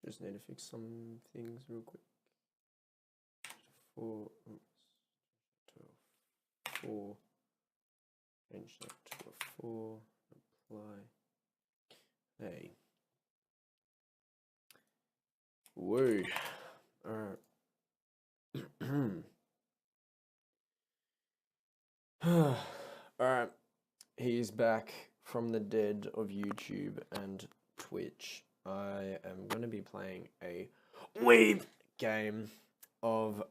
Just need to fix some things real quick. 4, 4, change that to a 4, apply. Hey. Woo. Alright. Alright. He's back from the dead of YouTube and Twitch. I am going to be playing a weeb game of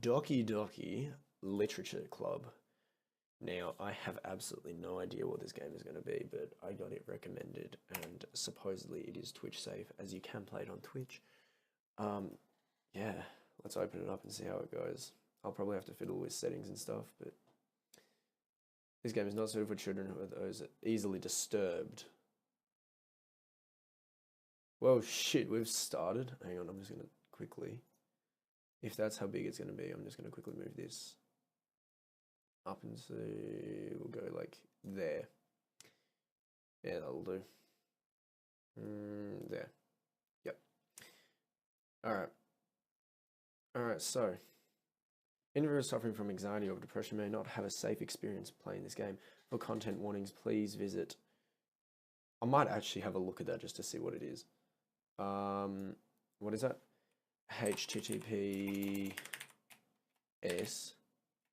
Doki Literature Club. Now, I have absolutely no idea what this game is going to be, but I got it recommended, and supposedly it is Twitch safe, as you can play it on Twitch. Yeah, let's open it up and see how it goes. I'll probably have to fiddle with settings and stuff, but this game is not suited for children who are those easily disturbed. Well, shit, we've started. Hang on, I'm just going to quickly, if that's how big it's going to be, I'm just going to quickly move this up and see, we'll go like there. Yeah, that'll do. There. Yep. Alright, so individuals suffering from anxiety or depression may not have a safe experience playing this game. For content warnings, please visit. I might actually have a look at that just to see what it is. What is that? HTTPS.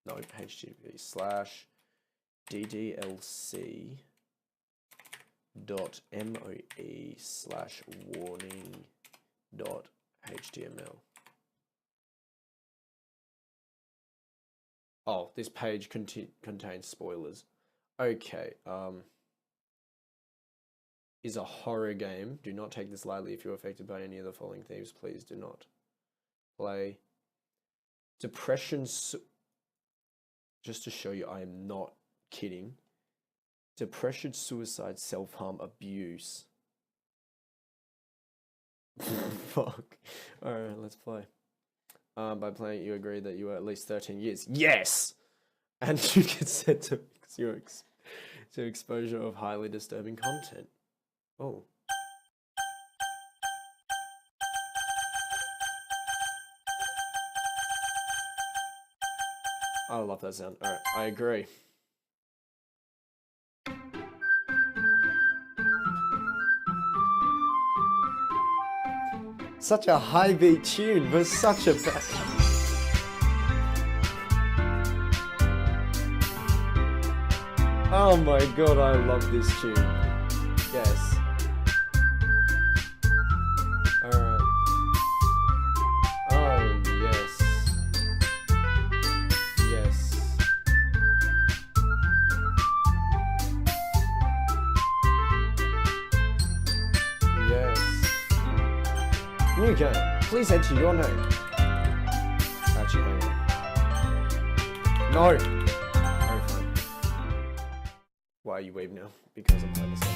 No, https://ddlc.moe/warning.html. Oh, this page contains spoilers. Okay, is a horror game. Do not take this lightly. If you're affected by any of the following themes, please do not play. Depression, just to show you I am not kidding. Depression, suicide, self-harm, abuse. Fuck. Alright, let's play. By playing, you agree that you are at least 13 years. Yes! And you consent to exposure of highly disturbing content. Oh. I love that sound. Alright, I agree. Such a high beat tune, but such a bad. Oh my god, I love this tune. Yes. Alright. Oh, yes. Yes. Yes. New game. Please enter your name. Actually, hang on. No! Oh, fine. Why are you waving now? Because I'm playing this game.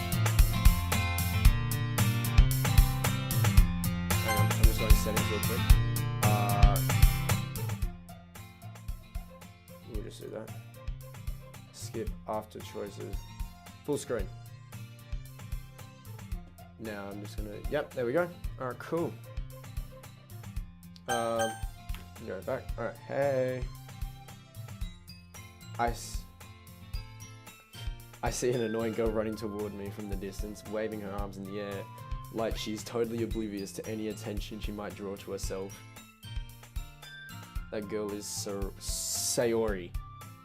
Hang on, I'm just going to settings real quick. We'll just do that. Skip after choices. Full screen. Now I'm just gonna, yep, there we go. Alright, cool. Go back. Alright, hey. I see an annoying girl running toward me from the distance, waving her arms in the air, like she's totally oblivious to any attention she might draw to herself. That girl is Sayori,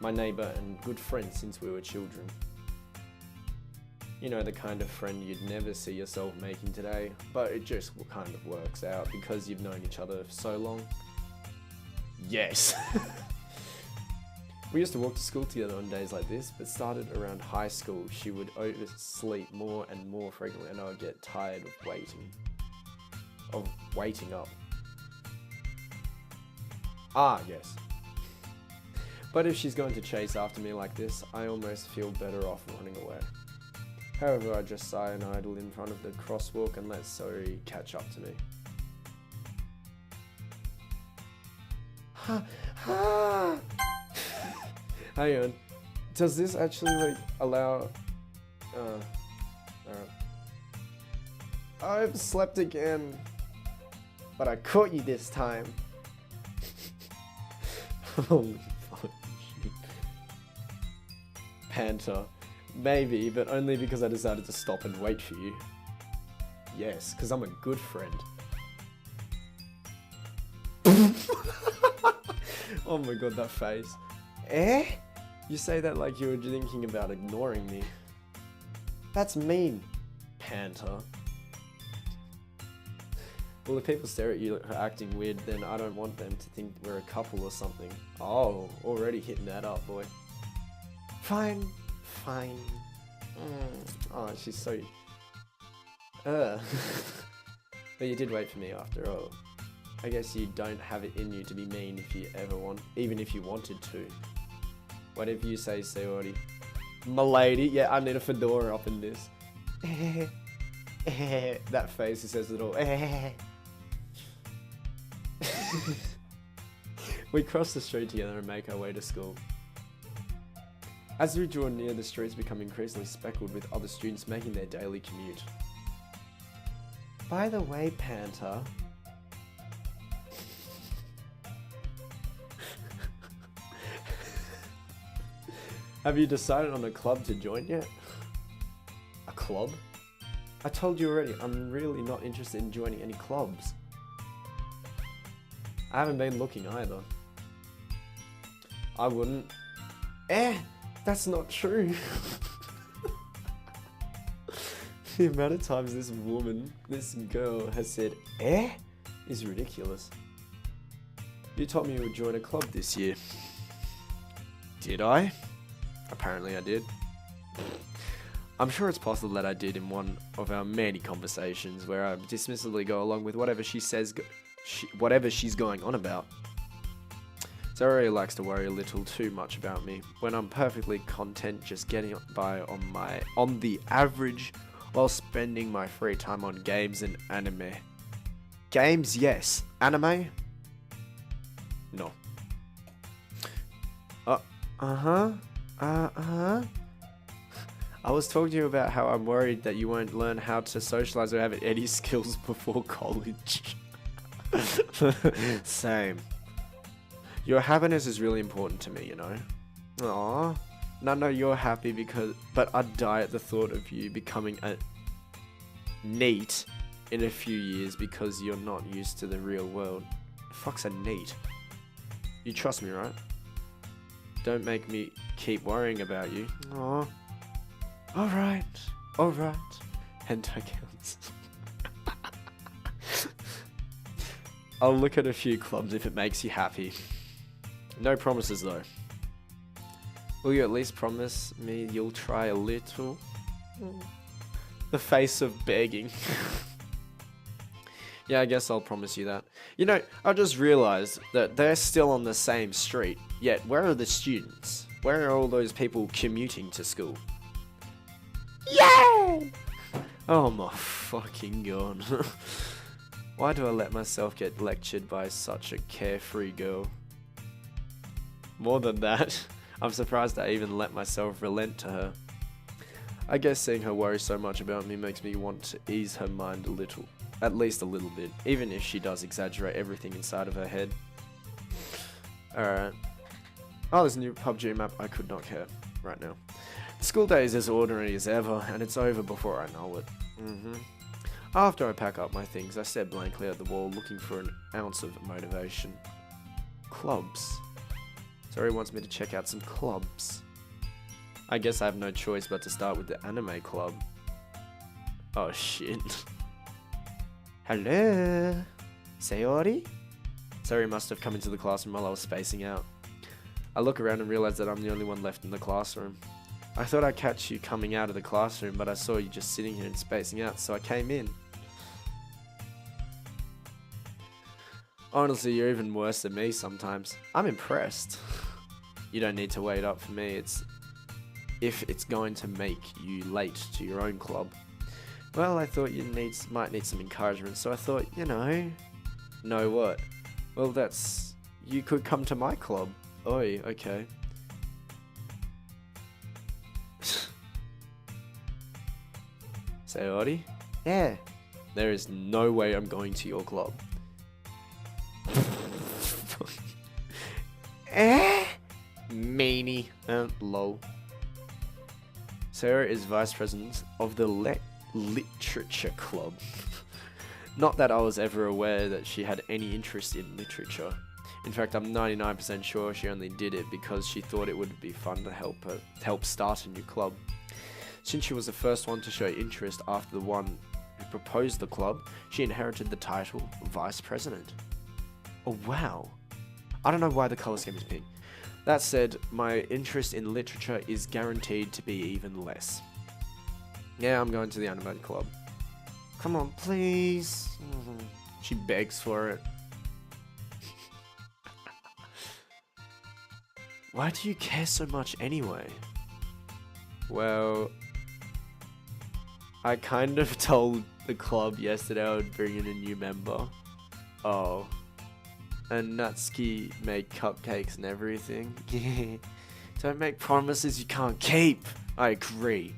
my neighbor and good friend since we were children. You know, the kind of friend you'd never see yourself making today, but it just kind of works out because you've known each other for so long. Yes! We used to walk to school together on days like this, but started around high school. She would oversleep more and more frequently, and I would get tired of waiting up. Ah, yes. But if she's going to chase after me like this, I almost feel better off running away. However, I just sigh and idle in front of the crosswalk and let Sori catch up to me. Hang on. Does this actually like allow? Alright. I've slept again. But I caught you this time. Holy fuck. Panther. Maybe, but only because I decided to stop and wait for you. Yes, because I'm a good friend. Oh my god, that face. Eh? You say that like you were thinking about ignoring me. That's mean, Panther. Well, if people stare at you acting weird, then I don't want them to think we're a couple or something. Oh, already hitting that up, boy. Fine, fine. Oh, she's so... But you did wait for me after all. I guess you don't have it in you to be mean if you ever want, even if you wanted to. Whatever you say, Sayori. Milady, yeah, I need a fedora up in this. That face, it says it all. We cross the street together and make our way to school. As we draw near, the streets become increasingly speckled with other students making their daily commute. By the way, Panther... Have you decided on a club to join yet? A club? I told you already, I'm really not interested in joining any clubs. I haven't been looking either. I wouldn't. That's not true. The amount of times this woman, this girl has said is ridiculous. You told me you would join a club this year. Did I? Apparently I did. I'm sure it's possible that I did in one of our many conversations where I dismissively go along with whatever she says, whatever she's going on about. Zara likes to worry a little too much about me when I'm perfectly content just getting by on the average while spending my free time on games and anime. Games, yes. Anime? No. I was talking to you about how I'm worried that you won't learn how to socialize or have any skills before college. Same. Your happiness is really important to me, you know. Aww. No, you're happy but I'd die at the thought of you becoming a NEET in a few years because you're not used to the real world. The fuck's a NEET? You trust me, right? Don't make me keep worrying about you. Aww. Alright. Hentai counts. I'll look at a few clubs if it makes you happy. No promises though. Will you at least promise me you'll try a little? The face of begging. Yeah, I guess I'll promise you that. You know, I just realized that they're still on the same street, yet where are the students? Where are all those people commuting to school? Yay! Oh my fucking god. Why do I let myself get lectured by such a carefree girl? More than that, I'm surprised I even let myself relent to her. I guess seeing her worry so much about me makes me want to ease her mind a little. At least a little bit, even if she does exaggerate everything inside of her head. Alright. Oh, there's a new PUBG map. I could not care right now. School day is as ordinary as ever, and it's over before I know it. After I pack up my things, I stare blankly at the wall, looking for an ounce of motivation. Clubs. Sorry wants me to check out some clubs. I guess I have no choice but to start with the anime club. Oh shit. Hello? Sayori? Sayori must have come into the classroom while I was spacing out. I look around and realize that I'm the only one left in the classroom. I thought I'd catch you coming out of the classroom, but I saw you just sitting here and spacing out, so I came in. Honestly, you're even worse than me sometimes. I'm impressed. You don't need to wait up for me. If it's going to make you late to your own club. Well, I thought you might need some encouragement, so I thought, you know. Know what? Well, you could come to my club. Oi, okay. Sayori? Yeah. There is no way I'm going to your club. Meanie. Lol. Sarah is vice president of the literature club. Not that I was ever aware that she had any interest in literature. In fact, I'm 99% sure she only did it because she thought it would be fun to help start a new club. Since she was the first one to show interest after the one who proposed the club, she inherited the title Vice President. Oh wow. I don't know why the color scheme is pink. That said, my interest in literature is guaranteed to be even less. Yeah, I'm going to the animated club. Come on, please. She begs for it. Why do you care so much anyway? Well, I kind of told the club yesterday I would bring in a new member. Oh. And Natsuki made cupcakes and everything. Don't make promises you can't keep. I agree.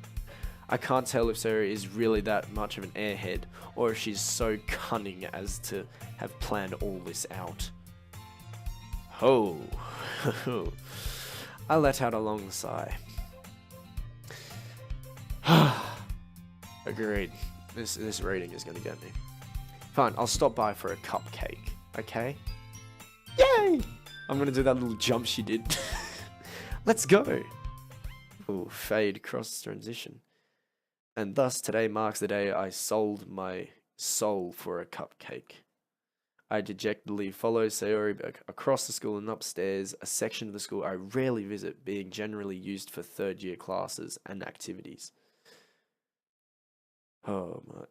I can't tell if Sarah is really that much of an airhead, or if she's so cunning as to have planned all this out. Oh. I let out a long sigh. Agreed. This reading is gonna get me. Fine, I'll stop by for a cupcake, okay? Yay! I'm gonna do that little jump she did. Let's go! Ooh, fade cross transition. And thus today marks the day I sold my soul for a cupcake. I dejectedly follow Sayori back across the school and upstairs, a section of the school I rarely visit, being generally used for third-year classes and activities. Oh my.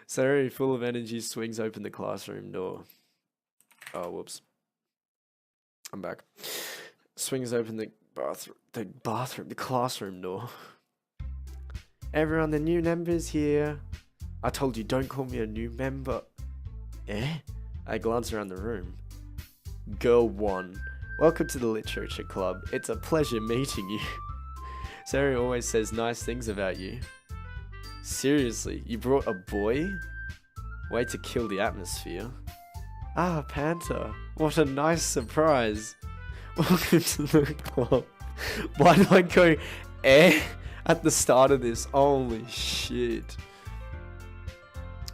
Sayori, full of energy, swings open the classroom door. Oh, whoops. I'm back. Swings open the classroom door. Everyone, the new member's here. I told you, don't call me a new member. Eh? I glance around the room. Girl 1. Welcome to the Literature Club. It's a pleasure meeting you. Sarah always says nice things about you. Seriously, you brought a boy? Way to kill the atmosphere. Ah, Panther. What a nice surprise. Welcome to the club. Why do I go at the start of this? Holy shit.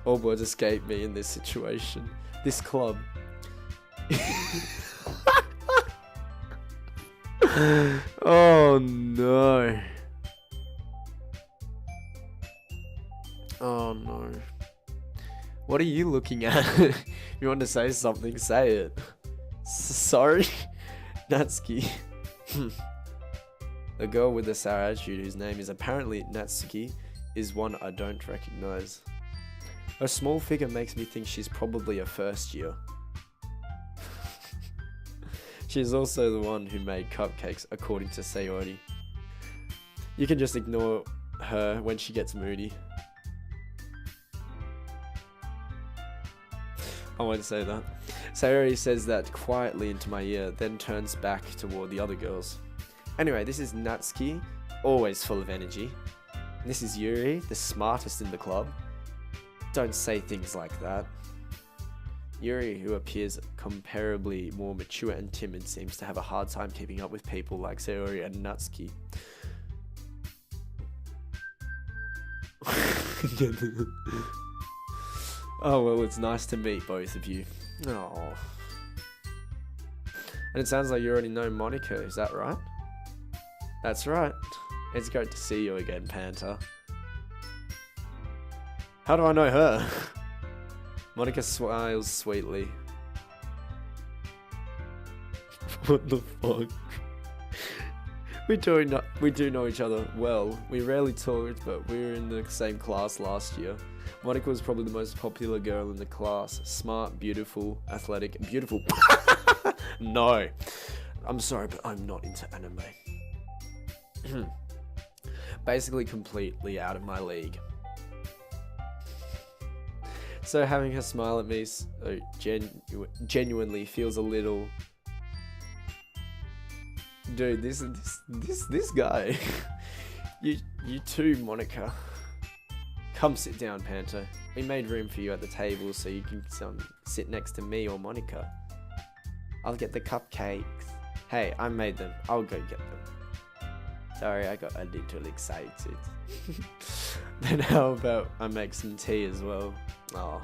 All words escape me in this situation. This club. Oh no. Oh no. What are you looking at? If you want to say something, say it. Sorry? Natsuki. The girl with the sour attitude, whose name is apparently Natsuki, is one I don't recognize. Her small figure makes me think she's probably a first year. She's also the one who made cupcakes, according to Sayori. You can just ignore her when she gets moody. I won't say that. Sayori says that quietly into my ear, then turns back toward the other girls. Anyway, this is Natsuki, always full of energy. And this is Yuri, the smartest in the club. Don't say things like that. Yuri, who appears comparably more mature and timid, seems to have a hard time keeping up with people like Sayori and Natsuki. Oh, well, it's nice to meet both of you. Oh. And it sounds like you already know Monica, is that right? That's right. It's great to see you again, Panther. How do I know her? Monica smiles sweetly. What the fuck? We do know each other well. We rarely talked, but we were in the same class last year. Monica was probably the most popular girl in the class. Smart, beautiful, athletic, beautiful. No. I'm sorry, but I'm not into anime. Basically completely out of my league. So having her smile at me genuinely feels a little... Dude, this guy. You too, Monica. Come sit down, Panto. We made room for you at the table so you can sit next to me or Monica. I'll get the cupcakes. Hey, I made them. I'll go get them. Sorry, I got a little excited. Then how about I make some tea as well? Oh.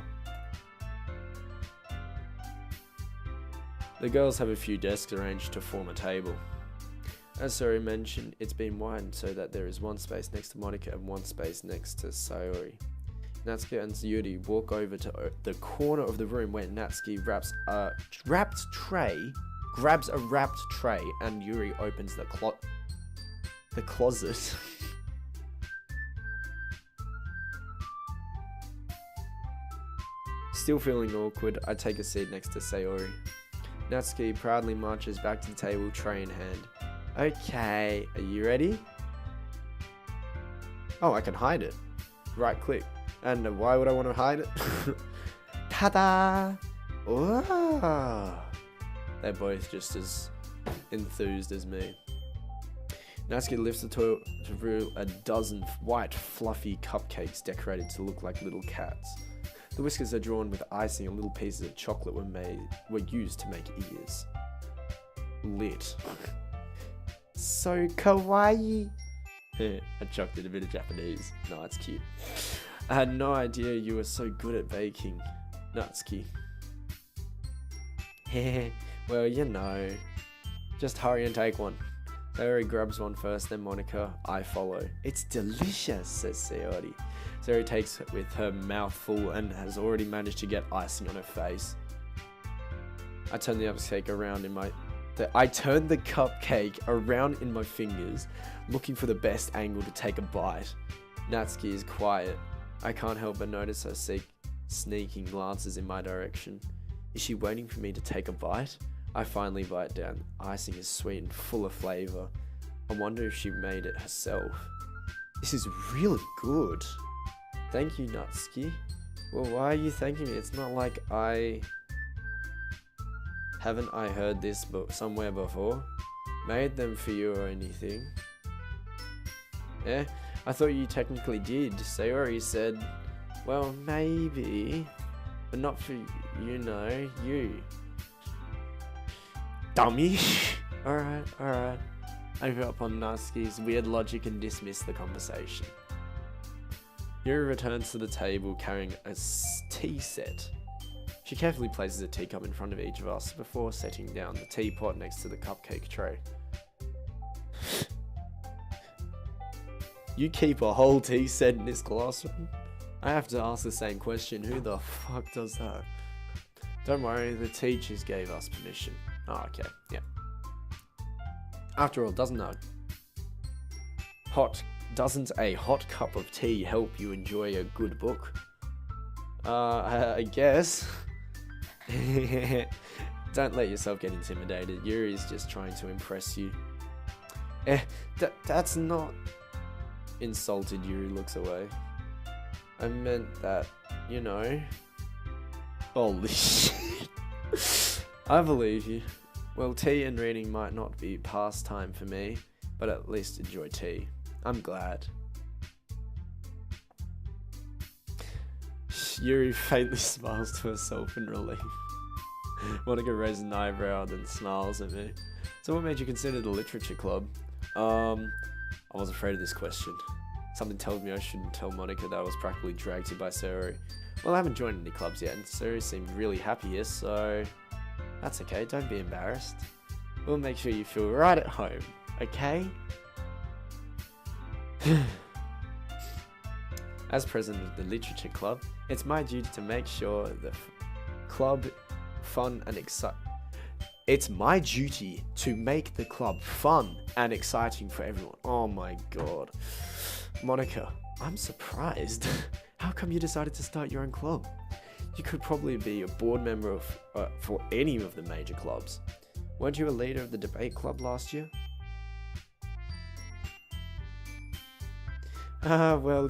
The girls have a few desks arranged to form a table. As Sori mentioned, it's been widened so that there is one space next to Monica and one space next to Sayori. Natsuki and Yuri walk over to the corner of the room where Natsuki grabs a wrapped tray, and Yuri opens the closet. Still feeling awkward, I take a seat next to Sayori. Natsuki proudly marches back to the table, tray in hand. Okay, are you ready? Oh, I can hide it. Right click. And why would I want to hide it? Ta-da! Oh. They're both just as enthused as me. Natsuki lifts the toilet to reveal a dozen white, fluffy cupcakes decorated to look like little cats. The whiskers are drawn with icing and little pieces of chocolate were used to make ears. Lit. So kawaii. I chucked in a bit of Japanese. No, it's cute. I had no idea you were so good at baking, Natsuki. Well, you know. Just hurry and take one. Sayori grabs one first, then Monica. I follow. It's delicious, says Sayori. Sayori takes it with her mouth full and has already managed to get icing on her face. I turn the cupcake around in my fingers, looking for the best angle to take a bite. Natsuki is quiet. I can't help but notice her sneaking glances in my direction. Is she waiting for me to take a bite? I finally bite down. Icing is sweet and full of flavor. I wonder if she made it herself. This is really good. Thank you, Natsuki. Well, why are you thanking me? It's not like Haven't I heard this somewhere before? Made them for you or anything? Eh? I thought you technically did. Sayori said, well, maybe, but not for, you. Dummy. Alright. I grew up on Natsuki's weird logic and dismissed the conversation. Yuri returns to the table carrying a tea set. She carefully places a teacup in front of each of us before setting down the teapot next to the cupcake tray. You keep a whole tea set in this classroom? I have to ask the same question. Who the fuck does that? Don't worry, the teachers gave us permission. Oh, okay, yeah. After all, doesn't a hot cup of tea help you enjoy a good book? I guess. Don't let yourself get intimidated. Yuri's just trying to impress you. That's not... Insulted, Yuri looks away. I meant that, Holy shit. I believe you. Well, tea and reading might not be pastime for me, but at least enjoy tea. I'm glad. Yuri faintly smiles to herself in relief. Monica raises an eyebrow, then snarls at me. So what made you consider the literature club? I was afraid of this question. Something told me I shouldn't tell Monica that I was practically dragged here by Sayori. Well, I haven't joined any clubs yet, and Sayori seemed really happy here, so... That's okay, don't be embarrassed. We'll make sure you feel right at home, okay? As president of the literature club, it's my duty to make sure the club fun and exciting. It's my duty to make the club fun and exciting for everyone. Oh my god. Monica, I'm surprised. How come you decided to start your own club? You could probably be a board member for any of the major clubs. Weren't you a leader of the debate club last year? Well,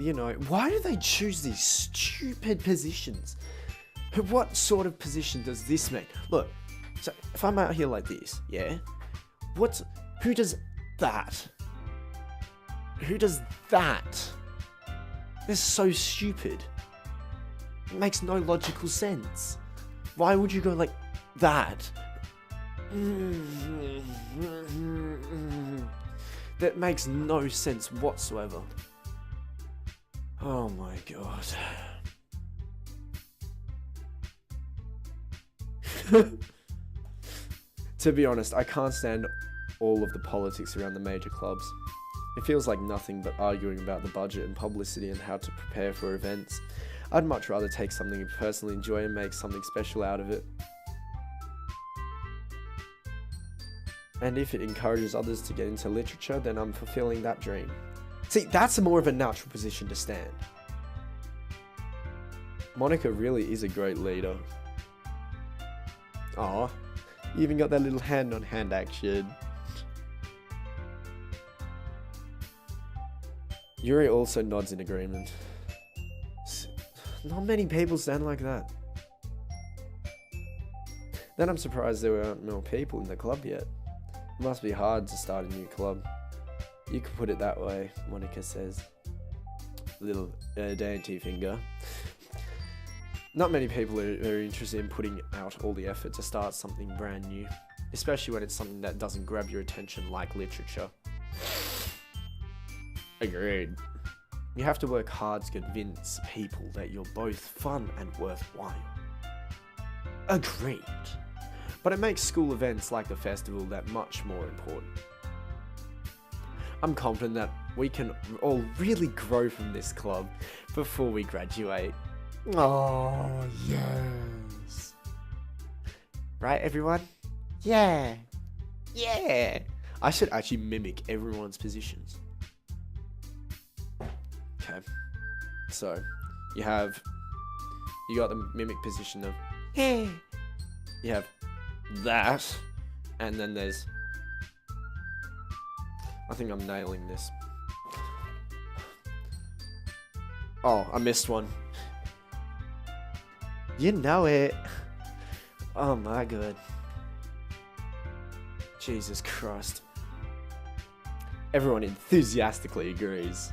why do they choose these stupid positions? What sort of position does this mean? Look, so if I'm out here like this, yeah? Who does that? Who does that? This is so stupid. It makes no logical sense. Why would you go like that? That makes no sense whatsoever. Oh my god. To be honest, I can't stand all of the politics around the major clubs. It feels like nothing but arguing about the budget and publicity and how to prepare for events. I'd much rather take something you personally enjoy and make something special out of it. And if it encourages others to get into literature, then I'm fulfilling that dream. See, that's more of a natural position to stand. Monica really is a great leader. Aw, you even got that little hand-on-hand action. Yuri also nods in agreement. Not many people stand like that. Then I'm surprised there aren't more people in the club yet. It must be hard to start a new club. You could put it that way, Monica says. Little dainty finger. Not many people are interested in putting out all the effort to start something brand new, especially when it's something that doesn't grab your attention like literature. Agreed. You have to work hard to convince people that you're both fun and worthwhile. Agreed. But it makes school events like the festival that much more important. I'm confident that we can all really grow from this club before we graduate. Oh, yes. Right, everyone? Yeah. Yeah. I should actually mimic everyone's positions. Okay. So, you got the mimic position of, hey. You have that, and then there's, I think I'm nailing this. Oh, I missed one. You know it. Oh my god. Jesus Christ. Everyone enthusiastically agrees.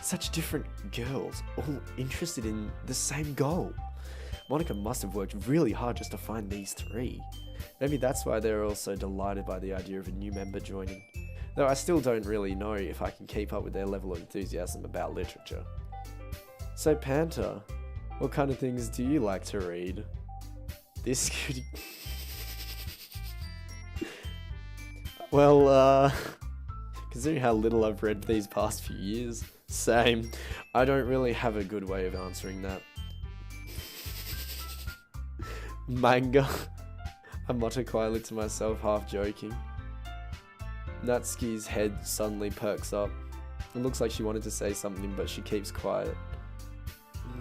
Such different girls, all interested in the same goal. Monica must have worked really hard just to find these three. Maybe that's why they're all so delighted by the idea of a new member joining. Though I still don't really know if I can keep up with their level of enthusiasm about literature. So Panther, what kind of things do you like to read? This could... Well, considering how little I've read these past few years, same. I don't really have a good way of answering that. Manga. I mutter quietly to myself, half joking. Natsuki's head suddenly perks up. It looks like she wanted to say something, but she keeps quiet.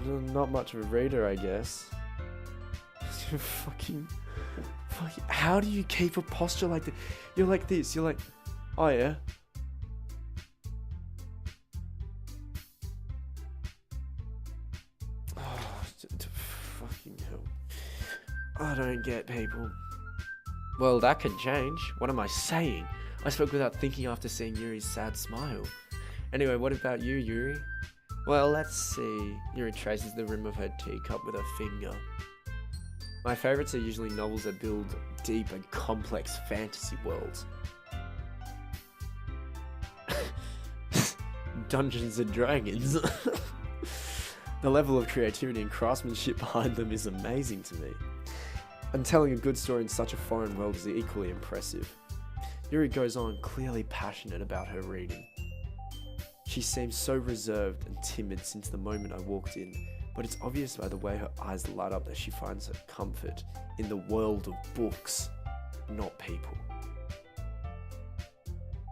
Not much of a reader, I guess. fucking... How do you keep a posture like that? You're like this. You're like, oh yeah. Fucking hell. I don't get people. Well, that could change. What am I saying? I spoke without thinking after seeing Yuri's sad smile. Anyway, what about you, Yuri? Well, let's see. Yuri traces the rim of her teacup with her finger. My favourites are usually novels that build deep and complex fantasy worlds. Dungeons and Dragons. The level of creativity and craftsmanship behind them is amazing to me. And telling a good story in such a foreign world is equally impressive. Yuri goes on, clearly passionate about her reading. She seems so reserved and timid since the moment I walked in, but it's obvious by the way her eyes light up that she finds her comfort in the world of books, not people.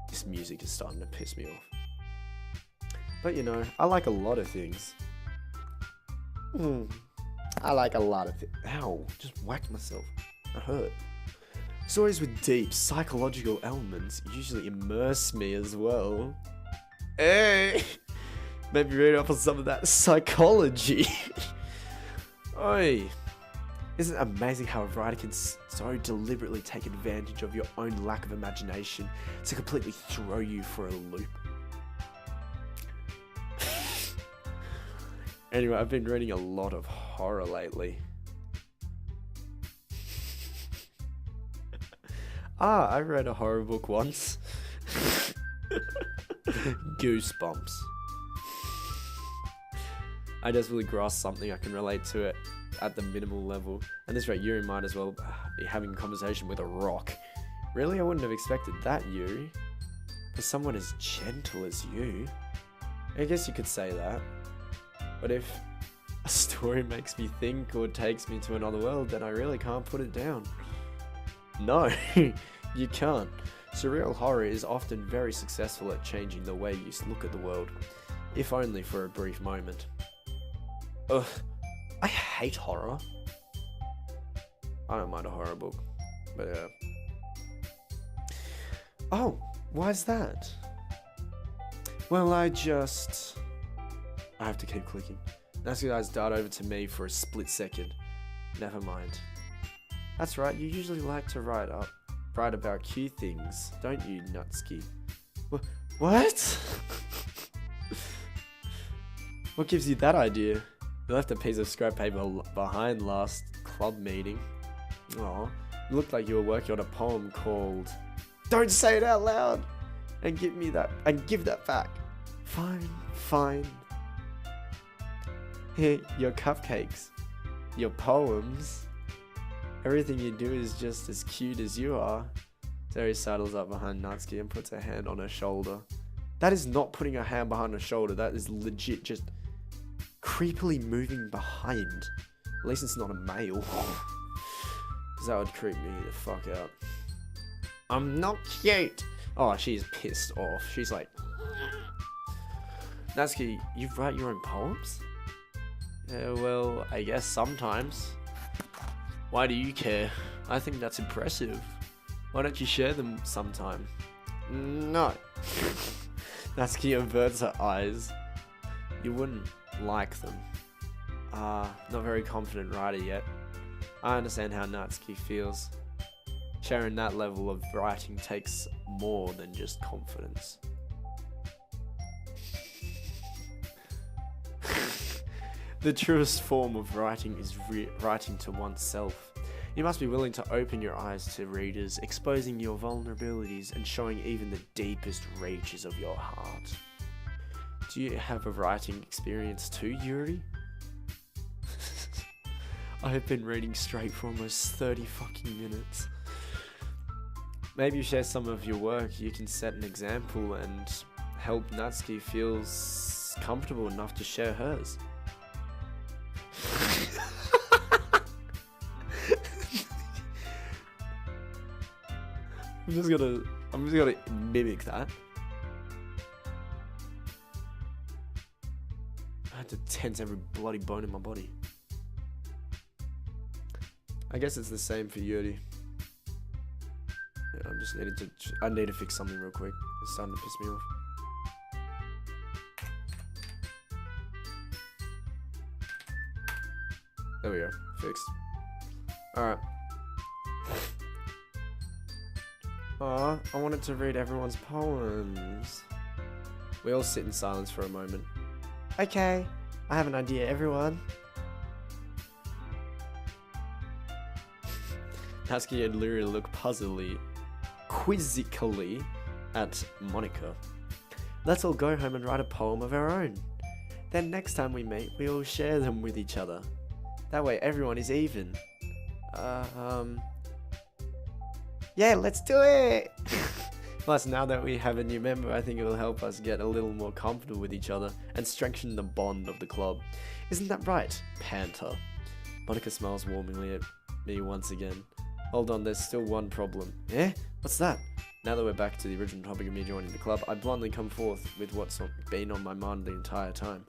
This music is starting to piss me off. But you know, I like a lot of things. I like a lot of things. Ow, just whacked myself. That hurt. Stories with deep psychological elements usually immerse me as well. Hey! Maybe read up on some of that psychology. Oi! Isn't it amazing how a writer can so deliberately take advantage of your own lack of imagination to completely throw you for a loop? Anyway, I've been reading a lot of horror lately. I read a horror book once. Goosebumps. I desperately grasped something I can relate to it at the minimal level. And this rate, Yuri might as well be having a conversation with a rock. Really? I wouldn't have expected that, Yuri. For someone as gentle as you. I guess you could say that. But if a story makes me think or takes me to another world, then I really can't put it down. No, you can't. Surreal horror is often very successful at changing the way you look at the world, if only for a brief moment. Ugh, I hate horror. I don't mind a horror book, but oh, why's that? Well, I have to keep clicking. Nasty eyes dart over to me for a split second. Never mind. That's right, you usually like to write about cute things, don't you, Nutski? What? What gives you that idea? You left a piece of scrap paper behind last club meeting. Aw, it looked like you were working on a poem called "Don't Say It Out Loud," and give that back. Fine. Here, your cupcakes, your poems. Everything you do is just as cute as you are. Terry sidles up behind Natsuki and puts her hand on her shoulder. That is not putting her hand behind her shoulder. That is legit just creepily moving behind. At least it's not a male. Because that would creep me the fuck out. I'm not cute. Oh, she's pissed off. She's like, Natsuki, you write your own poems? Well, I guess sometimes. Why do you care? I think that's impressive. Why don't you share them sometime? No. Natsuki averts her eyes. You wouldn't like them. Not very confident writer yet. I understand how Natsuki feels. Sharing that level of writing takes more than just confidence. The truest form of writing is writing to oneself. You must be willing to open your eyes to readers, exposing your vulnerabilities and showing even the deepest reaches of your heart. Do you have a writing experience too, Yuri? I have been reading straight for almost 30 fucking minutes. Maybe you share some of your work, you can set an example and help Natsuki feel comfortable enough to share hers. I'm just gonna mimic that. I had to tense every bloody bone in my body. I guess it's the same for Yuri. Yeah, I need to fix something real quick. It's starting to piss me off. There we go. Fixed. Alright. Aw, I wanted to read everyone's poems. We all sit in silence for a moment. Okay, I have an idea, everyone. Natsuki and Lyria look quizzically at Monica. Let's all go home and write a poem of our own. Then next time we meet, we all share them with each other. That way everyone is even. Yeah, let's do it! Plus, now that we have a new member, I think it will help us get a little more comfortable with each other and strengthen the bond of the club. Isn't that right, Panther? Monica smiles warmly at me once again. Hold on, there's still one problem. Eh? What's that? Now that we're back to the original topic of me joining the club, I bluntly come forth with what's been on my mind the entire time.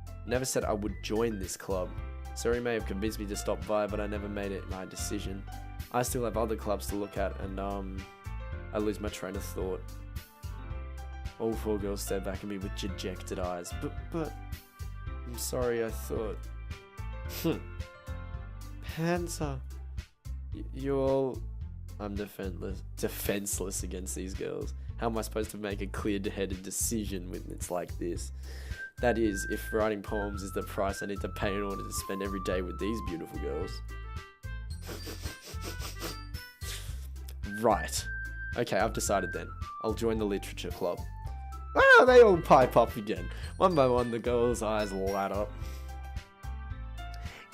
I never said I would join this club. Suri may have convinced me to stop by, but I never made it my decision. I still have other clubs to look at, and I lose my train of thought. All four girls stare back at me with dejected eyes. But, I'm sorry, I thought. Panther. You all... I'm defenseless against these girls. How am I supposed to make a clear-headed decision when it's like this? That is, if writing poems is the price I need to pay in order to spend every day with these beautiful girls. Right. Okay, I've decided then. I'll join the literature club. Ah, they all pipe up again. One by one, the girls' eyes light up.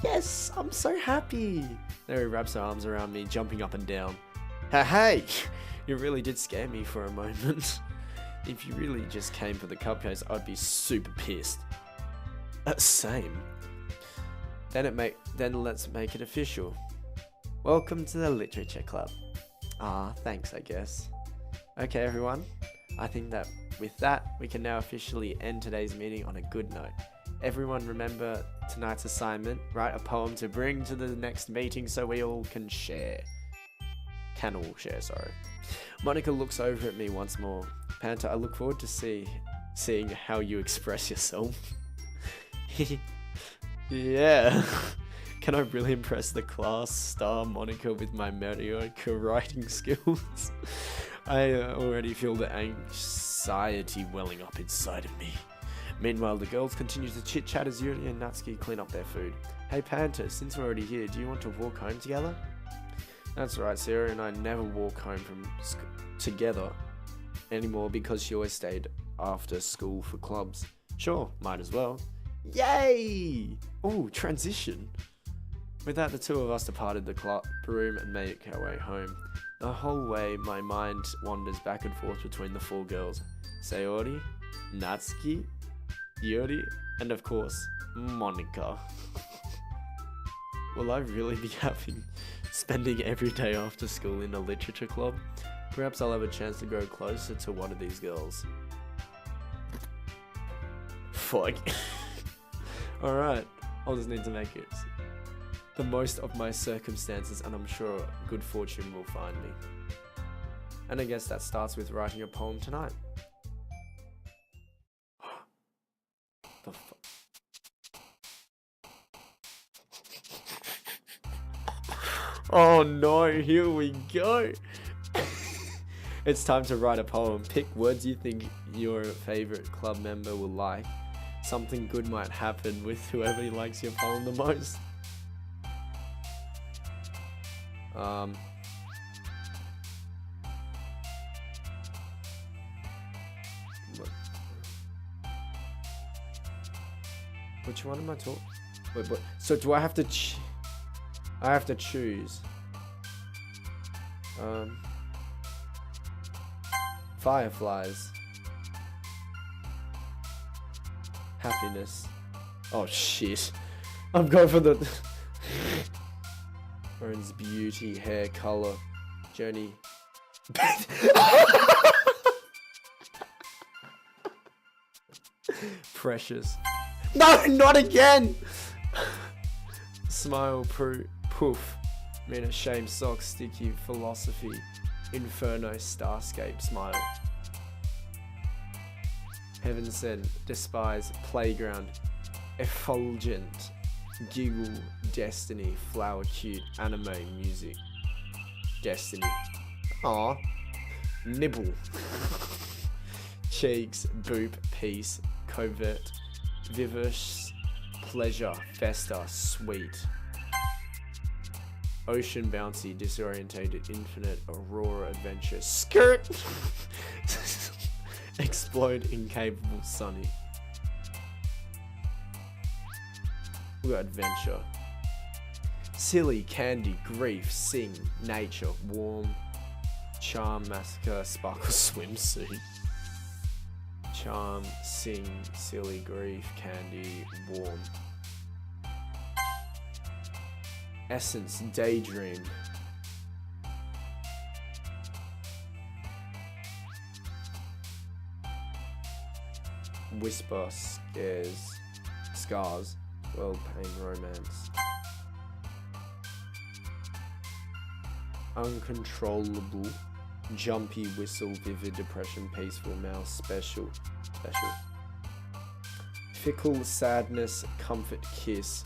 Yes, I'm so happy. Mary wraps her arms around me, jumping up and down. Hey, you really did scare me for a moment. If you really just came for the cupcakes, I'd be super pissed. Same. Then let's make it official. Welcome to the literature club. Ah, thanks, I guess. Okay, everyone. I think that with that, we can now officially end today's meeting on a good note. Everyone remember tonight's assignment. Write a poem to bring to the next meeting so we all can share. Can all share, sorry. Monica looks over at me once more. Panta, I look forward to seeing how you express yourself. Yeah. Can I really impress the class star Monica with my mediocre writing skills? I already feel the anxiety welling up inside of me. Meanwhile, the girls continue to chit-chat as Yuri and Natsuki clean up their food. Hey Panta, since we're already here, do you want to walk home together? That's right, Sarah and I never walk home from together anymore because she always stayed after school for clubs. Sure, might as well. Yay! Oh, transition. With that, the two of us departed the club room and made our way home. The whole way, my mind wanders back and forth between the four girls. Sayori, Natsuki, Yuri, and of course, Monica. Will I really be spending every day after school in a literature club? Perhaps I'll have a chance to grow closer to one of these girls. Fuck. Alright, I'll just need to make it the most of my circumstances, and I'm sure good fortune will find me. And I guess that starts with writing a poem tonight. The fuck? Oh no, here we go. It's time to write a poem. Pick words you think your favorite club member will like. Something good might happen with whoever likes your poem the most. Which one am I talking? Wait, what? So do I have to I have to choose. Fireflies. Happiness. Oh shit. I'm going for the orange beauty, hair color, journey. Precious. No, not again! Smile, poof. Mean shame, socks, sticky, philosophy, inferno, starscape, smile. Heaven said, despise, playground, effulgent, giggle, destiny, flower, cute, anime, music, destiny. Aw. Nibble. Cheeks, boop, peace, covert, vivacious, pleasure, festa, sweet. Ocean, bouncy, disorientated, infinite, aurora, adventure, skirt. Explode, incapable, sunny. We got adventure. Silly, candy, grief, sing, nature, warm, charm, massacre, sparkle, swimsuit. Charm, sing, silly, grief, candy, warm. Essence, daydream. Whisper, scares, scars, world, pain, romance. Uncontrollable, jumpy, whistle, vivid, depression, peaceful, mouse, special. Fickle, sadness, comfort, kiss.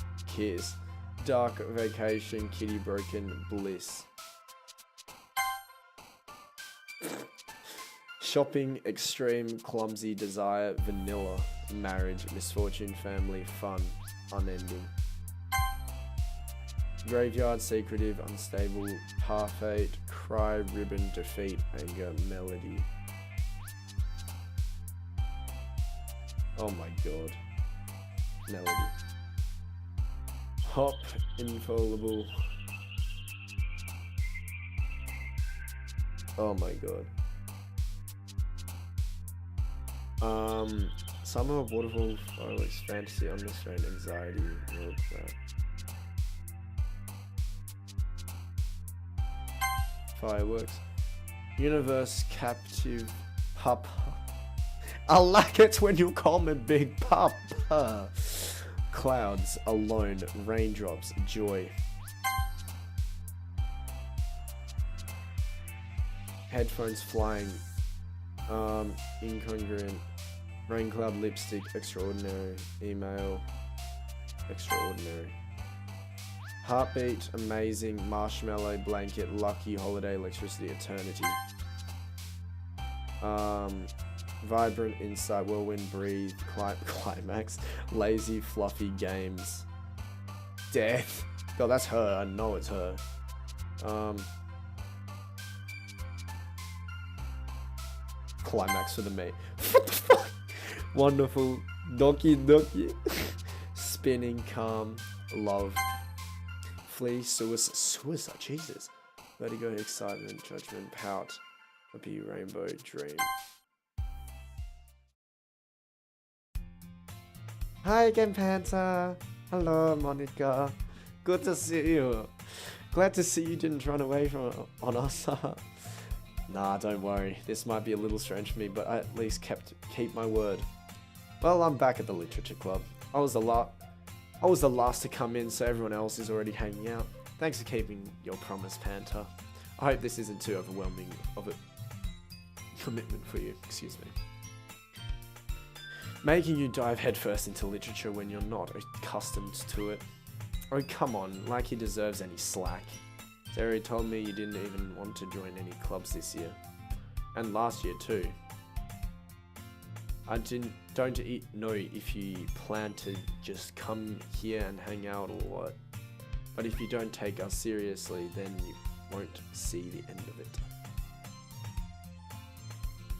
Dark, vacation, kitty, broken, bliss. Shopping, extreme, clumsy, desire, vanilla, marriage, misfortune, family, fun, unending. Graveyard, secretive, unstable, parfait, cry, ribbon, defeat, anger, melody. Oh my god. Melody. Hop, infallible. Oh my god. Summer, waterfall, fireworks, fantasy, unrestrained, anxiety, all of that. Fireworks. Universe, captive, pup. I like it when you call me Big Papa. Clouds, alone, raindrops, joy. Headphones flying, incongruent, rain cloud, lipstick, extraordinary, email, extraordinary. Heartbeat, amazing, marshmallow, blanket, lucky, holiday, electricity, eternity. Vibrant, insight, whirlwind, breathe, climax, lazy, fluffy, games. Death. God, that's her. I know it's her. Climax for the mate. What the fuck? Wonderful. Doki. Spinning, calm, love. Flee, suicide, Jesus. Vertigo, excitement, judgment, pout. Happy, rainbow, dream. Hi again, Panther. Hello, Monica. Good to see you. Glad to see you didn't run away on us. Nah, don't worry. This might be a little strange for me, but I at least keep my word. Well, I'm back at the literature club. I was the last to come in, so everyone else is already hanging out. Thanks for keeping your promise, Panther. I hope this isn't too overwhelming of a commitment for you. Excuse me. Making you dive headfirst into literature when you're not accustomed to it. Oh, come on, like he deserves any slack. Terry told me you didn't even want to join any clubs this year. And last year too. I don't know if you plan to just come here and hang out or what. But if you don't take us seriously, then you won't see the end of it.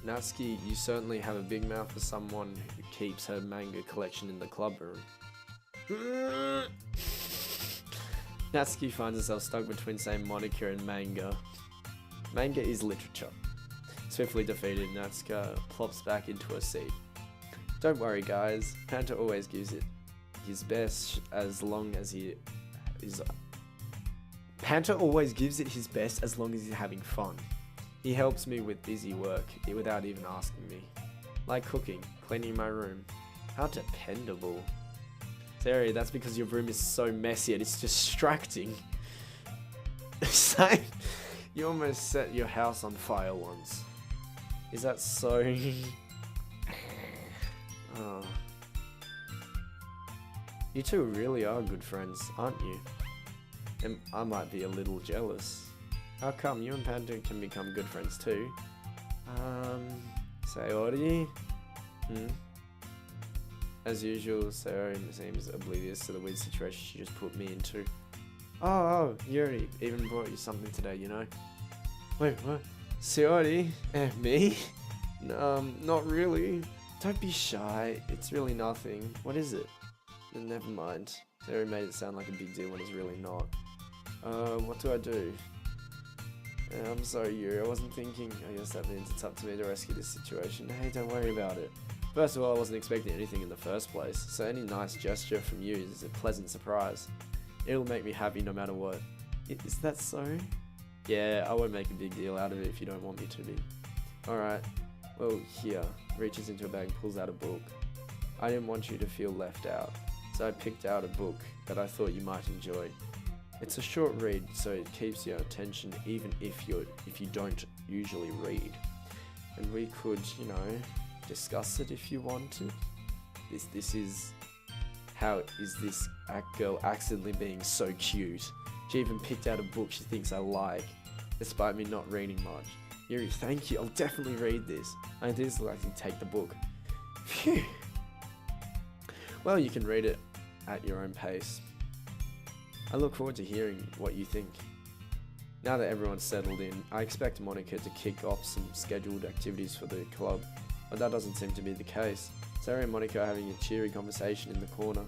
Natsuki, you certainly have a big mouth for someone who keeps her manga collection in the club room. Natsuki finds herself stuck between saying Monica and manga. Manga is literature. Swiftly defeated, Natsuka plops back into her seat. Don't worry guys, Panther always gives it his best as long as he is... Panther always gives it his best as long as he's having fun. He helps me with busy work without even asking me. Like cooking, cleaning my room. How dependable. Terry, that's because your room is so messy and it's distracting. Same. You almost set your house on fire once. Is that so? Oh. You two really are good friends, aren't you? And I might be a little jealous. How come you and Panther can become good friends too? Sayori? As usual, Sayori seems oblivious to the weird situation she just put me into. Oh, Yuri even brought you something today, you know? Wait, what? Sayori? Me? Not really. Don't be shy, it's really nothing. What is it? Never mind. Sayori made it sound like a big deal when it's really not. What do I do? I'm sorry, Yuri, I wasn't thinking. I guess that means it's up to me to rescue this situation. Hey, don't worry about it. First of all, I wasn't expecting anything in the first place, so any nice gesture from you is a pleasant surprise. It'll make me happy no matter what. Is that so? Yeah, I won't make a big deal out of it if you don't want me to be. Alright, well, here. Reaches into a bag and pulls out a book. I didn't want you to feel left out, so I picked out a book that I thought you might enjoy. It's a short read, so it keeps your attention even if you don't usually read. And we could, you know, discuss it if you wanted. This is how is this girl accidentally being so cute? She even picked out a book she thinks I like, despite me not reading much. Yuri, thank you. I'll definitely read this. I did actually take the book. Phew. Well, you can read it at your own pace. I look forward to hearing what you think. Now that everyone's settled in, I expect Monica to kick off some scheduled activities for the club, but that doesn't seem to be the case. Sarah and Monica are having a cheery conversation in the corner.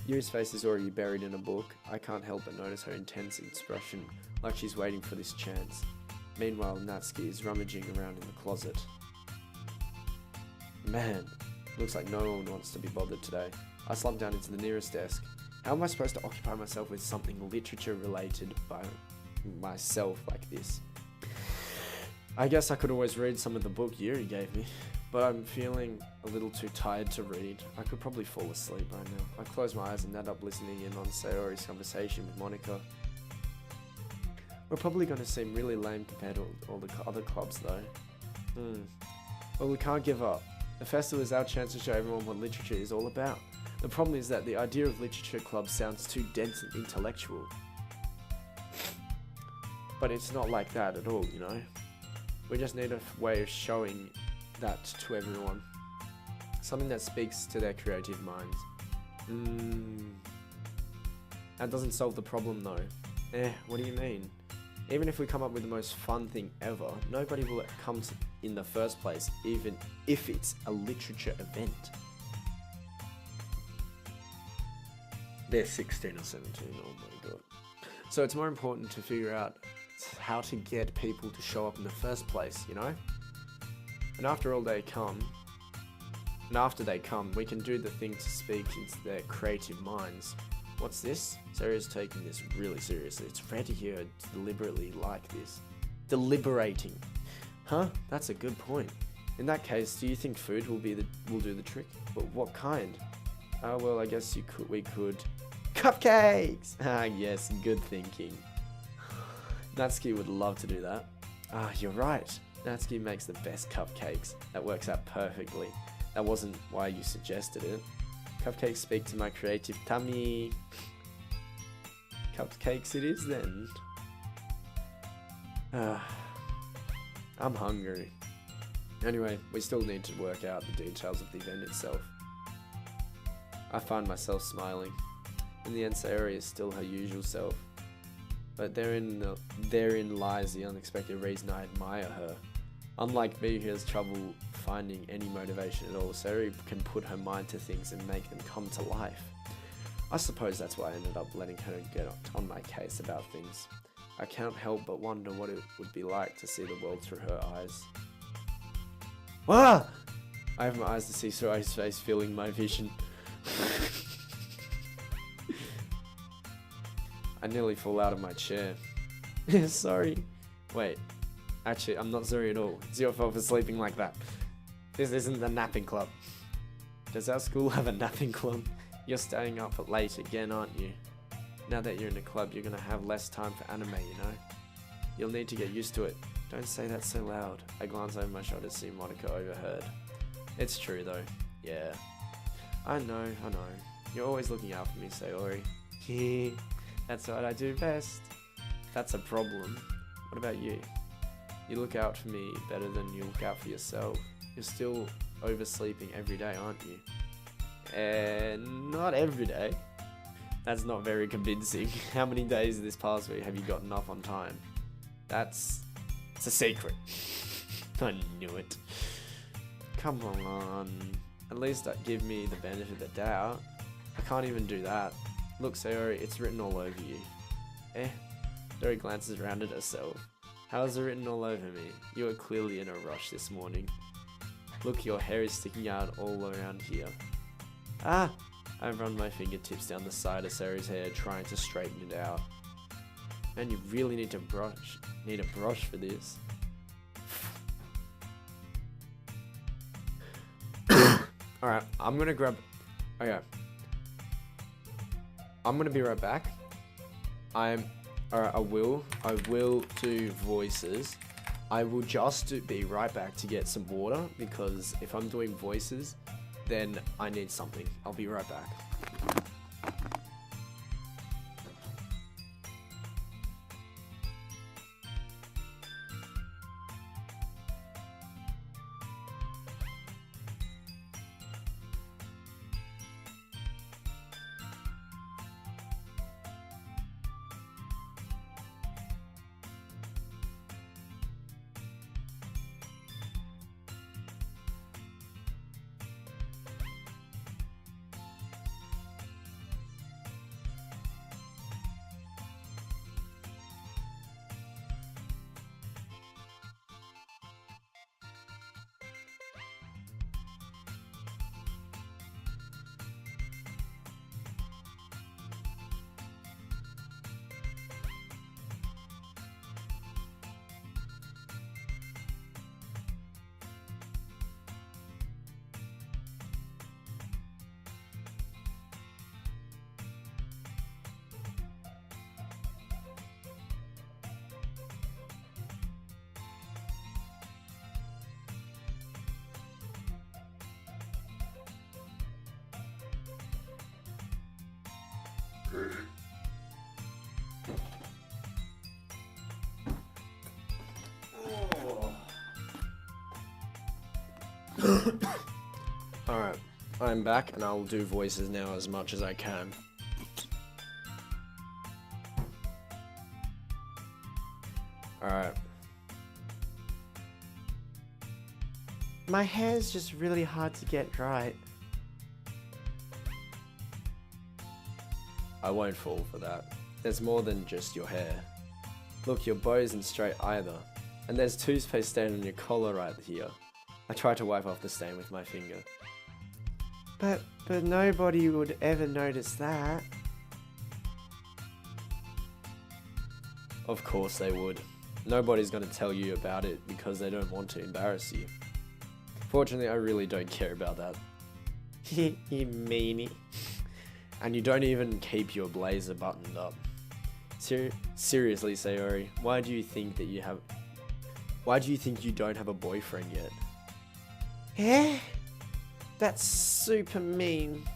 Yuri's face is already buried in a book. I can't help but notice her intense expression, like she's waiting for this chance. Meanwhile, Natsuki is rummaging around in the closet. Man, looks like no one wants to be bothered today. I slump down into the nearest desk. How am I supposed to occupy myself with something literature related by myself like this? I guess I could always read some of the book Yuri gave me, but I'm feeling a little too tired to read. I could probably fall asleep right now. I close my eyes and end up listening in on Sayori's conversation with Monica. We're probably going to seem really lame compared to all the other clubs though. Well, we can't give up. The festival is our chance to show everyone what literature is all about. The problem is that the idea of literature clubs sounds too dense and intellectual. But it's not like that at all, you know? We just need a way of showing that to everyone. Something that speaks to their creative minds. That doesn't solve the problem though. What do you mean? Even if we come up with the most fun thing ever, nobody will come to in the first place, even if it's a literature event. They're 16 or 17, oh my god. So it's more important to figure out how to get people to show up in the first place, you know? And after they come, we can do the thing to speak into their creative minds. What's this? Sarah's taking this really seriously. It's rare to hear her deliberately like this. Deliberating. Huh? That's a good point. In that case, do you think food will do the trick? But what kind? Well, I guess we could. Cupcakes! Ah, yes, good thinking. Natsuki would love to do that. Ah, you're right. Natsuki makes the best cupcakes. That works out perfectly. That wasn't why you suggested it. Cupcakes speak to my creative tummy. Cupcakes it is then. I'm hungry. Anyway, we still need to work out the details of the event itself. I find myself smiling. In the end, Sayori is still her usual self. But therein lies the unexpected reason I admire her. Unlike me, who has trouble finding any motivation at all, Sayori can put her mind to things and make them come to life. I suppose that's why I ended up letting her get on my case about things. I can't help but wonder what it would be like to see the world through her eyes. Ah! I have my eyes to see Sayori's face filling my vision. I nearly fall out of my chair. Sorry. Wait. Actually, I'm not sorry at all. It's your fault for sleeping like that. This isn't the napping club. Does our school have a napping club? You're staying up late again, aren't you? Now that you're in a club, you're gonna have less time for anime, you know? You'll need to get used to it. Don't say that so loud. I glance over my shoulder to see Monica overheard. It's true though. Yeah. I know. You're always looking out for me, Sayori. That's what I do best. That's a problem. What about you? You look out for me better than you look out for yourself. You're still oversleeping every day, aren't you? Not every day. That's not very convincing. How many days this past week have you gotten up on time? It's a secret. I knew it. Come on. At least give me the benefit of the doubt. I can't even do that. Look, Sayori, it's written all over you. Sayori glances around at herself. How is it written all over me? You are clearly in a rush this morning. Look, your hair is sticking out all around here. Ah! I run my fingertips down the side of Sayori's hair, trying to straighten it out. And you really need a brush for this. Alright, I'm gonna grab... Okay. I'm gonna be right back. Alright, I will do voices. I will just be right back to get some water, because if I'm doing voices, then I need something. I'll be right back. Alright, I'm back and I'll do voices now as much as I can. Alright. My hair's just really hard to get right. I won't fall for that. There's more than just your hair. Look, your bow isn't straight either. And there's toothpaste stain on your collar right here. I tried to wipe off the stain with my finger. But nobody would ever notice that. Of course they would. Nobody's gonna tell you about it because they don't want to embarrass you. Fortunately, I really don't care about that. You meanie. And you don't even keep your blazer buttoned up. Seriously, Sayori, why do you think you don't have a boyfriend yet? Eh? That's super mean.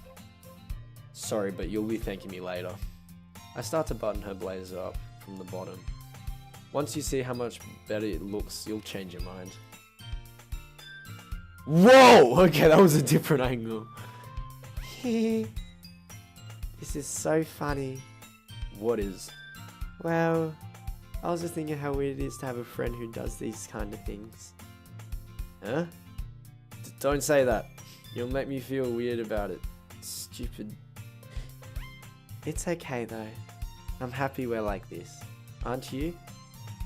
Sorry, but you'll be thanking me later. I start to button her blazer up from the bottom. Once you see how much better it looks, you'll change your mind. Whoa! Okay, that was a different angle. This is so funny. What is? Well, I was just thinking how weird it is to have a friend who does these kind of things. Huh? Don't say that. You'll make me feel weird about it. Stupid. It's okay though. I'm happy we're like this. Aren't you?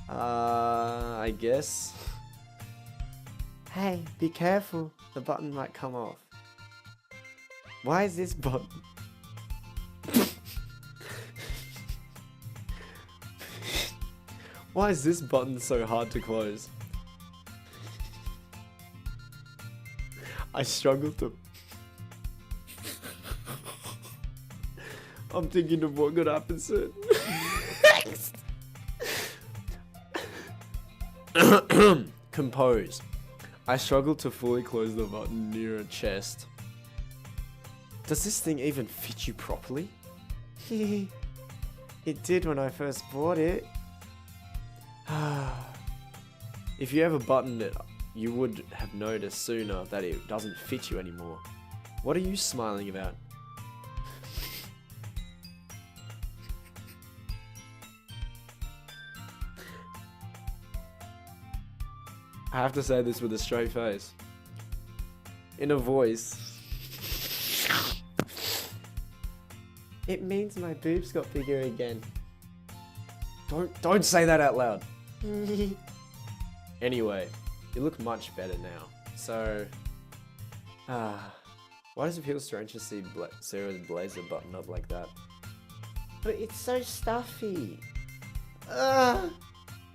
I guess. Hey, be careful. The button might come off. Why is this button? Why is this button so hard to close? I struggle to... I'm thinking of what could happen soon. Compose. I struggle to fully close the button near her chest. Does this thing even fit you properly? It did when I first bought it. If you ever buttoned it, you would have noticed sooner that it doesn't fit you anymore. What are you smiling about? I have to say this with a straight face. In a voice. It means my boobs got bigger again. Don't say that out loud. Anyway, you look much better now. So, why does it feel strange to see Sarah's blazer buttoned up like that? But it's so stuffy.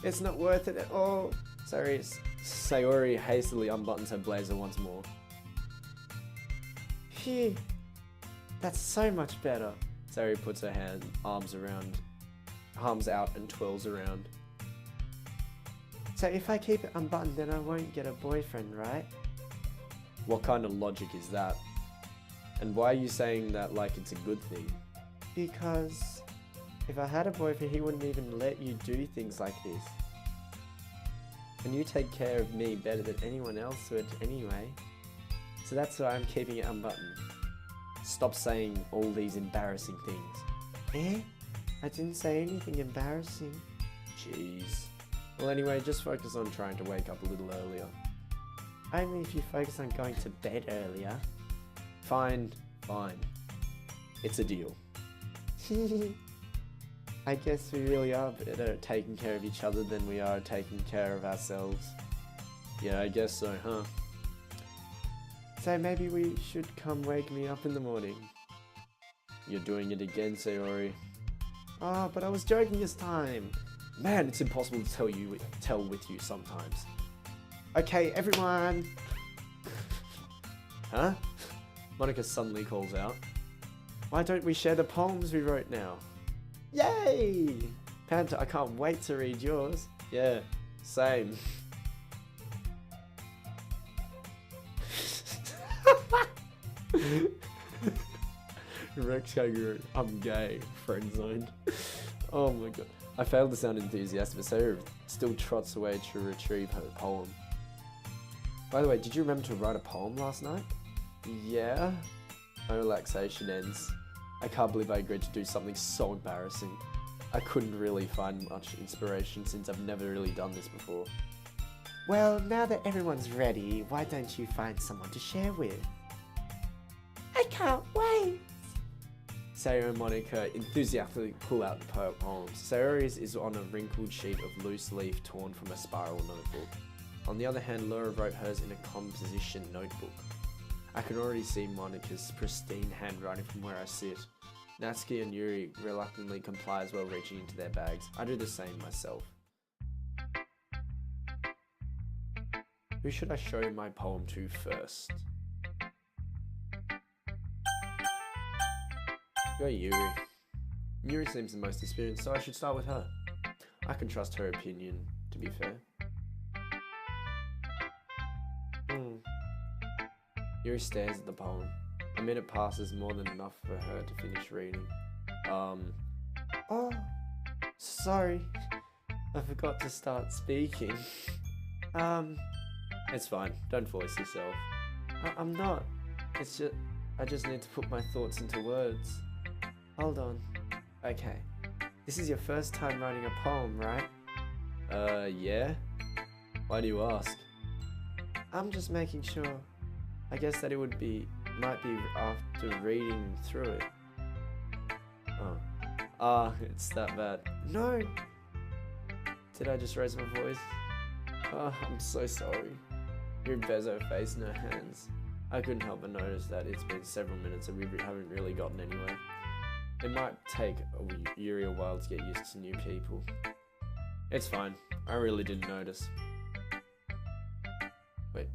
It's not worth it at all. Sorry, Sayori hastily unbuttons her blazer once more. Phew, that's so much better. Sayori puts her arms out and twirls around. So if I keep it unbuttoned, then I won't get a boyfriend, right? What kind of logic is that? And why are you saying that like it's a good thing? Because if I had a boyfriend, he wouldn't even let you do things like this. And you take care of me better than anyone else would anyway. So that's why I'm keeping it unbuttoned. Stop saying all these embarrassing things. Eh? I didn't say anything embarrassing. Jeez. Well anyway, just focus on trying to wake up a little earlier. Only if you focus on going to bed earlier. Fine. It's a deal. I guess we really are better at taking care of each other than we are at taking care of ourselves. Yeah, I guess so, huh? So maybe we should come wake me up in the morning. You're doing it again, Sayori. Oh, but I was joking this time. Man, it's impossible to tell with you sometimes. Okay, everyone. Huh? Monica suddenly calls out. Why don't we share the poems we wrote now? Yay! Panta, I can't wait to read yours. Yeah, same. Rex Kangaroo, I'm gay, friend zoned. Oh my god. I failed to sound enthusiastic, but Sarah still trots away to retrieve her poem. By the way, did you remember to write a poem last night? Yeah? My relaxation ends. I can't believe I agreed to do something so embarrassing. I couldn't really find much inspiration since I've never really done this before. Well, now that everyone's ready, why don't you find someone to share with? I can't wait! Sarah and Monica enthusiastically pull out the poems. Sarah's is on a wrinkled sheet of loose leaf torn from a spiral notebook. On the other hand, Laura wrote hers in a composition notebook. I can already see Monica's pristine handwriting from where I sit. Natsuki and Yuri reluctantly comply as well, reaching into their bags. I do the same myself. Who should I show my poem to first? Go Yuri. Yuri seems the most experienced, so I should start with her. I can trust her opinion, to be fair. Yuri stares at the poem. A minute passes, more than enough for her to finish reading. Oh, sorry. I forgot to start speaking. It's fine. Don't voice yourself. I'm not. It's just, I just need to put my thoughts into words. Hold on. Okay. This is your first time writing a poem, right? Yeah? Why do you ask? I'm just making sure. I guess that it might be after reading through it. Oh. It's that bad. No! Did I just raise my voice? Oh, I'm so sorry. Yuri bears her face in her hands. I couldn't help but notice that it's been several minutes and we haven't really gotten anywhere. It might take Yuri a while to get used to new people. It's fine. I really didn't notice. Wait.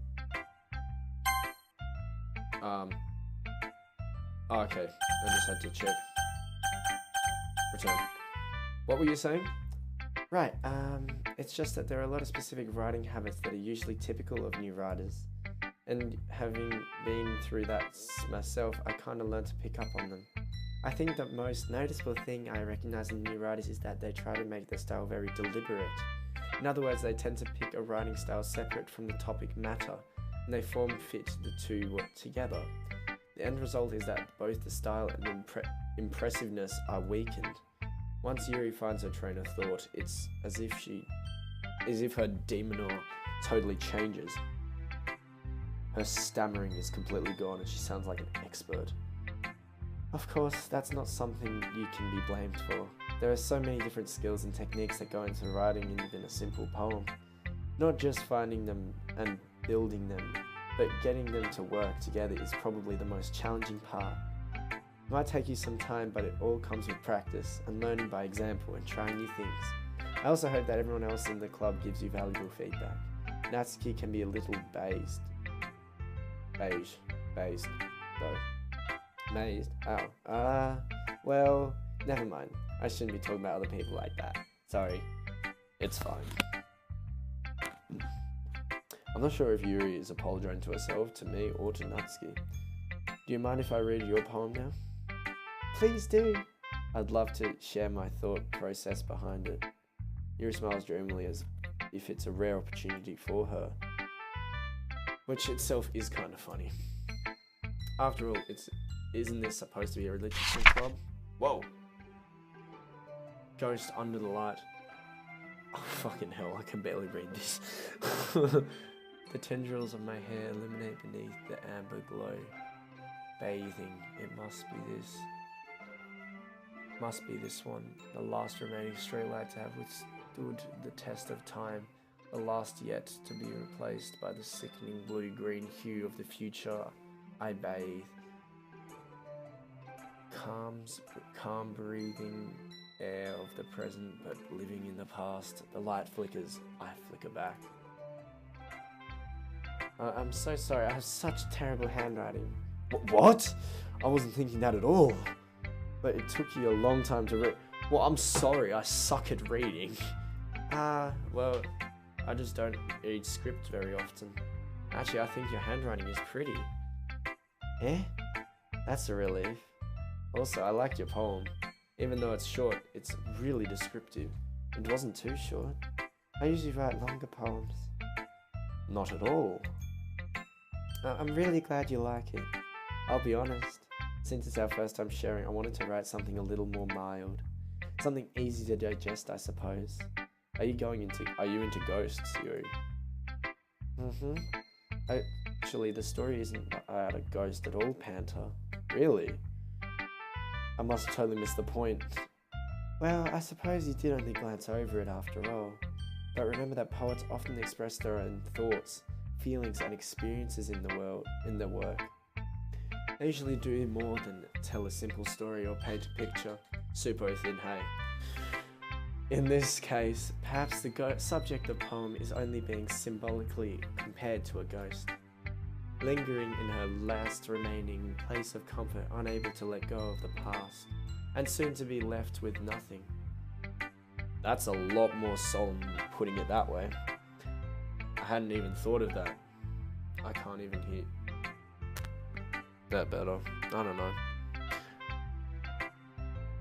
Okay. I just had to check. Return. What were you saying? Right, it's just that there are a lot of specific writing habits that are usually typical of new writers. And having been through that myself, I kind of learned to pick up on them. I think the most noticeable thing I recognize in new writers is that they try to make their style very deliberate. In other words, they tend to pick a writing style separate from the topic matter, and they form fit the two together. The end result is that both the style and impressiveness are weakened. Once Yuri finds her train of thought, it's as if her demeanor totally changes. Her stammering is completely gone and she sounds like an expert. Of course, that's not something you can be blamed for. There are so many different skills and techniques that go into writing even a simple poem. Not just finding them and building them, but getting them to work together is probably the most challenging part. It might take you some time, but it all comes with practice and learning by example and trying new things. I also hope that everyone else in the club gives you valuable feedback. Natsuki can be a little based though. Mazed? Oh. Well, never mind. I shouldn't be talking about other people like that. Sorry. It's fine. I'm not sure if Yuri is apologizing to herself, to me, or to Natsuki. Do you mind if I read your poem now? Please do. I'd love to share my thought process behind it. Yuri smiles dreamily as if it's a rare opportunity for her, which itself is kind of funny. After all, isn't this supposed to be a literature club? Whoa! Ghost under the light. Oh, fucking hell, I can barely read this. The tendrils of my hair illuminate beneath the amber glow. Bathing, it must be this one, the last remaining stray light to have withstood the test of time, the last yet to be replaced by the sickening blue-green hue of the future. I bathe. Calm breathing air of the present, but living in the past. The light flickers, I flicker back. I'm so sorry, I have such terrible handwriting. What? I wasn't thinking that at all. But it took you a long time to read. Well, I'm sorry, I suck at reading. Well, I just don't read script very often. Actually, I think your handwriting is pretty. Eh? That's a relief. Also, I like your poem. Even though it's short, it's really descriptive. It wasn't too short. I usually write longer poems. Not at all. I'm really glad you like it. I'll be honest. Since it's our first time sharing, I wanted to write something a little more mild. Something easy to digest, I suppose. Are you into ghosts, Yuri? Mm-hmm. Actually, the story isn't about a ghost at all, Panther. Really? I must have totally missed the point. Well, I suppose you did only glance over it after all. But remember that poets often express their own thoughts, feelings, and experiences in their work. They usually do more than tell a simple story or paint a picture. Super thin, hey. In this case, perhaps the subject of the poem is only being symbolically compared to a ghost, lingering in her last remaining place of comfort, unable to let go of the past, and soon to be left with nothing. That's a lot more solemn putting it that way. I hadn't even thought of that. I can't even hear that better. I don't know.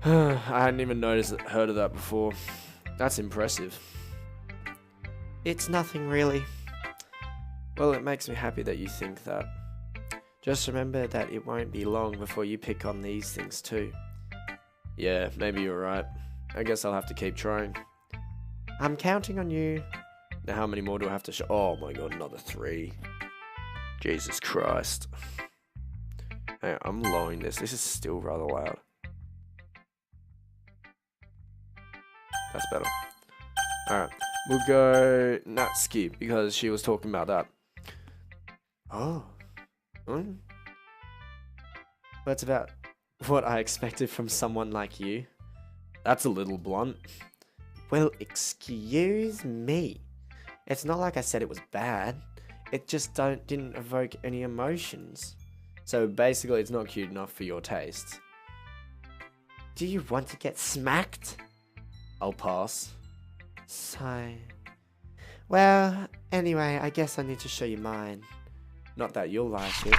I hadn't even heard of that before. That's impressive. It's nothing really. Well, it makes me happy that you think that. Just remember that it won't be long before you pick on these things too. Yeah, maybe you're right. I guess I'll have to keep trying. I'm counting on you. Now how many more do I have to show? Oh my god, another 3. Jesus Christ. Hey, I'm lowering this. This is still rather loud. That's better. Alright, we'll go Natsuki because she was talking about that. Oh. That's about what I expected from someone like you. That's a little blunt. Well, excuse me. It's not like I said it was bad. It just didn't evoke any emotions. So basically it's not cute enough for your tastes. Do you want to get smacked? I'll pass. So... Well, anyway, I guess I need to show you mine. Not that you'll like it.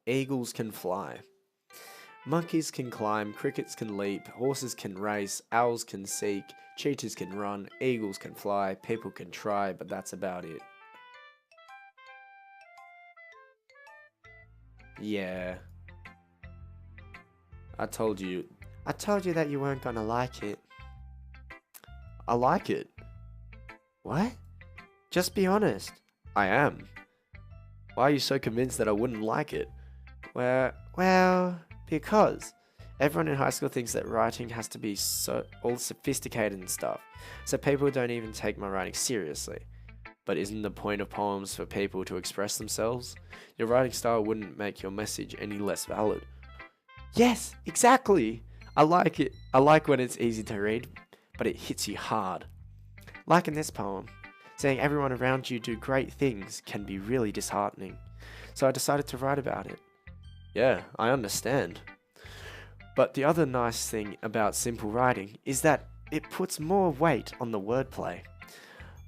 Eagles can fly. Monkeys can climb, crickets can leap, horses can race, owls can seek, cheetahs can run, eagles can fly, people can try, but that's about it. Yeah. I told you that you weren't gonna like it. I like it. What? Just be honest. I am. Why are you so convinced that I wouldn't like it? Well, because everyone in high school thinks that writing has to be so all sophisticated and stuff, so people don't even take my writing seriously. But isn't the point of poems for people to express themselves? Your writing style wouldn't make your message any less valid. Yes, exactly. I like it. I like when it's easy to read, but it hits you hard. Like in this poem, saying everyone around you do great things can be really disheartening. So I decided to write about it. Yeah, I understand. But the other nice thing about simple writing is that it puts more weight on the wordplay.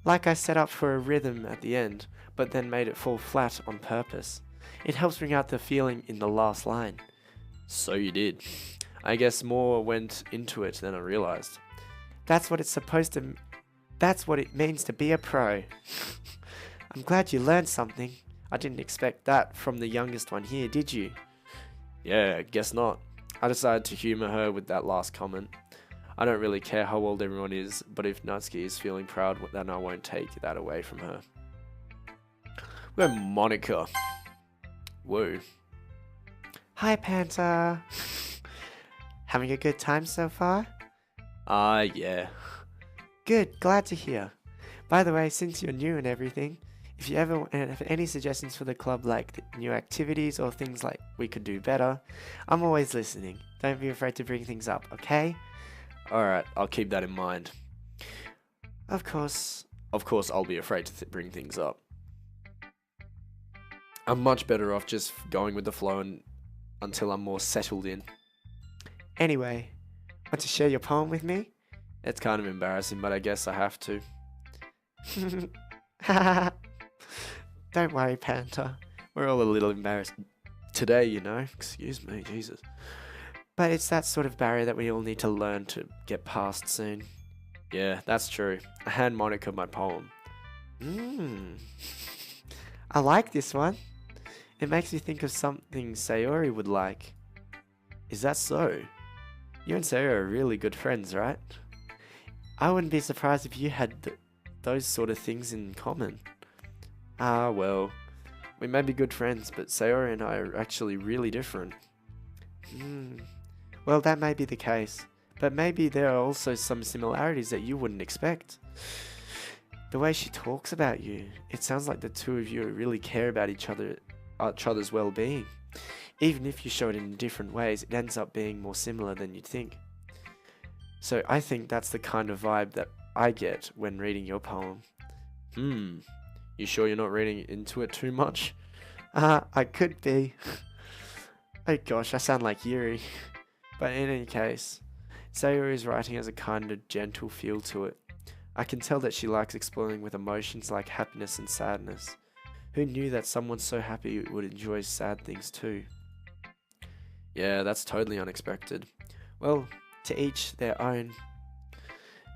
Like I set up for a rhythm at the end, but then made it fall flat on purpose. It helps bring out the feeling in the last line. So you did. I guess more went into it than I realized. That's what it means to be a pro. I'm glad you learned something. I didn't expect that from the youngest one here, did you? Yeah, guess not. I decided to humor her with that last comment. I don't really care how old everyone is, but if Natsuki is feeling proud, then I won't take that away from her. We're Monica. Whoa. Hi, Panther. Having a good time so far? Yeah. Good, glad to hear. By the way, since you're new and everything, if you ever have any suggestions for the club, like new activities or things like we could do better, I'm always listening. Don't be afraid to bring things up, okay? Alright, I'll keep that in mind. Of course. Of course, I'll be afraid to bring things up. I'm much better off just going with the flow until I'm more settled in. Anyway, want to share your poem with me? It's kind of embarrassing, but I guess I have to. Don't worry, Panther. We're all a little embarrassed today, Excuse me, Jesus. But it's that sort of barrier that we all need to learn to get past soon. Yeah, that's true. I hand Monica my poem. I like this one. It makes me think of something Sayori would like. Is that so? You and Sayori are really good friends, right? I wouldn't be surprised if you had those sort of things in common. Ah, well, we may be good friends, but Sayori and I are actually really different. Well, that may be the case, but maybe there are also some similarities that you wouldn't expect. The way she talks about you, it sounds like the two of you really care about each other's well-being. Even if you show it in different ways, it ends up being more similar than you'd think. So I think that's the kind of vibe that I get when reading your poem. You sure you're not reading into it too much? I could be. Oh gosh, I sound like Yuri. But in any case, Sayori's writing has a kind of gentle feel to it. I can tell that she likes exploring with emotions like happiness and sadness. Who knew that someone so happy would enjoy sad things too? Yeah, that's totally unexpected. Well, to each their own.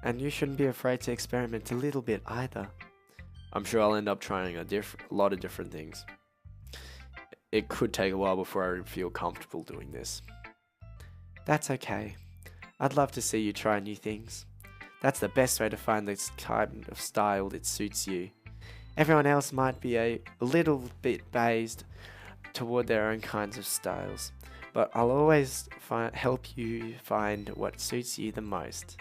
And you shouldn't be afraid to experiment a little bit either. I'm sure I'll end up trying a lot of different things. It could take a while before I feel comfortable doing this. That's okay. I'd love to see you try new things. That's the best way to find this kind of style that suits you. Everyone else might be a little bit based toward their own kinds of styles, but I'll always help you find what suits you the most.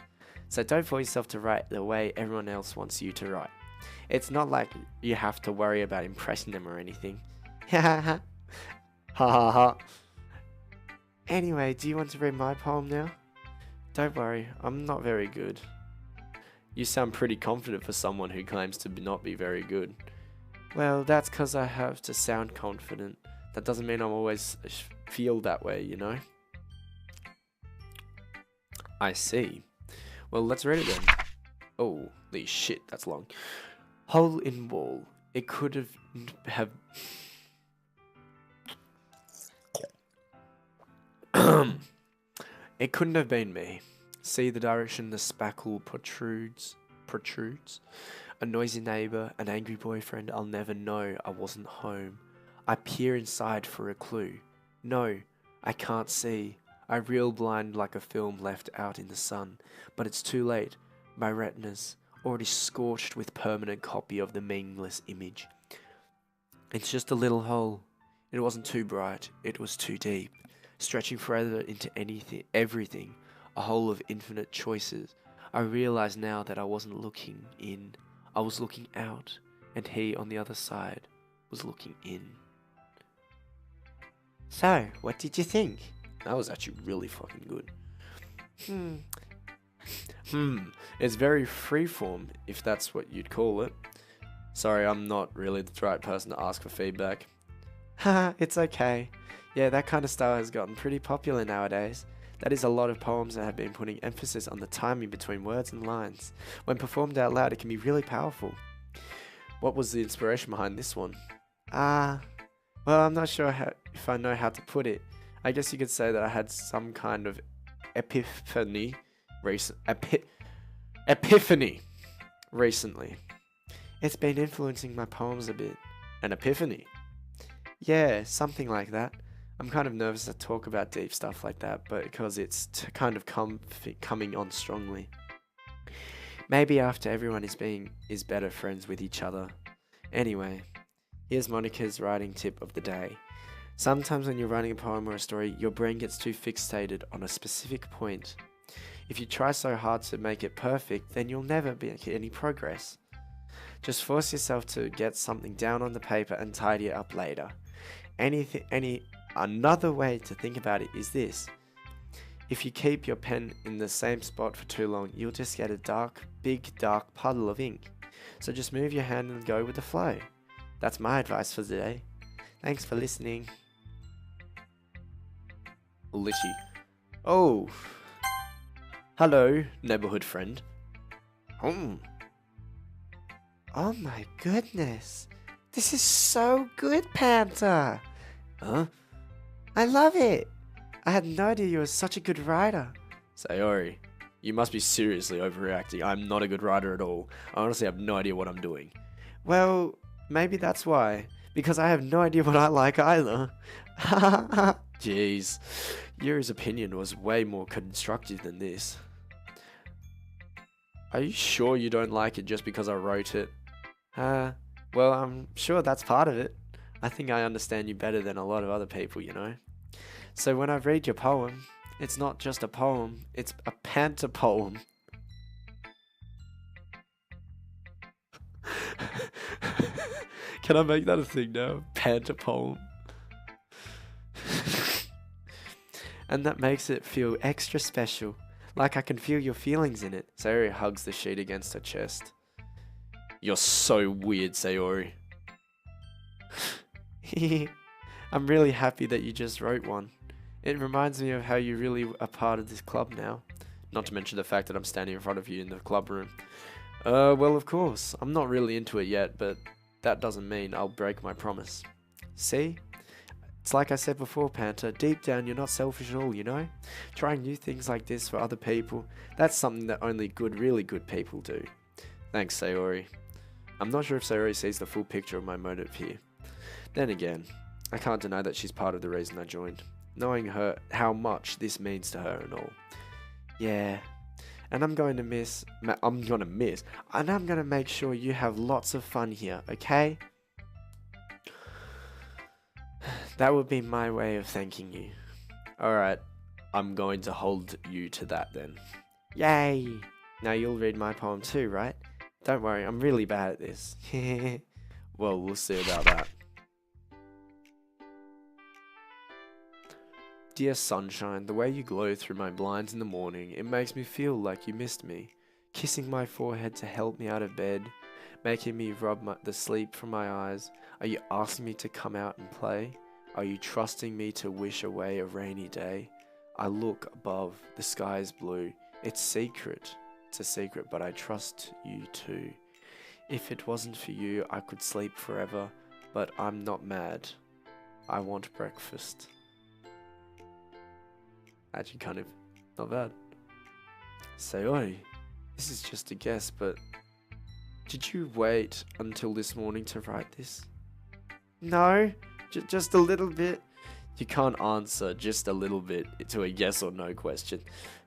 So don't force yourself to write the way everyone else wants you to write. It's not like you have to worry about impressing them or anything. Ha ha ha. Ha ha ha. Anyway, do you want to read my poem now? Don't worry, I'm not very good. You sound pretty confident for someone who claims to not be very good. Well, that's because I have to sound confident. That doesn't mean I always feel that way, I see. Well, let's read it then. Holy shit, that's long. Hole in wall. It could have It couldn't have been me. See the direction the spackle protrudes? A noisy neighbor, an angry boyfriend, I'll never know I wasn't home. I peer inside for a clue. No, I can't see. I reel blind like a film left out in the sun. But it's too late. My retina's already scorched with permanent copy of the meaningless image. It's just a little hole. It wasn't too bright. It was too deep. Stretching further into everything, a hole of infinite choices. I realize now that I wasn't looking in, I was looking out, and he on the other side was looking in. So, what did you think? That was actually really fucking good. It's very freeform, if that's what you'd call it. Sorry, I'm not really the right person to ask for feedback. Haha, it's okay. Yeah, that kind of style has gotten pretty popular nowadays. That is a lot of poems that have been putting emphasis on the timing between words and lines. When performed out loud, it can be really powerful. What was the inspiration behind this one? Well, I'm not sure if I know how to put it. I guess you could say that I had some kind of epiphany recently. It's been influencing my poems a bit. An epiphany? Yeah, something like that. I'm kind of nervous to talk about deep stuff like that, but because it's kind of coming on strongly. Maybe after everyone is better friends with each other. Anyway, here's Monica's writing tip of the day. Sometimes when you're writing a poem or a story, your brain gets too fixated on a specific point. If you try so hard to make it perfect, then you'll never make any progress. Just force yourself to get something down on the paper and tidy it up later. Another way to think about it is this. If you keep your pen in the same spot for too long, you'll just get a big dark puddle of ink. So just move your hand and go with the flow. That's my advice for today. Thanks for listening. Litty. Oh. Hello, neighborhood friend. Oh my goodness. This is so good, Panther. Huh? I love it! I had no idea you were such a good writer. Sayori, you must be seriously overreacting. I'm not a good writer at all. I honestly have no idea what I'm doing. Well, maybe that's why. Because I have no idea what I like either. Jeez, Yuri's opinion was way more constructive than this. Are you sure you don't like it just because I wrote it? Well, I'm sure that's part of it. I think I understand you better than a lot of other people, you know. So when I read your poem, it's not just a poem, it's a panta poem. Can I make that a thing now? Panta poem. And that makes it feel extra special. Like I can feel your feelings in it. Sayori hugs the sheet against her chest. You're so weird, Sayori. I'm really happy that you just wrote one. It reminds me of how you really are part of this club now. Not to mention the fact that I'm standing in front of you in the club room. Well, of course. I'm not really into it yet, but that doesn't mean I'll break my promise. See? It's like I said before, Panta. Deep down, you're not selfish at all, you know? Trying new things like this for other people, that's something that only good, really good people do. Thanks, Sayori. I'm not sure if Sayori sees the full picture of my motive here. Then again, I can't deny that she's part of the reason I joined. Knowing her, how much this means to her and all. Yeah. And I'm going to make sure you have lots of fun here, okay? That would be my way of thanking you. Alright, I'm going to hold you to that then. Yay! Now you'll read my poem too, right? Don't worry, I'm really bad at this. Well, we'll see about that. Dear sunshine, the way you glow through my blinds in the morning, it makes me feel like you missed me. Kissing my forehead to help me out of bed, making me rub the sleep from my eyes. Are you asking me to come out and play? Are you trusting me to wish away a rainy day? I look above, the sky is blue. It's secret. It's a secret, but I trust you too. If it wasn't for you, I could sleep forever, but I'm not mad. I want breakfast. Actually, kind of not bad. Sayori, this is just a guess, but did you wait until this morning to write this? No, just a little bit. You can't answer just a little bit to a yes or no question.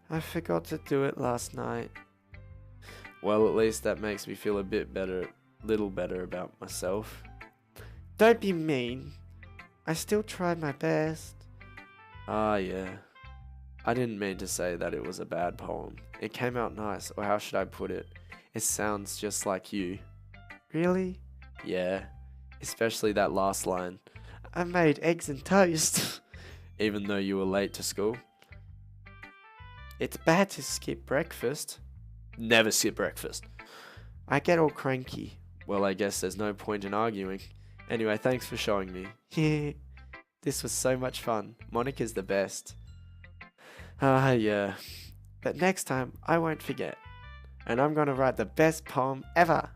I forgot to do it last night. Well, at least that makes me feel little better about myself. Don't be mean. I still tried my best. Ah, yeah. I didn't mean to say that it was a bad poem. It came out nice, or how should I put it? It sounds just like you. Really? Yeah, especially that last line. I made eggs and toast. Even though you were late to school? It's bad to skip breakfast. Never skip breakfast. I get all cranky. Well, I guess there's no point in arguing. Anyway, thanks for showing me. This was so much fun. Monica's the best. Ah, yeah. But next time, I won't forget. And I'm gonna write the best poem ever.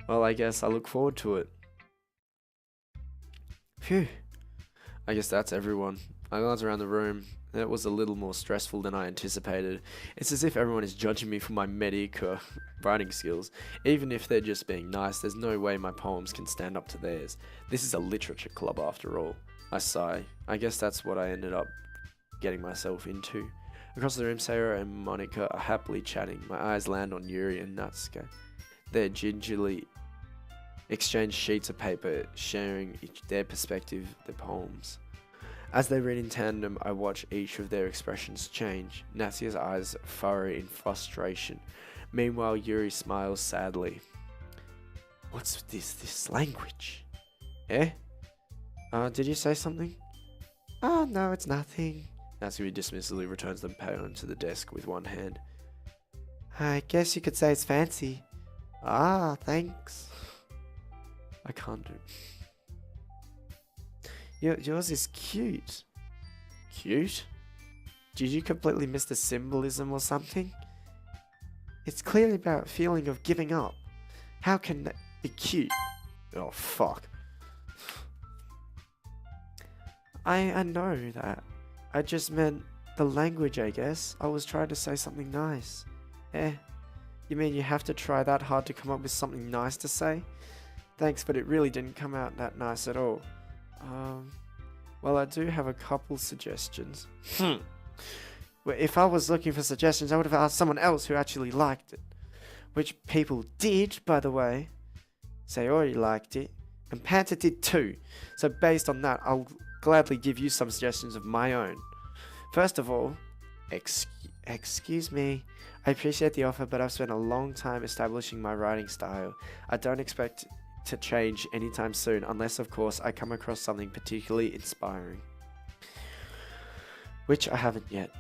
Well, I guess I look forward to it. Phew. I guess that's everyone. I glanced around the room. It was a little more stressful than I anticipated. It's as if everyone is judging me for my mediocre writing skills. Even if they're just being nice, there's no way my poems can stand up to theirs. This is a literature club after all. I sigh. I guess that's what I ended up getting myself into. Across the room, Sarah and Monica are happily chatting. My eyes land on Yuri and Natsuka. They gingerly exchange sheets of paper, sharing their perspective, their poems. As they read in tandem, I watch each of their expressions change. Natsuka's eyes furrow in frustration. Meanwhile, Yuri smiles sadly. What's this language? Eh? Did you say something? Oh, no, it's nothing. Natsuka dismissively returns the poem to the desk with one hand. I guess you could say it's fancy. Ah, thanks. I can't do. Yours is cute. Cute? Did you completely miss the symbolism or something? It's clearly about a feeling of giving up. How can that be cute? Oh, fuck. I know that. I just meant the language, I guess. I was trying to say something nice. Eh? You mean you have to try that hard to come up with something nice to say? Thanks, but it really didn't come out that nice at all. Well, I do have a couple suggestions. Well, if I was looking for suggestions, I would have asked someone else who actually liked it. Which people did, by the way. Sayori liked it, and Panta did too. So based on that, I'll gladly give you some suggestions of my own. First of all, excuse me. I appreciate the offer, but I've spent a long time establishing my writing style. I don't expect to change anytime soon, unless of course I come across something particularly inspiring. Which I haven't yet.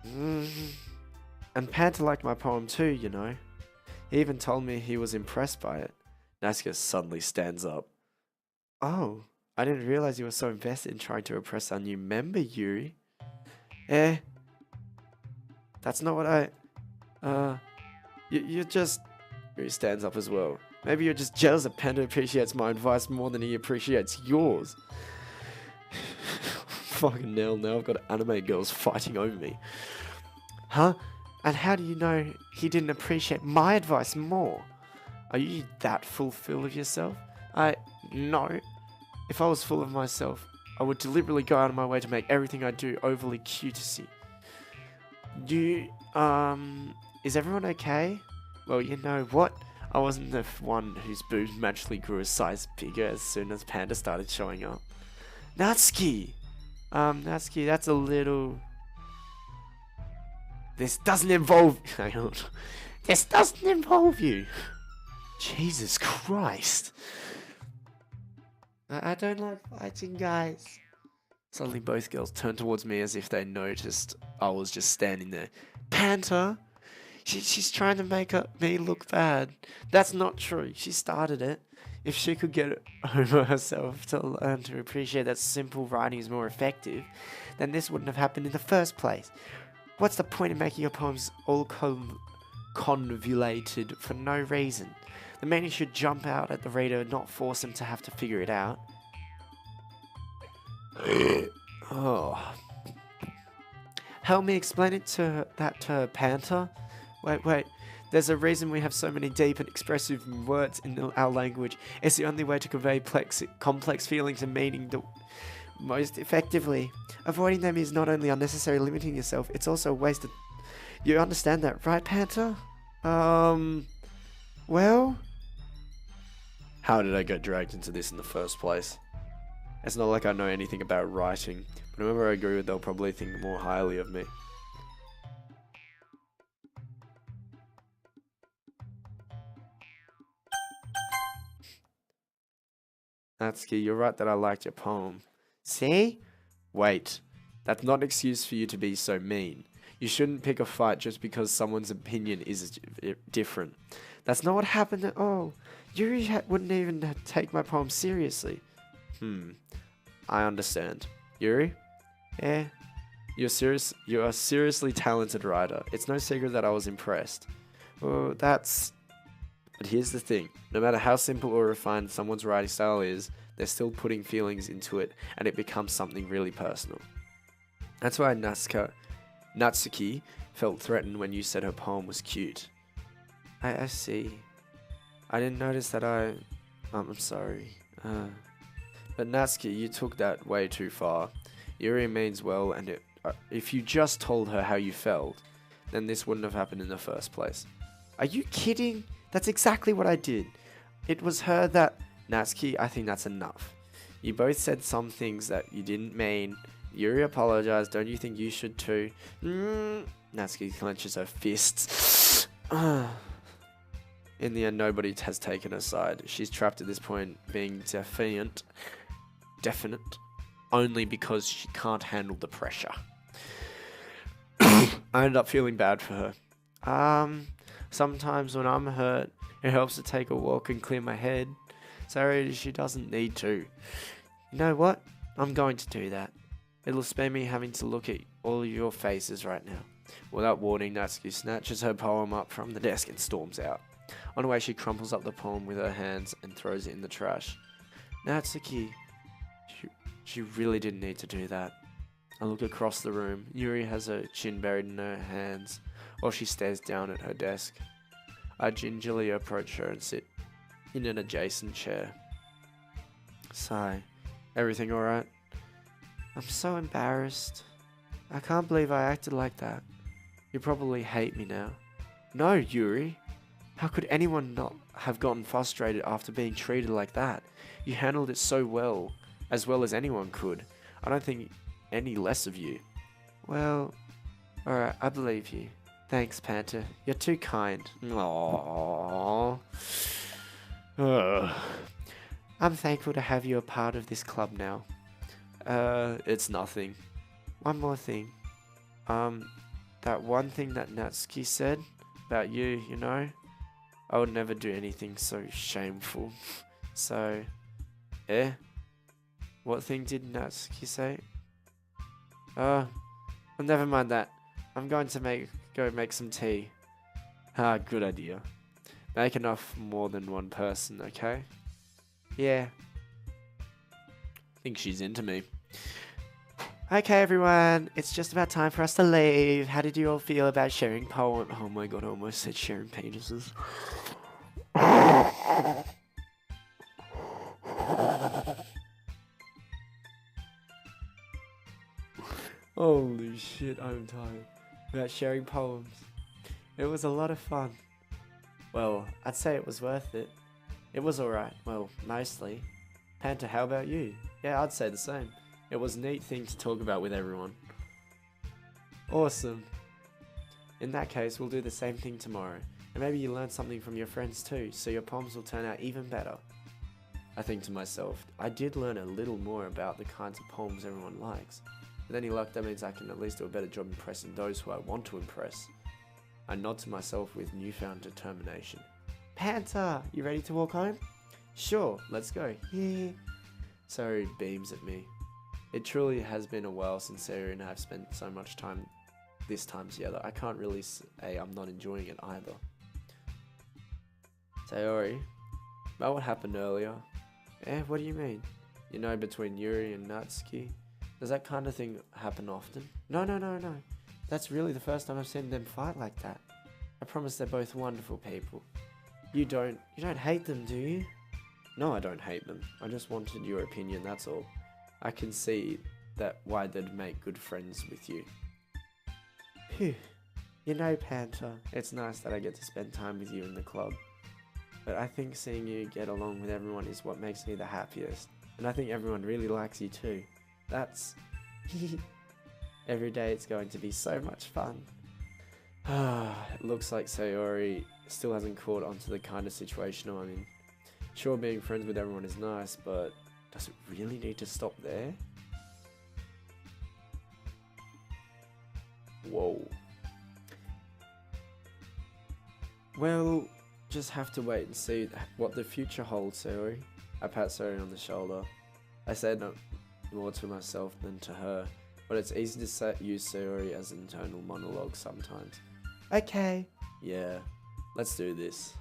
And Panta liked my poem too, you know. He even told me he was impressed by it. Natsuki suddenly stands up. Oh, I didn't realize you were so invested in trying to impress our new member, Yuri. That's not what you're just... Yuri stands up as well. Maybe you're just jealous that Panda appreciates my advice more than he appreciates yours. Fucking hell, now I've got anime girls fighting over me. Huh? And how do you know he didn't appreciate my advice more? Are you that full of yourself? No. If I was full of myself, I would deliberately go out of my way to make everything I do overly cutesy. Is everyone okay? Well, you know what? I wasn't the one whose boobs magically grew a size bigger as soon as Panda started showing up. Natsuki! Natsuki, that's a little... This doesn't involve... Hang on. This doesn't involve you. Jesus Christ. I don't like fighting, guys. Suddenly both girls turned towards me as if they noticed I was just standing there. Panta? She's trying to make me look bad. That's not true. She started it. If she could get over herself to learn to appreciate that simple writing is more effective, then this wouldn't have happened in the first place. What's the point of making your poems all convoluted for no reason? The meaning should jump out at the reader, not force him to have to figure it out. Oh. Help me explain it to her, Panta. Wait. There's a reason we have so many deep and expressive words in our language. It's the only way to convey complex feelings and meaning most effectively. Avoiding them is not only unnecessary limiting yourself, it's also a waste of... You understand that, right, Panta? Well? How did I get dragged into this in the first place? It's not like I know anything about writing, but whoever I agree with, they'll probably think more highly of me. Natsuki, you're right that I liked your poem. See? Wait. That's not an excuse for you to be so mean. You shouldn't pick a fight just because someone's opinion is different. That's not what happened at all. Yuri wouldn't even take my poem seriously. I understand. Yuri? You're a seriously talented writer. It's no secret that I was impressed. Well, But here's the thing. No matter how simple or refined someone's writing style is, they're still putting feelings into it, and it becomes something really personal. That's why Natsuki felt threatened when you said her poem was cute. I see. I didn't notice that I'm sorry. But Natsuki, you took that way too far. Yuri means well, and if you just told her how you felt, then this wouldn't have happened in the first place. Are you kidding? That's exactly what I did. It was her that... Natsuki, I think that's enough. You both said some things that you didn't mean. Yuri apologized. Don't you think you should too? Natsuki clenches her fists. In the end, nobody has taken her side. She's trapped at this point, being definite, only because she can't handle the pressure. I ended up feeling bad for her. Sometimes when I'm hurt, it helps to take a walk and clear my head. Sorry, she doesn't need to. You know what? I'm going to do that. It'll spare me having to look at all of your faces right now. Without warning, Natsuki snatches her poem up from the desk and storms out. On the way, she crumples up the poem with her hands and throws it in the trash. Natsuki, She really didn't need to do that. I look across the room. Yuri has her chin buried in her hands while she stares down at her desk. I gingerly approach her and sit in an adjacent chair. Sigh. Everything alright? I'm so embarrassed. I can't believe I acted like that. You probably hate me now. No, Yuri. How could anyone not have gotten frustrated after being treated like that? You handled it so well as anyone could. I don't think any less of you. Well, alright, I believe you. Thanks, Panther. You're too kind. Aww. I'm thankful to have you a part of this club now. It's nothing. One more thing. That one thing that Natsuki said about you, you know? I would never do anything so shameful. So, what thing did Natsuki say? Well, never mind that. I'm going to go make some tea. Good idea. Make enough for more than one person, okay? Yeah. Think she's into me. Okay, everyone. It's just about time for us to leave. How did you all feel about sharing poem? Oh my god, I almost said sharing penises. Holy shit, I'm tired. About sharing poems. It was a lot of fun. Well, I'd say it was worth it. It was alright. Well, mostly. Panther, how about you? Yeah, I'd say the same. It was a neat thing to talk about with everyone. Awesome. In that case, we'll do the same thing tomorrow. And maybe you learn something from your friends too, so your poems will turn out even better. I think to myself, I did learn a little more about the kinds of poems everyone likes. With any luck, that means I can at least do a better job impressing those who I want to impress. I nod to myself with newfound determination. Panther, you ready to walk home? Sure, let's go. Yeah. Sayori beams at me. It truly has been a while since Sayori and I have spent so much time this time together. I can't really say I'm not enjoying it either. Sayori, about what happened earlier? What do you mean? You know, between Yuri and Natsuki? Does that kind of thing happen often? No. That's really the first time I've seen them fight like that. I promise they're both wonderful people. You don't hate them, do you? No, I don't hate them. I just wanted your opinion, that's all. I can see that why they'd make good friends with you. Phew. You know, Panther, it's nice that I get to spend time with you in the club. But I think seeing you get along with everyone is what makes me the happiest. And I think everyone really likes you too. That's... Every day it's going to be so much fun. It looks like Sayori still hasn't caught on to the kind of situation I'm in. Sure, being friends with everyone is nice, but does it really need to stop there? Whoa. Well, just have to wait and see what the future holds, Sayori. I pat Sayori on the shoulder. I said no more to myself than to her, but it's easy to use Sayori as an internal monologue sometimes. Okay. Yeah, let's do this.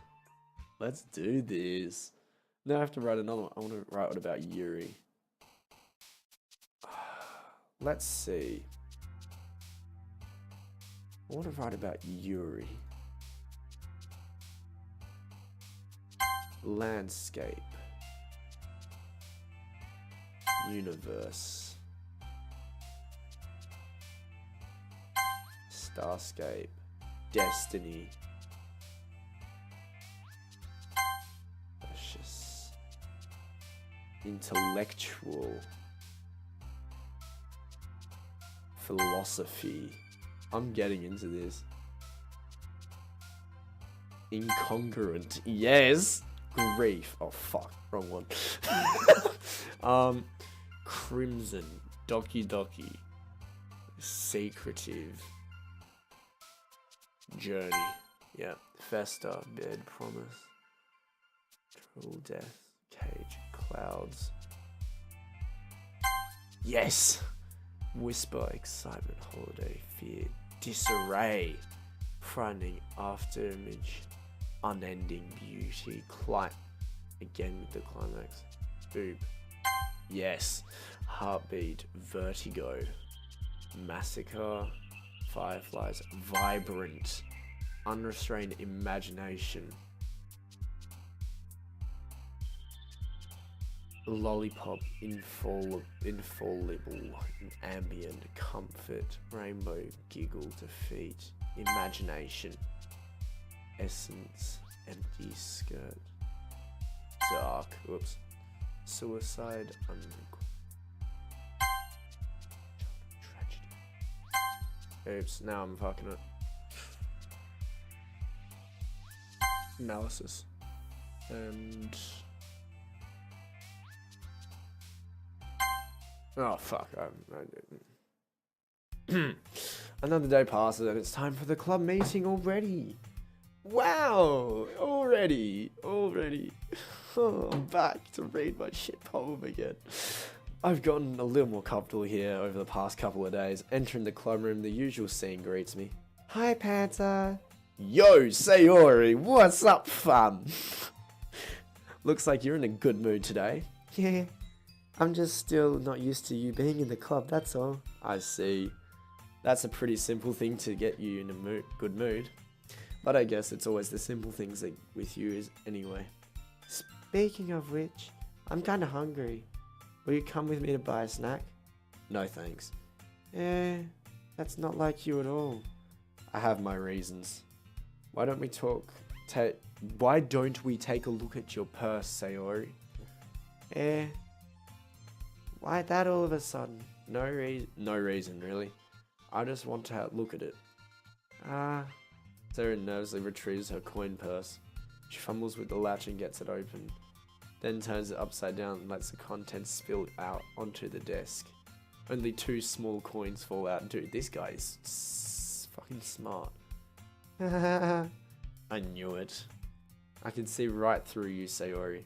Let's do this. Now I have to write another one. I want to write one about Yuri. Let's see. I want to write about Yuri. Landscape. Universe. Starscape. Destiny. Precious. Intellectual. Philosophy. I'm getting into this. Incongruent. Yes. Grief. Oh fuck. Wrong one. Crimson. Doki Doki. Secretive. Journey. Yeah. Festa. Bed. Promise. Troll. Death. Cage. Clouds. Yes. Whisper. Excitement. Holiday. Fear. Disarray. Frightening. Afterimage. Unending beauty. Again with the climax. Boob. Yes. Heartbeat, Vertigo, Massacre, Fireflies, Vibrant, Unrestrained Imagination, Lollipop, Infallible, Ambient, Comfort, Rainbow, Giggle, Defeat, Imagination, Essence, Empty Skirt, Dark, whoops, Suicide, Tragedy. Oops, now I'm fucking it. Analysis. And... oh, fuck. Another day passes and it's time for the club meeting already. Wow! Already. Oh, I'm back to read my shit poem again. I've gotten a little more comfortable here over the past couple of days. Entering the club room, the usual scene greets me. Hi, Panther. Yo, Sayori, what's up, fam? Looks like you're in a good mood today. Yeah, I'm just still not used to you being in the club, that's all. I see. That's a pretty simple thing to get you in a good mood. But I guess it's always the simple things that with you is anyway. Speaking of which, I'm kinda hungry. Will you come with me to buy a snack? No thanks. That's not like you at all. I have my reasons. Why don't we take a look at your purse, Sayori? Why that all of a sudden? No reason really. I just want to look at it. Sayori nervously retrieves her coin purse. She fumbles with the latch and gets it open. Then turns it upside down and lets the contents spill out onto the desk. Only 2 small coins fall out. Dude, this guy is fucking smart. I knew it. I can see right through you, Sayori.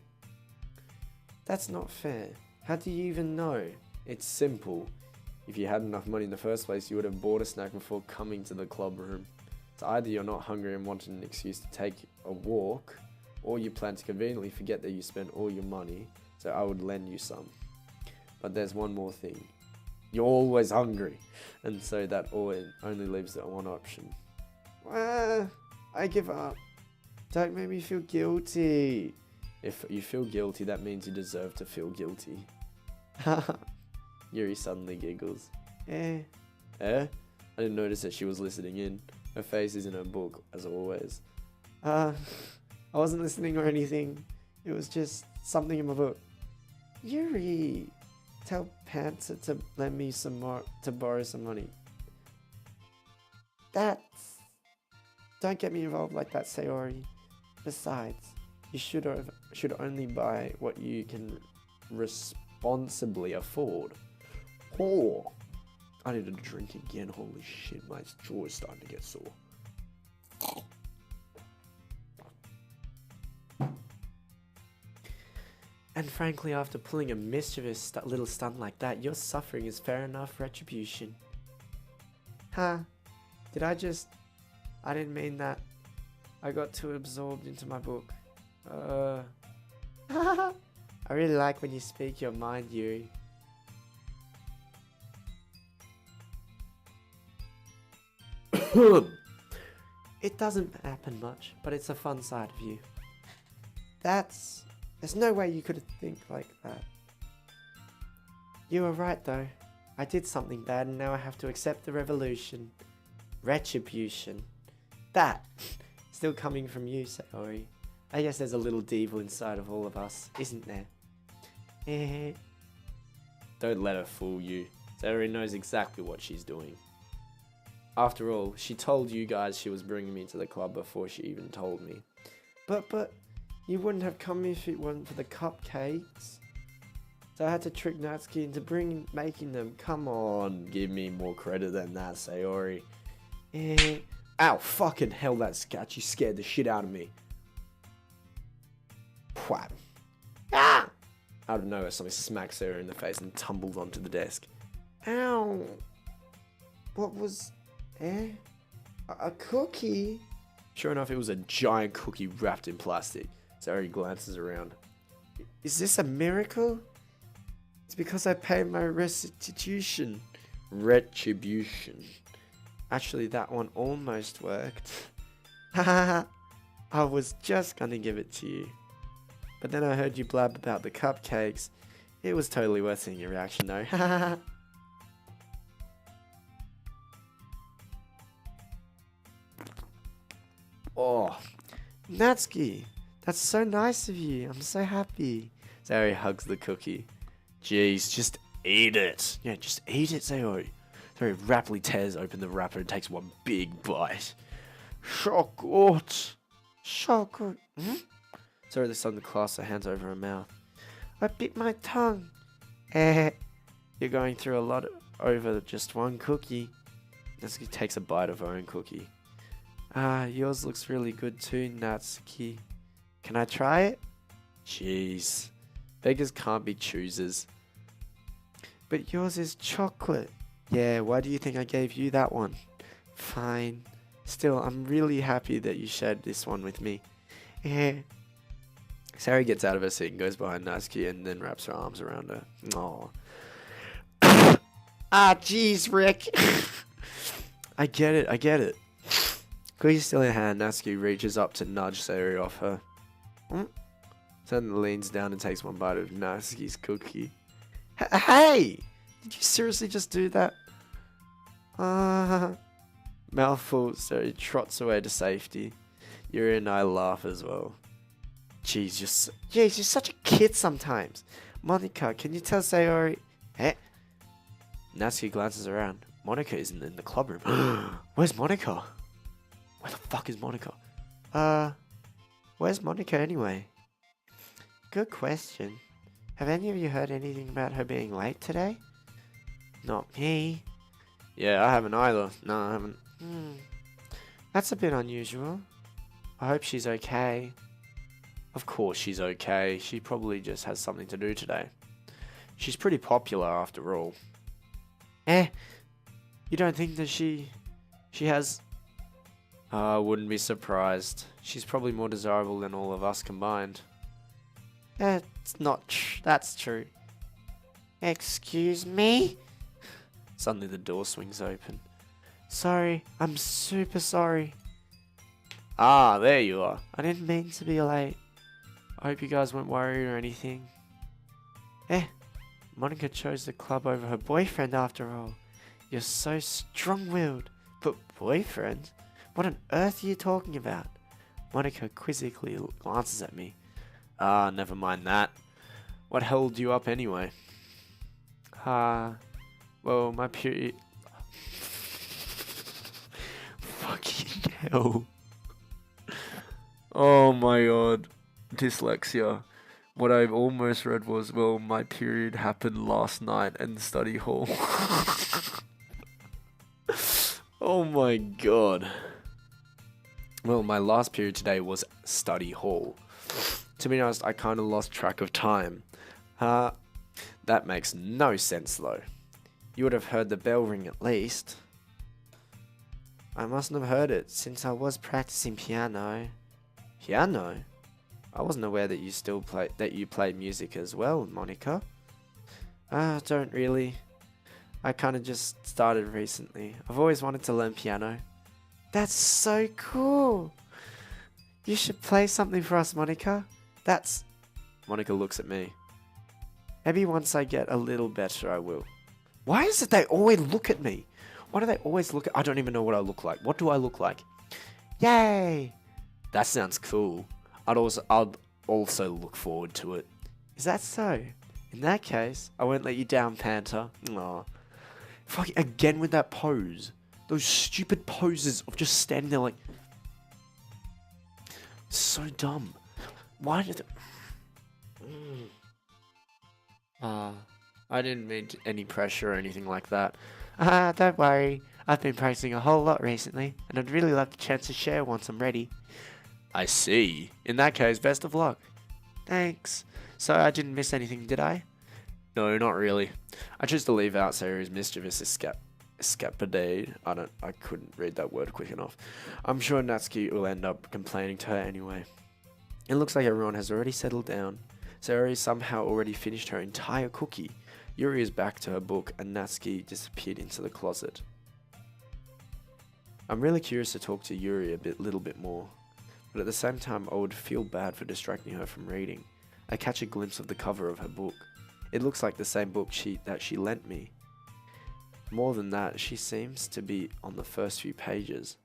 That's not fair. How do you even know? It's simple. If you had enough money in the first place, you would have bought a snack before coming to the club room. So either you're not hungry and want an excuse to take a walk, or you plan to conveniently forget that you spent all your money, so I would lend you some. But there's one more thing. You're always hungry, and so that only leaves that one option. I give up. Don't make me feel guilty. If you feel guilty, that means you deserve to feel guilty. Yuri suddenly giggles. Eh? I didn't notice that she was listening in. Her face is in her book, as always. I wasn't listening or anything. It was just something in my book. Yuri, tell Panther to lend me some more, to borrow some money. Don't get me involved like that, Sayori. Besides, you should only buy what you can responsibly afford. Oh, I need a drink again. Holy shit, my jaw is starting to get sore. And frankly, after pulling a mischievous little stunt like that, your suffering is fair enough retribution. I didn't mean that. I got too absorbed into my book. I really like when you speak your mind, Yuri. It doesn't happen much, but it's a fun side of you. There's no way you could think like that. You were right though. I did something bad and now I have to accept the retribution. That! Still coming from you, Sayori. I guess there's a little devil inside of all of us, isn't there? Don't let her fool you. Sayori knows exactly what she's doing. After all, she told you guys she was bringing me to the club before she even told me. But, you wouldn't have come if it wasn't for the cupcakes. So I had to trick Natsuki into making them. Come on, give me more credit than that, Sayori. Ow, fucking hell, that sketchy scared the shit out of me. Pwap. Ah! Out of nowhere, something smacks her in the face and tumbles onto the desk. Ow! What was... A cookie? Sure enough, it was a giant cookie wrapped in plastic. Sayori glances around. Is this a miracle? It's because I paid my restitution. Retribution. Actually, that one almost worked. Haha. I was just gonna give it to you. But then I heard you blab about the cupcakes. It was totally worth seeing your reaction though. Haha. Oh, Natsuki, that's so nice of you. I'm so happy. Sayori hugs the cookie. Jeez, just eat it. Yeah, just eat it, Sayori. Sayori rapidly tears open the wrapper and takes one big bite. Chocolate. Chocolate. Sayori the son clasps her hands over her mouth. I bit my tongue. You're going through a lot over just one cookie. Natsuki takes a bite of her own cookie. Yours looks really good too, Natsuki. Can I try it? Jeez. Beggars can't be choosers. But yours is chocolate. Yeah, why do you think I gave you that one? Fine. Still, I'm really happy that you shared this one with me. Sayori gets out of her seat and goes behind Natsuki and then wraps her arms around her. Aww. Jeez, Rick. I get it. Cookie still in hand, Natsuki reaches up to nudge Sayori off her. Then leans down and takes one bite of Natsuki's cookie. Hey! Did you seriously just do that? Mouthful, Sayori trots away to safety. Yuri and I laugh as well. Jeez, you're such a kid sometimes. Monica, can you tell Sayori? Natsuki glances around. Monica isn't in the club room. Where's Monica? Where the fuck is Monica? Where's Monica anyway? Good question. Have any of you heard anything about her being late today? Not me. Yeah, I haven't either. No, I haven't. That's a bit unusual. I hope she's okay. Of course she's okay. She probably just has something to do today. She's pretty popular after all. You don't think that she has... I wouldn't be surprised. She's probably more desirable than all of us combined. It's not that's true. Excuse me? Suddenly the door swings open. Sorry, I'm super sorry. There you are. I didn't mean to be late. I hope you guys weren't worried or anything. Monica chose the club over her boyfriend after all. You're so strong-willed. But boyfriend? What on earth are you talking about? Monica quizzically glances at me. Never mind that. What held you up anyway? Well, my period... Fucking hell. Oh my god. Dyslexia. What I almost read was, well, my period happened last night in study hall. Oh my god. Well, my last period today was study hall. To be honest, I kind of lost track of time. That makes no sense though. You would have heard the bell ring at least. I mustn't have heard it, since I was practicing piano. Piano? I wasn't aware that you played music as well, Monica. Don't really. I kind of just started recently. I've always wanted to learn piano. That's so cool. You should play something for us, Monica. Monica looks at me. Maybe once I get a little better, I will. Why is it they always look at me? Why do they always look at... I don't even know what I look like. What do I look like? Yay! That sounds cool. I'd also look forward to it. Is that so? In that case, I won't let you down, Panther. Aw. Fucking again with that pose. Those stupid poses of just standing there like... So dumb. Why did it... I didn't mean any pressure or anything like that. Don't worry. I've been practicing a whole lot recently, and I'd really love the chance to share once I'm ready. I see. In that case, best of luck. Thanks. So I didn't miss anything, did I? No, not really. I chose to leave out Sayori's mischievous escapade. I couldn't read that word quick enough. I'm sure Natsuki will end up complaining to her anyway. It looks like everyone has already settled down. Sayori somehow already finished her entire cookie. Yuri is back to her book and Natsuki disappeared into the closet. I'm really curious to talk to Yuri little bit more, but at the same time I would feel bad for distracting her from reading. I catch a glimpse of the cover of her book. It looks like the same book that she lent me. More than that, she seems to be on the first few pages.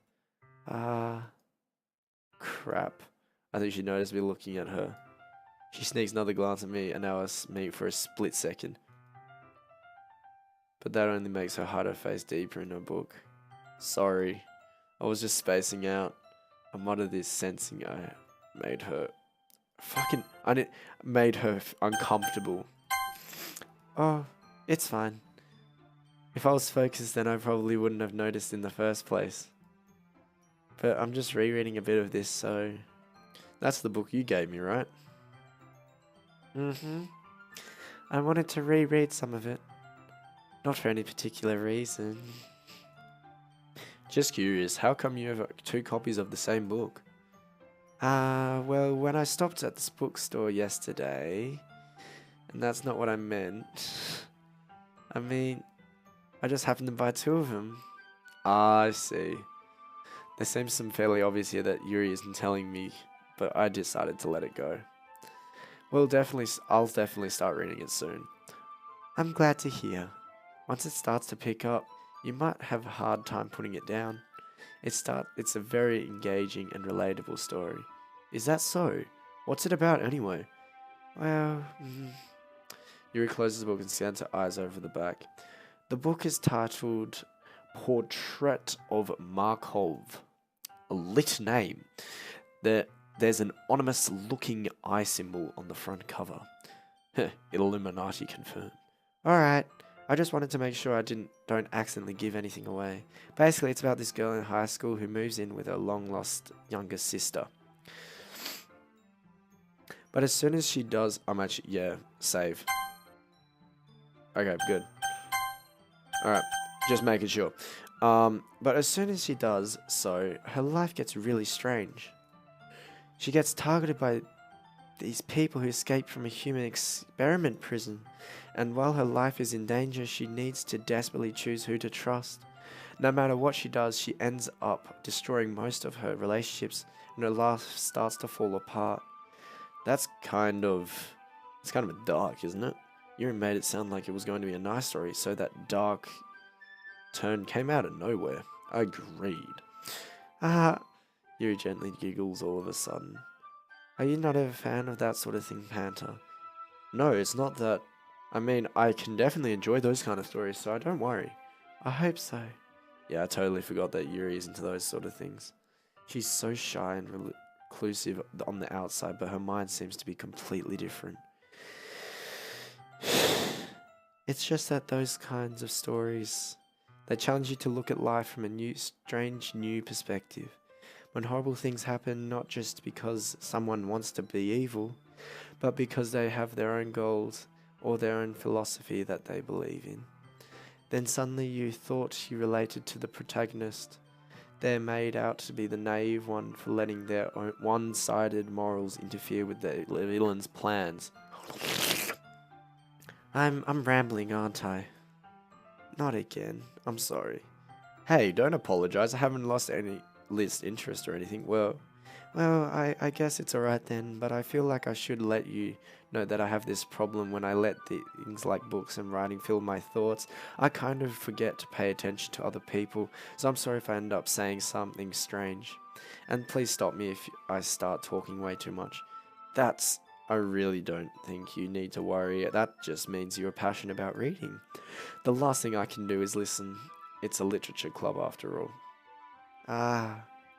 Crap. I think she noticed me looking at her. She sneaks another glance at me and now us meet for a split second. But that only makes her hide her face deeper in her book. Sorry, I was just spacing out. I muttered this, sensing I made her uncomfortable. Oh, it's fine. If I was focused, then I probably wouldn't have noticed in the first place. But I'm just rereading a bit of this, so... That's the book you gave me, right? I wanted to reread some of it. Not for any particular reason. Just curious, how come you have 2 copies of the same book? Well, when I stopped at this bookstore yesterday... And that's not what I meant. I mean, I just happened to buy 2 of them. I see. There seems some fairly obvious here that Yuri isn't telling me, but I decided to let it go. Well, I'll definitely start reading it soon. I'm glad to hear. Once it starts to pick up, you might have a hard time putting it down. It's a very engaging and relatable story. Is that so? What's it about anyway? Well, Yuri closes the book and scans her eyes over the back. The book is titled Portrait of Markov. A lit name. There's an ominous looking eye symbol on the front cover. Illuminati confirmed. Alright, I just wanted to make sure I don't accidentally give anything away. Basically, it's about this girl in high school who moves in with her long-lost younger sister. But as soon as she does, save. Okay, good. Alright, just making sure. But as soon as she does so, her life gets really strange. She gets targeted by these people who escaped from a human experiment prison, and while her life is in danger, she needs to desperately choose who to trust. No matter what she does, she ends up destroying most of her relationships, and her life starts to fall apart. It's kind of dark, isn't it? You made it sound like it was going to be a nice story, so that dark turn came out of nowhere. Agreed. Yuri gently giggles all of a sudden. Are you not a fan of that sort of thing, Panther? No, it's not that. I mean, I can definitely enjoy those kind of stories, so don't worry. I hope so. Yeah, I totally forgot that Yuri is into those sort of things. She's so shy and reclusive on the outside, but her mind seems to be completely different. It's just that those kinds of stories, they challenge you to look at life from a strange new perspective. When horrible things happen, not just because someone wants to be evil, but because they have their own goals or their own philosophy that they believe in. Then suddenly you thought you related to the protagonist. They're made out to be the naive one for letting their own one-sided morals interfere with the villain's plans. I'm rambling, aren't I? Not again. I'm sorry. Hey, don't apologize. I haven't lost any interest or anything. Well, I guess it's alright then, but I feel like I should let you know that I have this problem when I let things like books and writing fill my thoughts. I kind of forget to pay attention to other people, so I'm sorry if I end up saying something strange. And please stop me if I start talking way too much. I really don't think you need to worry. That just means you're passionate about reading. The last thing I can do is listen. It's a literature club after all.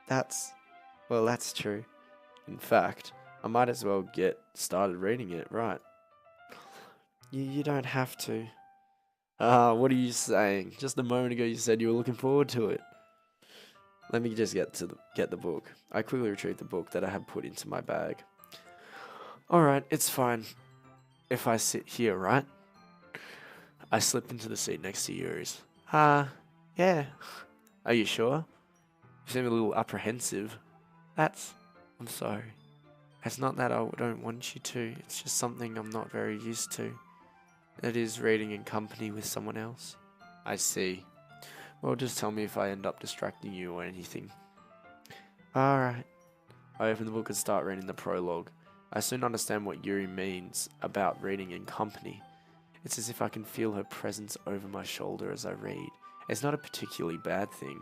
That's true. In fact, I might as well get started reading it, right? You don't have to. What are you saying? Just a moment ago you said you were looking forward to it. Let me just get the book. I quickly retrieved the book that I had put into my bag. Alright, it's fine. If I sit here, right? I slipped into the seat next to Yuri's. Yeah. Are you sure? You seem a little apprehensive. I'm sorry. It's not that I don't want you to, it's just something I'm not very used to. That is reading in company with someone else. I see. Well, just tell me if I end up distracting you or anything. Alright. I open the book and start reading the prologue. I soon understand what Yuri means about reading in company. It's as if I can feel her presence over my shoulder as I read. It's not a particularly bad thing,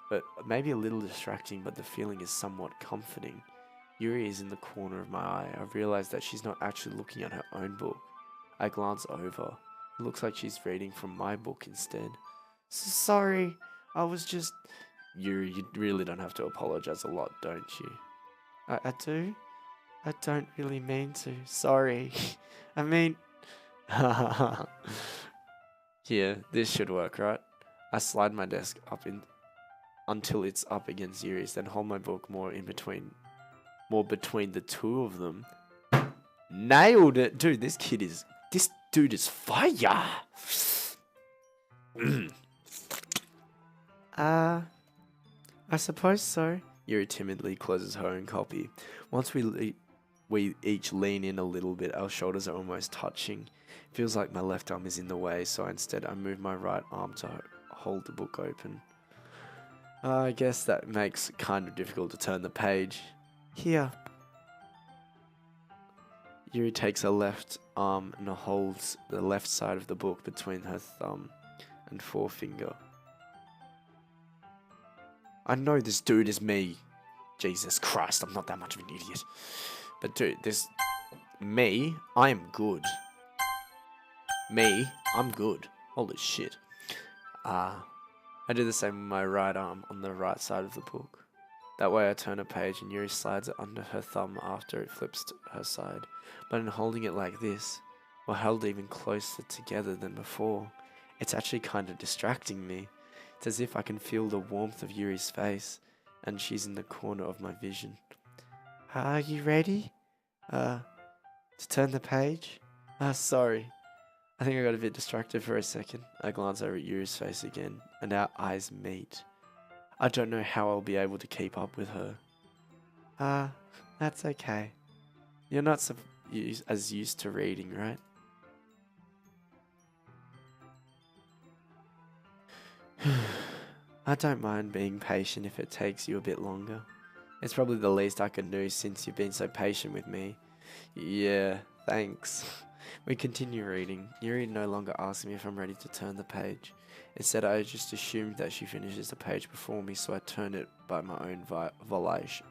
but maybe a little distracting, but the feeling is somewhat comforting. Yuri is in the corner of my eye. I realize that she's not actually looking at her own book. I glance over. It looks like she's reading from my book instead. Sorry, I was just... Yuri, you really don't have to apologize a lot, don't you? I do? I don't really mean to. Sorry. I mean... Yeah, this should work, right? I slide my desk up until it's up against Yuri's, then hold my book more between the two of them. Nailed it! Dude, this dude is fire! I suppose so. Yuri timidly closes her own copy. Once we each lean in a little bit, our shoulders are almost touching. It feels like my left arm is in the way, so instead I move my right arm to hold the book open. I guess that makes it kind of difficult to turn the page. Here. Yuri takes her left arm and holds the left side of the book between her thumb and forefinger. I know this dude is me. Jesus Christ, I'm not that much of an idiot. But dude, me, I am good. I'm good. Holy shit. I do the same with my right arm on the right side of the book. That way I turn a page and Yuri slides it under her thumb after it flips to her side. But in holding it like this, we're held even closer together than before. It's actually kind of distracting me. It's as if I can feel the warmth of Yuri's face, and she's in the corner of my vision. Are you ready? To turn the page? Sorry. I think I got a bit distracted for a second. I glance over at Yuri's face again, and our eyes meet. I don't know how I'll be able to keep up with her. That's okay. You're not as used to reading, right? I don't mind being patient if it takes you a bit longer. It's probably the least I can do since you've been so patient with me. Yeah, thanks. We continue reading. Yuri no longer asks me if I'm ready to turn the page. Instead, I just assumed that she finishes the page before me, so I turn it by my own volation.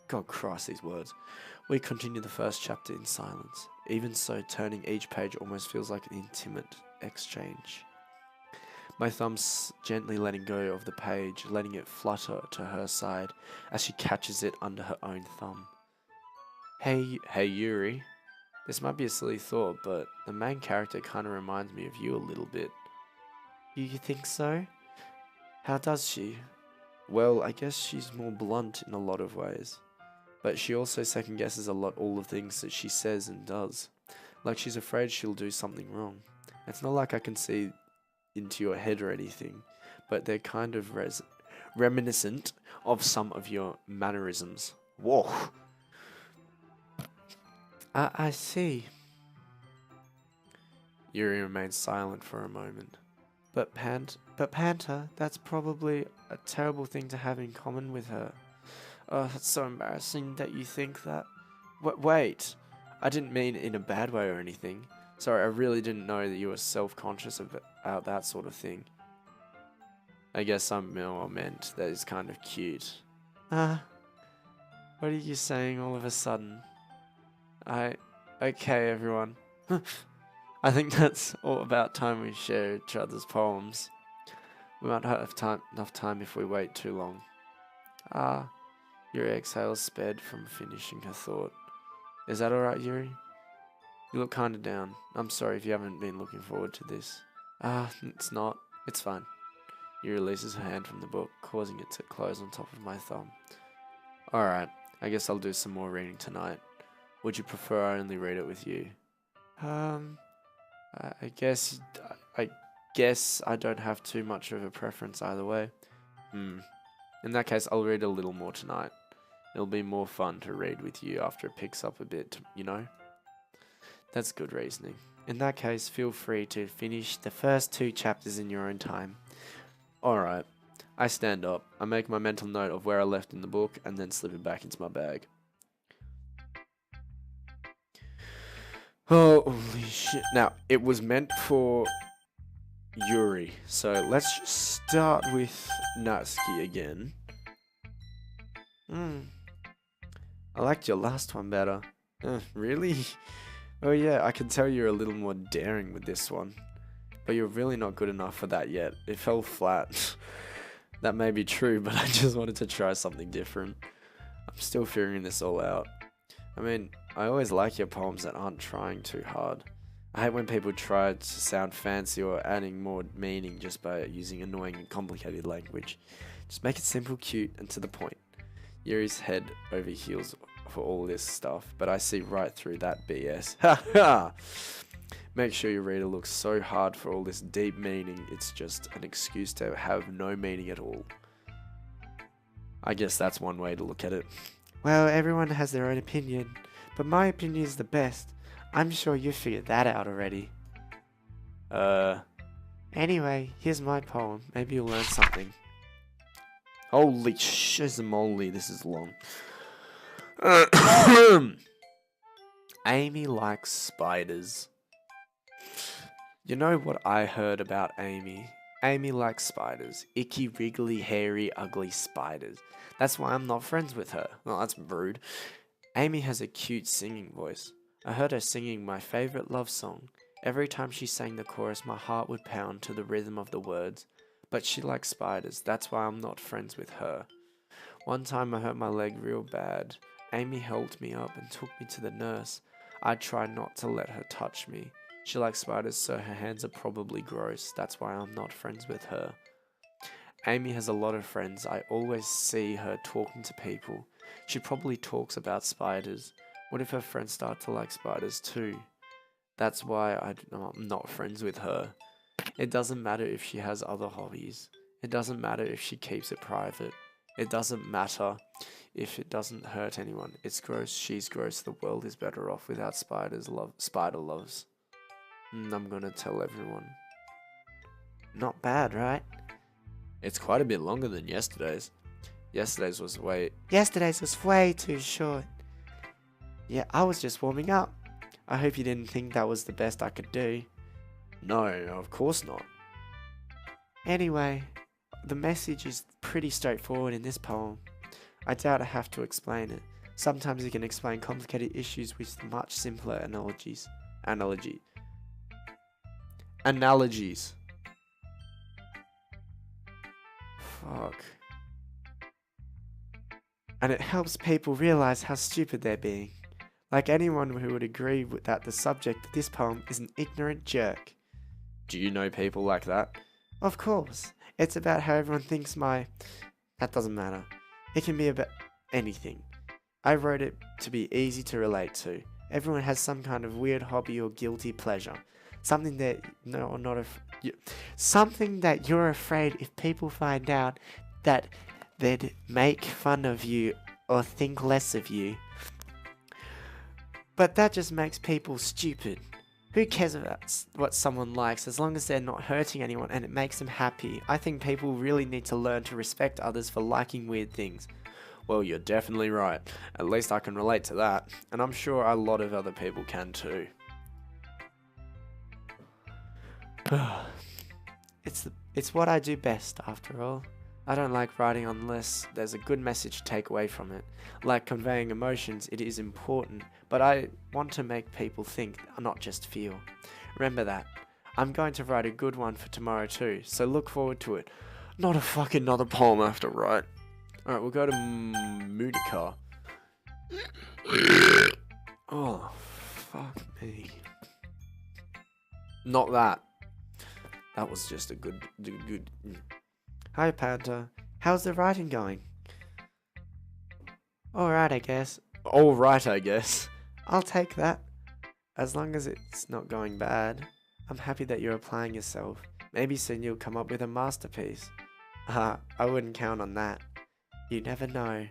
God Christ, these words. We continue the first chapter in silence. Even so, turning each page almost feels like an intimate exchange. My thumb's gently letting go of the page, letting it flutter to her side as she catches it under her own thumb. Hey Yuri. This might be a silly thought, but the main character kind of reminds me of you a little bit. You think so? How does she? Well, I guess she's more blunt in a lot of ways. But she also second guesses a lot all the things that she says and does. Like she's afraid she'll do something wrong. It's not like I can see into your head or anything, but they're kind of reminiscent of some of your mannerisms. Whoa! I see. Yuri remains silent for a moment. But Panta, that's probably a terrible thing to have in common with her. Oh, that's so embarrassing that you think that. Wait, I didn't mean in a bad way or anything. Sorry, I really didn't know that you were self-conscious about that sort of thing. I guess I meant that it's kind of cute. What are you saying all of a sudden? Okay, everyone. I think that's all about time we share each other's poems. We might have enough time if we wait too long. Yuri exhales sped from finishing her thought. Is that alright, Yuri? You look kinda down. I'm sorry if you haven't been looking forward to this. It's not. It's fine. Yuri releases her hand from the book, causing it to close on top of my thumb. Alright, I guess I'll do some more reading tonight. Would you prefer I only read it with you? I guess I don't have too much of a preference either way. In that case, I'll read a little more tonight. It'll be more fun to read with you after it picks up a bit, you know? That's good reasoning. In that case, feel free to finish the first 2 chapters in your own time. Alright. I stand up. I make my mental note of where I left in the book and then slip it back into my bag. Holy shit. Now, it was meant for Yuri. So let's start with Natsuki again. I liked your last one better. Really? Oh yeah, I can tell you're a little more daring with this one. But you're really not good enough for that yet. It fell flat. That may be true, but I just wanted to try something different. I'm still figuring this all out. I mean, I always like your poems that aren't trying too hard. I hate when people try to sound fancy or adding more meaning just by using annoying and complicated language. Just make it simple, cute, and to the point. Yuri's head over heels for all this stuff, but I see right through that BS. Ha ha! Make sure your reader looks so hard for all this deep meaning, it's just an excuse to have no meaning at all. I guess that's one way to look at it. Well, everyone has their own opinion, but my opinion is the best. I'm sure you figured that out already. Anyway, here's my poem. Maybe you'll learn something. Holy shizamoly, this is long. Amy likes spiders. You know what I heard about Amy? Amy likes spiders. Icky, wriggly, hairy, ugly spiders. That's why I'm not friends with her. Well, that's rude. Amy has a cute singing voice. I heard her singing my favorite love song. Every time she sang the chorus, my heart would pound to the rhythm of the words. But she likes spiders. That's why I'm not friends with her. One time I hurt my leg real bad. Amy held me up and took me to the nurse. I tried not to let her touch me. She likes spiders, so her hands are probably gross. That's why I'm not friends with her. Amy has a lot of friends. I always see her talking to people. She probably talks about spiders. What if her friends start to like spiders too? That's why I'm not friends with her. It doesn't matter if she has other hobbies. It doesn't matter if she keeps it private. It doesn't matter if it doesn't hurt anyone. It's gross, she's gross, the world is better off without spider loves. I'm gonna tell everyone. Not bad, right? It's quite a bit longer than yesterday's. Yesterday's was way too short. Yeah, I was just warming up. I hope you didn't think that was the best I could do. No, of course not. Anyway, the message is pretty straightforward in this poem. I doubt I have to explain it. Sometimes you can explain complicated issues with much simpler analogies. Fuck. And it helps people realize how stupid they're being. Like anyone who would agree that the subject of this poem is an ignorant jerk. Do you know people like that? Of course. It's about how everyone thinks That doesn't matter. It can be about anything. I wrote it to be easy to relate to. Everyone has some kind of weird hobby or guilty pleasure. Something that you're afraid if people find out that they'd make fun of you or think less of you. But that just makes people stupid. Who cares about what someone likes as long as they're not hurting anyone and it makes them happy? I think people really need to learn to respect others for liking weird things. Well, you're definitely right. At least I can relate to that. And I'm sure a lot of other people can too. It's what I do best, after all. I don't like writing unless there's a good message to take away from it. Like conveying emotions, it is important, but I want to make people think, not just feel. Remember that. I'm going to write a good one for tomorrow too, so look forward to it. Not a fucking another poem I have to write. Alright, we'll go to Munika. Oh, fuck me. Not that. That was just a good. Hi, Panda. How's the writing going? Alright, I guess. Alright, I guess. I'll take that. As long as it's not going bad. I'm happy that you're applying yourself. Maybe soon you'll come up with a masterpiece. I wouldn't count on that. You never know.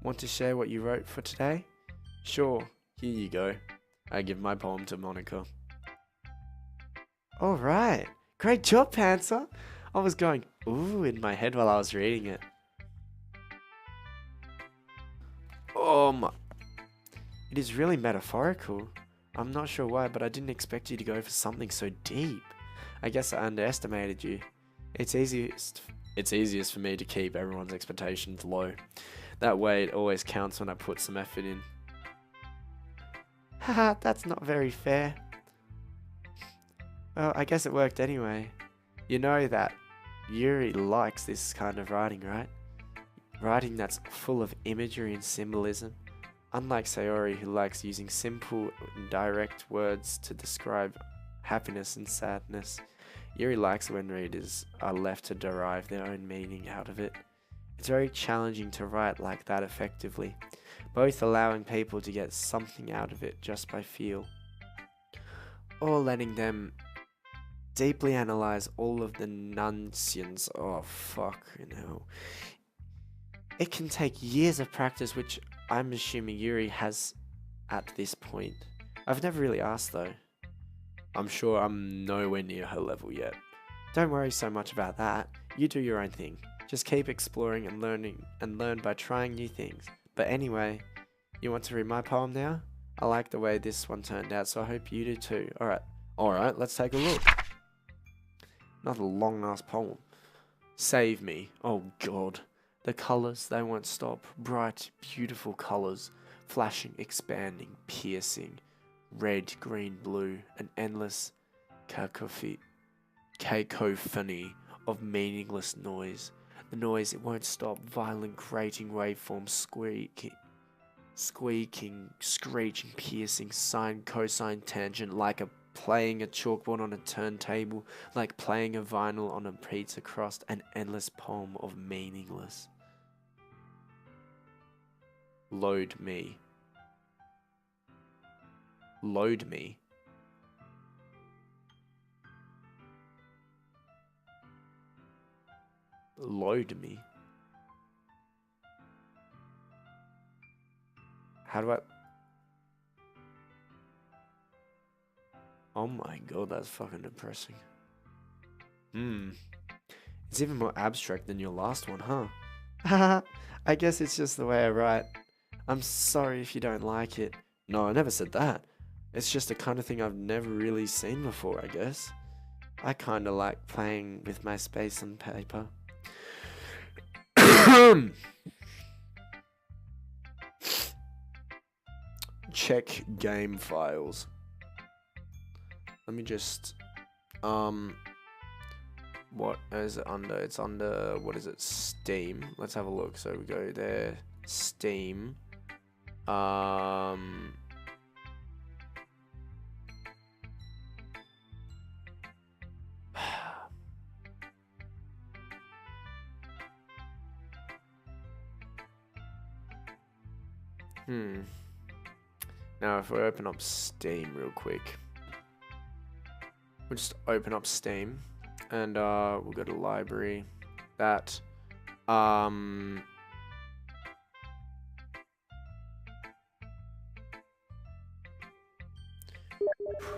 Want to share what you wrote for today? Sure, here you go. I give my poem to Monica. Alright. Great job, Panther. I was going, ooh, in my head while I was reading it. Oh my. It is really metaphorical. I'm not sure why, but I didn't expect you to go for something so deep. I guess I underestimated you. It's easiest It's easiest for me to keep everyone's expectations low. That way it always counts when I put some effort in. Haha, that's not very fair. Well, I guess it worked anyway. You know that Yuri likes this kind of writing, right? Writing that's full of imagery and symbolism. Unlike Sayori, who likes using simple and direct words to describe happiness and sadness, Yuri likes when readers are left to derive their own meaning out of it. It's very challenging to write like that effectively, both allowing people to get something out of it just by feel, or letting them deeply analyze all of the nonsense. Oh, fuck, you know. It can take years of practice, which I'm assuming Yuri has at this point. I've never really asked though. I'm sure I'm nowhere near her level yet. Don't worry so much about that. You do your own thing. Just keep exploring and learn by trying new things. But anyway, you want to read my poem now? I like the way this one turned out, so I hope you do too. Alright, let's take a look. Another long ass poem. Save me. Oh god. The colours, they won't stop. Bright, beautiful colours. Flashing, expanding, piercing. Red, green, blue. An endless cacophony of meaningless noise. The noise, it won't stop. Violent, grating waveforms, squeaking, screeching, piercing, sine, cosine, tangent, like playing a chalkboard on a turntable, like playing a vinyl on a pizza crust, an endless poem of meaningless. Load me. Load me. Load me. How do I... Oh my god, that's fucking depressing. It's even more abstract than your last one, huh? Haha, I guess it's just the way I write. I'm sorry if you don't like it. No, I never said that. It's just the kind of thing I've never really seen before, I guess. I kinda like playing with my space and paper. Check game files. Let me just what is it under? It's under, what is it, Steam. Let's have a look. So we go there, Steam. Now if we open up Steam real quick, we'll just open up Steam and we'll go to library. That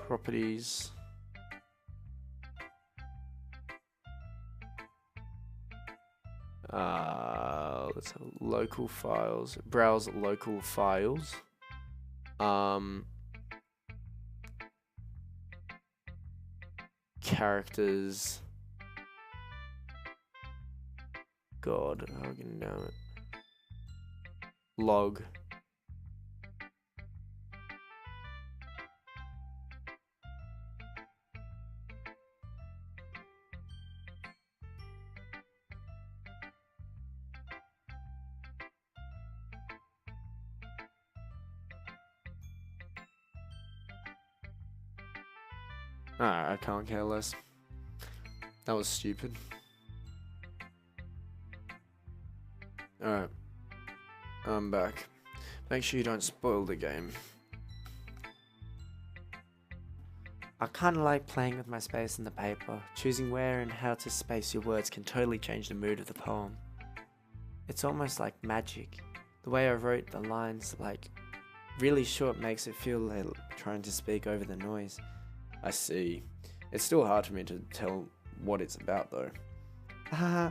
properties. Let's have local files. Browse local files. Characters. God, how can you know it? Log. I can't care less. That was stupid. Alright. I'm back. Make sure you don't spoil the game. I kinda like playing with my space in the paper. Choosing where and how to space your words can totally change the mood of the poem. It's almost like magic. The way I wrote the lines, like really short makes it feel like trying to speak over the noise. I see. It's still hard for me to tell what it's about though. Haha.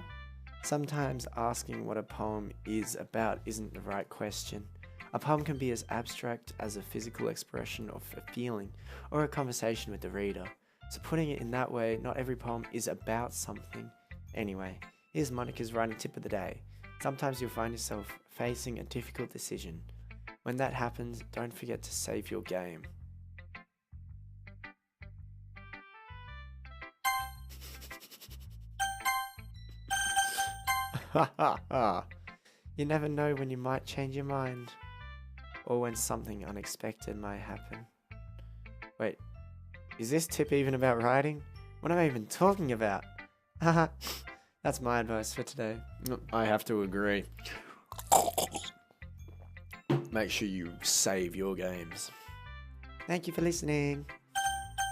Sometimes asking what a poem is about isn't the right question. A poem can be as abstract as a physical expression of a feeling or a conversation with the reader. So putting it in that way, not every poem is about something. Anyway, here's Monica's writing tip of the day. Sometimes you'll find yourself facing a difficult decision. When that happens, don't forget to save your game. Ha ha ha. You never know when you might change your mind, or when something unexpected might happen. Wait, is this tip even about writing? What am I even talking about? Haha, that's my advice for today. I have to agree. Make sure you save your games. Thank you for listening.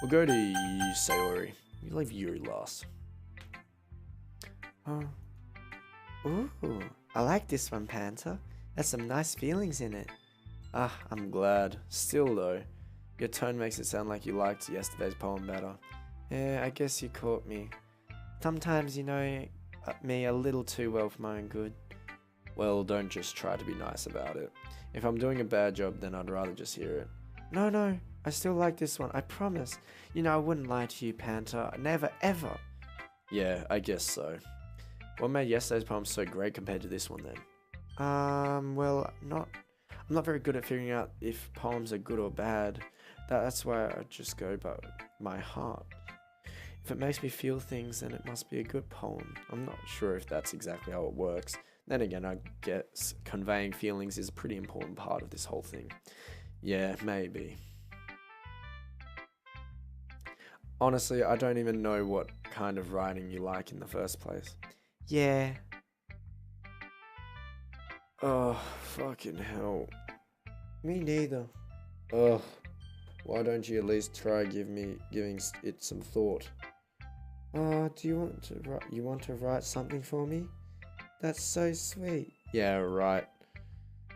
We'll go to you, Sayori. You leave Yuri last. Oh. Ooh, I like this one, Panther. There's some nice feelings in it. Ah, I'm glad. Still though, your tone makes it sound like you liked yesterday's poem better. Yeah, I guess you caught me. Sometimes you know me a little too well for my own good. Well, don't just try to be nice about it. If I'm doing a bad job, then I'd rather just hear it. No, I still like this one, I promise. You know, I wouldn't lie to you, Panther. Never, ever. Yeah, I guess so. What made yesterday's poem so great compared to this one then? Well, I'm not very good at figuring out if poems are good or bad. That's why I just go by my heart. If it makes me feel things, then it must be a good poem. I'm not sure if that's exactly how it works. Then again, I guess conveying feelings is a pretty important part of this whole thing. Yeah, maybe. Honestly, I don't even know what kind of writing you like in the first place. Yeah. Oh, fucking hell. Me neither. Ugh. Why don't you at least try giving it some thought? Do you want to write something for me? That's so sweet. Yeah, right.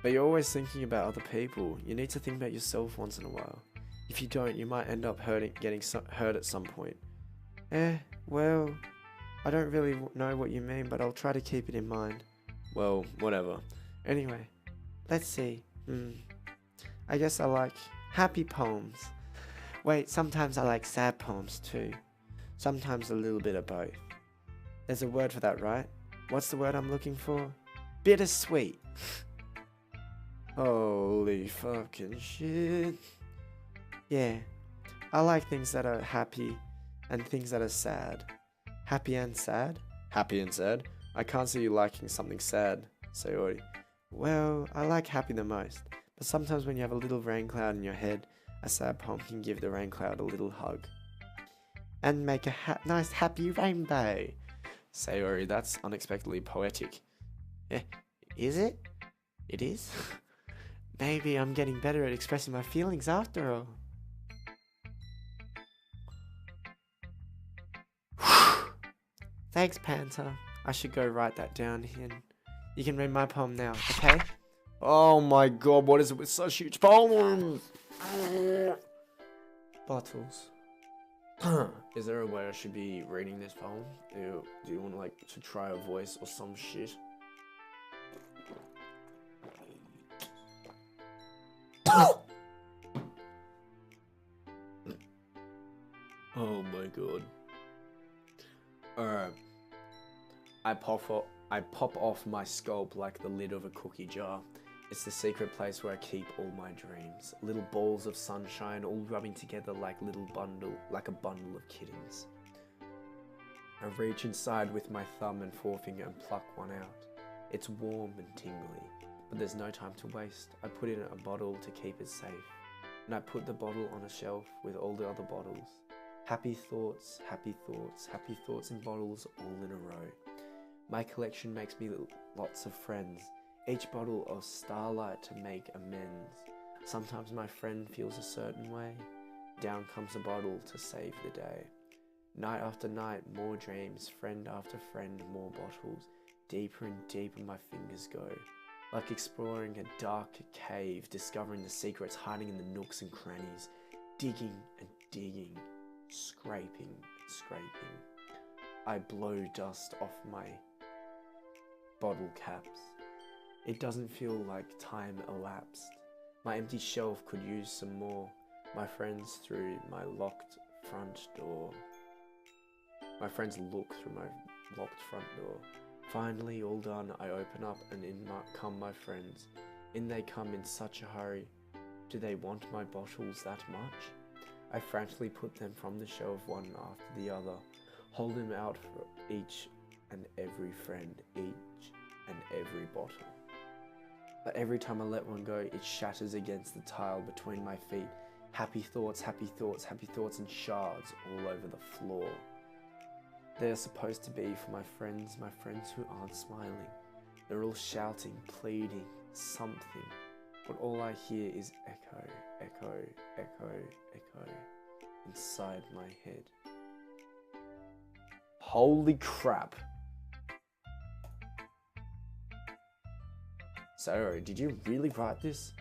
But you're always thinking about other people. You need to think about yourself once in a while. If you don't, you might end up getting hurt at some point. Well, I don't really know what you mean, but I'll try to keep it in mind. Well, whatever. Anyway, let's see. I guess I like happy poems. Wait, sometimes I like sad poems too. Sometimes a little bit of both. There's a word for that, right? What's the word I'm looking for? Bittersweet. Holy fucking shit. Yeah, I like things that are happy and things that are sad. Happy and sad? Happy and sad? I can't see you liking something sad, Sayori. Well, I like happy the most, but sometimes when you have a little rain cloud in your head, a sad poem can give the rain cloud a little hug. And make a nice happy rainbow. Sayori, that's unexpectedly poetic. Is it? It is? Maybe I'm getting better at expressing my feelings after all. Thanks, Panther. I should go write that down here. You can read my poem now, okay? Oh my god, what is it with such huge poems? Bottles. Is there a way I should be reading this poem? Do you want to try a voice or some shit? Oh my god. Alright. I pop off my sculpt like the lid of a cookie jar. It's the secret place where I keep all my dreams. Little balls of sunshine all rubbing together like a bundle of kittens. I reach inside with my thumb and forefinger and pluck one out. It's warm and tingly, but there's no time to waste. I put it in a bottle to keep it safe, and I put the bottle on a shelf with all the other bottles. Happy thoughts, happy thoughts, happy thoughts in bottles all in a row. My collection makes me lots of friends, each bottle of starlight to make amends. Sometimes my friend feels a certain way, down comes a bottle to save the day. Night after night, more dreams, friend after friend, more bottles, deeper and deeper my fingers go. like exploring a dark cave, discovering the secrets hiding in the nooks and crannies, digging and digging, scraping and scraping. I blow dust off my bottle caps. It doesn't feel like time elapsed. My empty shelf could use some more. My friends through my locked front door. My friends look through my locked front door. Finally, all done, I open up and in come my friends. In they come in such a hurry. Do they want my bottles that much? I frantically put them from the shelf one after the other, hold them out for each and every friend, each and every bottle. But every time I let one go, it shatters against the tile between my feet. Happy thoughts, happy thoughts, happy thoughts, and shards all over the floor. They are supposed to be for my friends who aren't smiling. They're all shouting, pleading, something. But all I hear is echo, echo, echo, echo inside my head. Holy crap. So, did you really write this?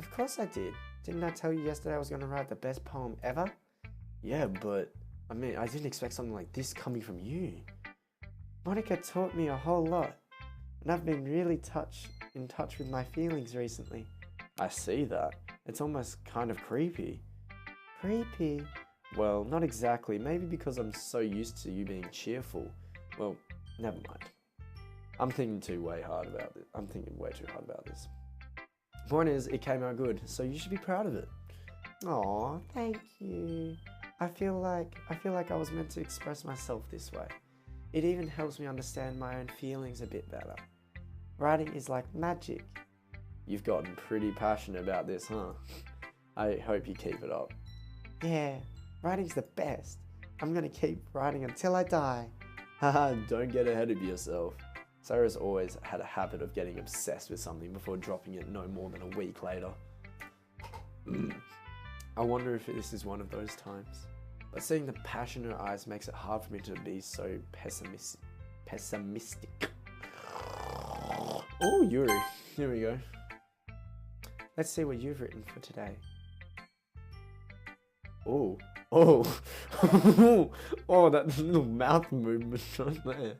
Of course I did. Didn't I tell you yesterday I was going to write the best poem ever? Yeah, but I mean, I didn't expect something like this coming from you. Monica taught me a whole lot, and I've been really in touch with my feelings recently. I see that. It's almost kind of creepy. Creepy? Well, not exactly. Maybe because I'm so used to you being cheerful. Well, never mind. I'm thinking way too hard about this. Point is, it came out good, so you should be proud of it. Aw, thank you. I feel like I was meant to express myself this way. It even helps me understand my own feelings a bit better. Writing is like magic. You've gotten pretty passionate about this, huh? I hope you keep it up. Yeah, writing's the best. I'm gonna keep writing until I die. Haha, don't get ahead of yourself. Sarah's always had a habit of getting obsessed with something before dropping it no more than a week later. I wonder if this is one of those times. But seeing the passion in her eyes makes it hard for me to be so pessimistic. Oh, Yuri. Here we go. Let's see what you've written for today. Oh. Oh, that little mouth movement right there.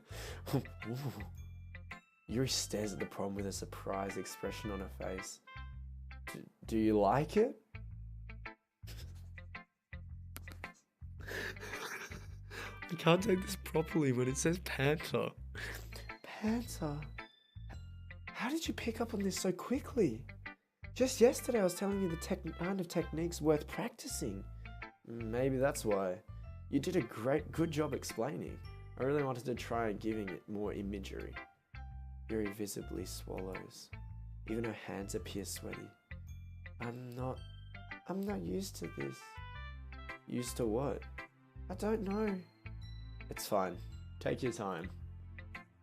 Yuri stares at the poem with a surprised expression on her face. Do you like it? I can't take this properly when it says panther. Panther? How did you pick up on this so quickly? Just yesterday I was telling you the kind of techniques worth practicing. Maybe that's why. You did a good job explaining. I really wanted to try giving it more imagery. Yuri visibly swallows. Even her hands appear sweaty. I'm not used to this. Used to what? I don't know. It's fine. Take your time.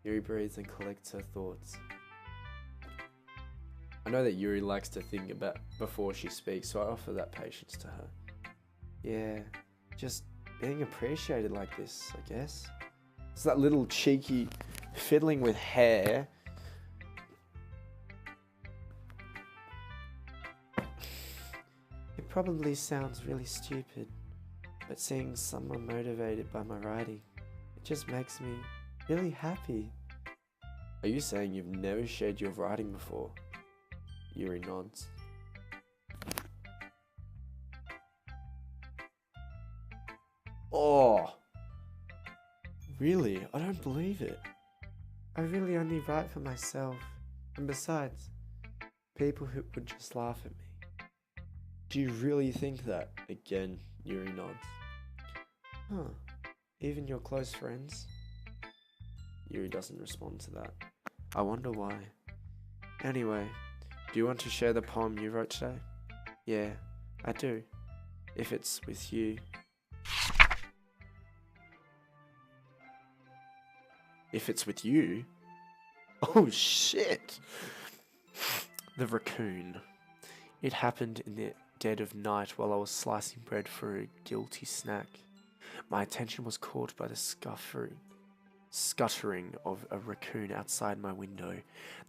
Yuri breathes and collects her thoughts. I know that Yuri likes to think about before she speaks, so I offer that patience to her. Yeah, just being appreciated like this, I guess. It's that little cheeky fiddling with hair. It probably sounds really stupid, but seeing someone motivated by my writing, it just makes me really happy. Are you saying you've never shared your writing before? Yuri nods. Oh! Really? I don't believe it. I really only write for myself, and besides, people who would just laugh at me. Do you really think that? Again, Yuri nods. Huh. Even your close friends? Yuri doesn't respond to that. I wonder why. Anyway, do you want to share the poem you wrote today? Yeah, I do. If it's with you. If it's with you? Oh shit! The raccoon. It happened in the dead of night while I was slicing bread for a guilty snack. My attention was caught by the scuffering scuttering of a raccoon outside my window.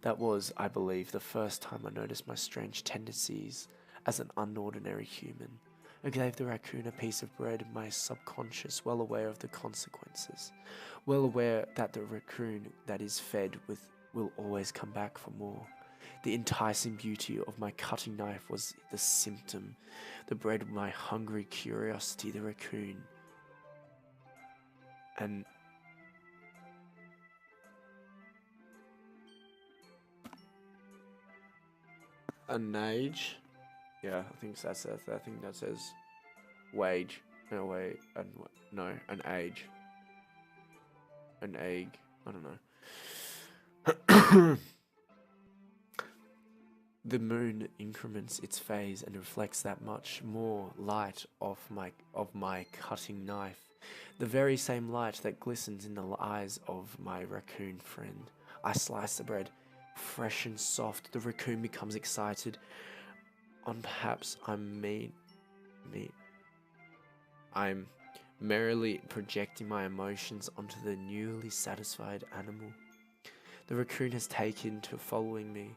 That was, I believe, the first time I noticed my strange tendencies as an unordinary human. I gave the raccoon a piece of bread, my subconscious well aware of the consequences, well aware that the raccoon that is fed with will always come back for more. The enticing beauty of my cutting knife was the symptom, the bread my hungry curiosity, the raccoon. And an age? Yeah, I think that's it. I think that says wage. No, wait. No, an age. An egg. I don't know. The moon increments its phase and reflects that much more light of my cutting knife. The very same light that glistens in the eyes of my raccoon friend. I slice the bread, fresh and soft. The raccoon becomes excited. Perhaps I'm merrily projecting my emotions onto the newly satisfied animal. The raccoon has taken to following me.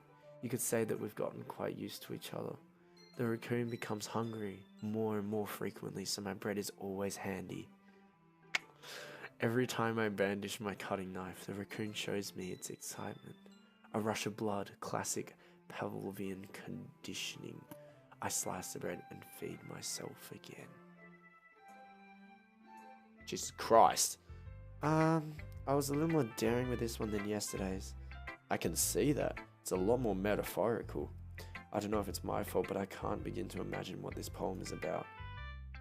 You could say that we've gotten quite used to each other. The raccoon becomes hungry more and more frequently, so my bread is always handy. Every time I brandish my cutting knife, the raccoon shows me its excitement. A rush of blood, classic Pavlovian conditioning. I slice the bread and feed myself again. Jesus Christ. I was a little more daring with this one than yesterday's. I can see that. It's a lot more metaphorical. I don't know if it's my fault, but I can't begin to imagine what this poem is about.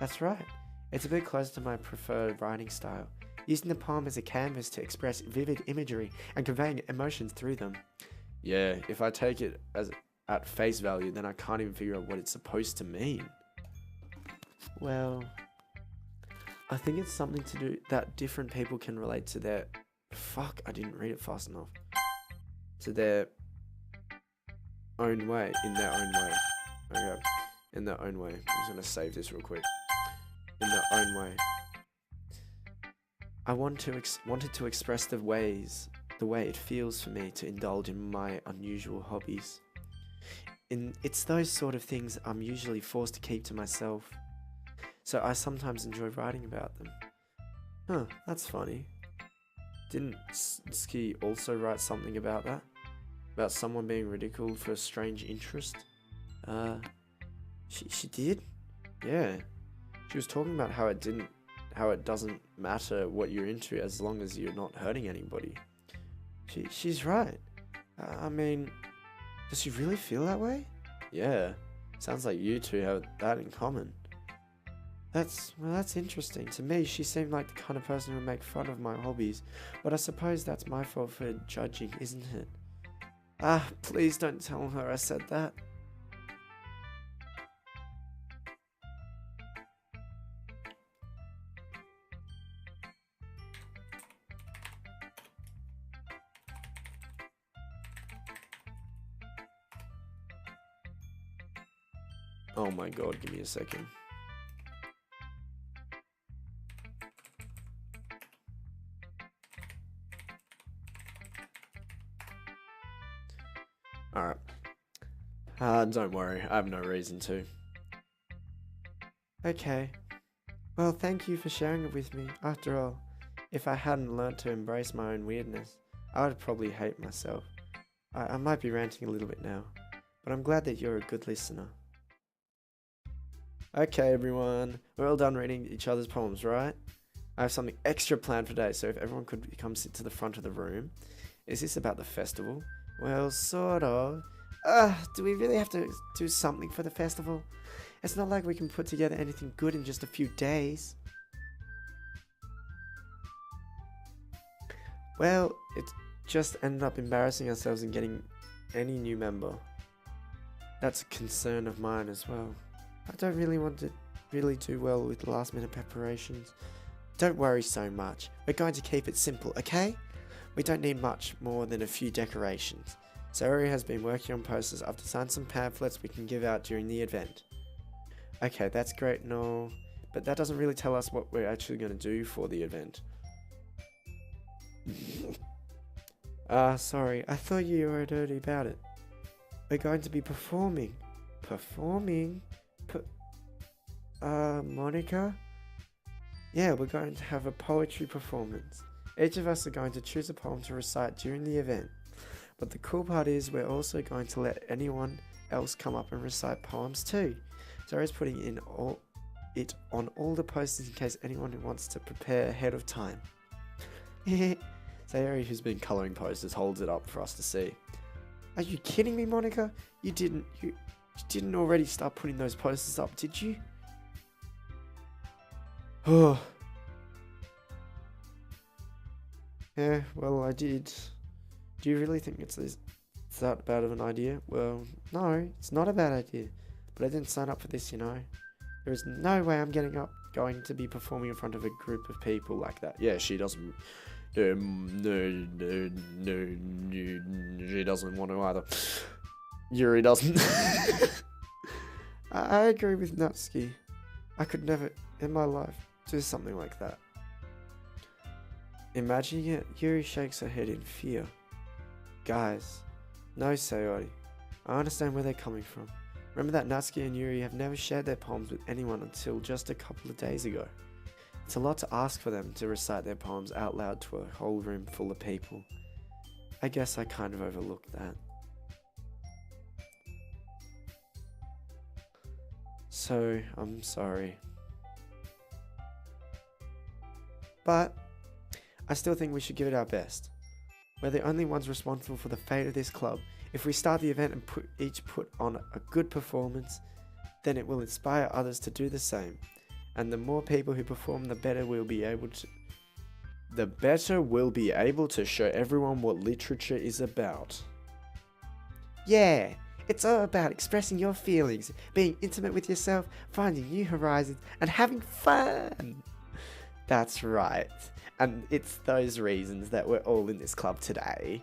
That's right. It's a bit closer to my preferred writing style, using the poem as a canvas to express vivid imagery and conveying emotions through them. Yeah, if I take it as at face value, then I can't even figure out what it's supposed to mean. Well, I think it's something to do that different people can relate to their... Fuck, I didn't read it fast enough. To their own way, in their own way. Okay, in their own way. I'm just gonna save this real quick. In their own way. I wanted to express the way it feels for me to indulge in my unusual hobbies. It's those sort of things I'm usually forced to keep to myself, so I sometimes enjoy writing about them. Huh, that's funny. Didn't Ski also write something about that? About someone being ridiculed for a strange interest? She did? Yeah. She was talking about how it doesn't matter what you're into as long as you're not hurting anybody. She's right. I mean, does she really feel that way? Yeah. Sounds like you two have that in common. That's interesting. To me, she seemed like the kind of person who would make fun of my hobbies, but I suppose that's my fault for judging, isn't it? Please don't tell her I said that. Oh my god, give me a second. Alright. Don't worry, I have no reason to. Okay. Well, thank you for sharing it with me. After all, if I hadn't learnt to embrace my own weirdness, I would probably hate myself. I might be ranting a little bit now, but I'm glad that you're a good listener. Okay, everyone. We're all done reading each other's poems, right? I have something extra planned for today, so if everyone could come sit to the front of the room. Is this about the festival? Well, sort of. Do we really have to do something for the festival? It's not like we can put together anything good in just a few days. Well, it just ended up embarrassing ourselves and getting any new member. That's a concern of mine as well. I don't really want to really do well with last minute preparations. Don't worry so much. We're going to keep it simple, okay? We don't need much more than a few decorations. Zoe has been working on posters. I've designed some pamphlets we can give out during the event. Okay, that's great and all, but that doesn't really tell us what we're actually going to do for the event. Sorry, I thought you were dirty about it. We're going to be performing. Performing? Monica? Yeah, we're going to have a poetry performance. Each of us are going to choose a poem to recite during the event. But the cool part is we're also going to let anyone else come up and recite poems too. Zoe's putting it on all the posters in case anyone who wants to prepare ahead of time. Sayori, who's been colouring posters, holds it up for us to see. Are you kidding me, Monica? You didn't already start putting those posters up, did you? Oh. Yeah, well, I did. Do you really think it's that bad of an idea? Well, no, it's not a bad idea. But I didn't sign up for this, you know. There is no way I'm going to be performing in front of a group of people like that. Yeah, she doesn't. No, she doesn't want to either. Yuri doesn't. I agree with Natsuki. I could never, in my life, do something like that. Imagining it, Yuri shakes her head in fear. Guys, no, Sayori. I understand where they're coming from. Remember that Natsuki and Yuri have never shared their poems with anyone until just a couple of days ago. It's a lot to ask for them to recite their poems out loud to a whole room full of people. I guess I kind of overlooked that. So, I'm sorry. But I still think we should give it our best. We're the only ones responsible for the fate of this club. If we start the event and each put on a good performance, then it will inspire others to do the same. And the more people who perform, the better we'll be able to show everyone what literature is about. Yeah, it's all about expressing your feelings, being intimate with yourself, finding new horizons, and having fun. That's right. And it's those reasons that we're all in this club today.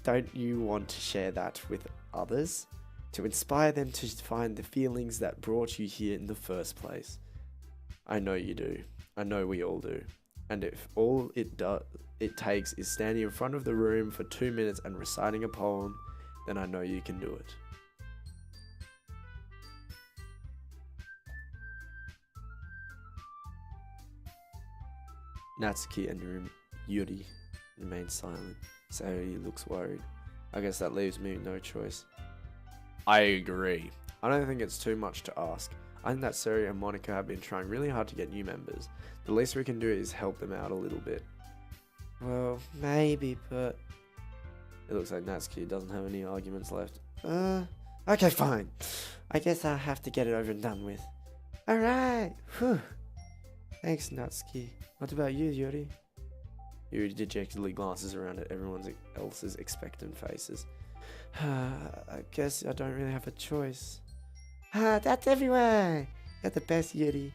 Don't you want to share that with others? To inspire them to find the feelings that brought you here in the first place? I know you do. I know we all do. And if all it takes is standing in front of the room for 2 minutes and reciting a poem, then I know you can do it. Natsuki and Yuri remain silent. Sayori looks worried. I guess that leaves me no choice. I agree. I don't think it's too much to ask. I think that Sayori and Monica have been trying really hard to get new members. The least we can do is help them out a little bit. Well, maybe, but... It looks like Natsuki doesn't have any arguments left. Okay, fine. I guess I'll have to get it over and done with. Alright! Whew. Thanks, Natsuki. What about you, Yuri? Yuri dejectedly glances around at everyone else's expectant faces. I guess I don't really have a choice. That's everyone! You're the best, Yuri.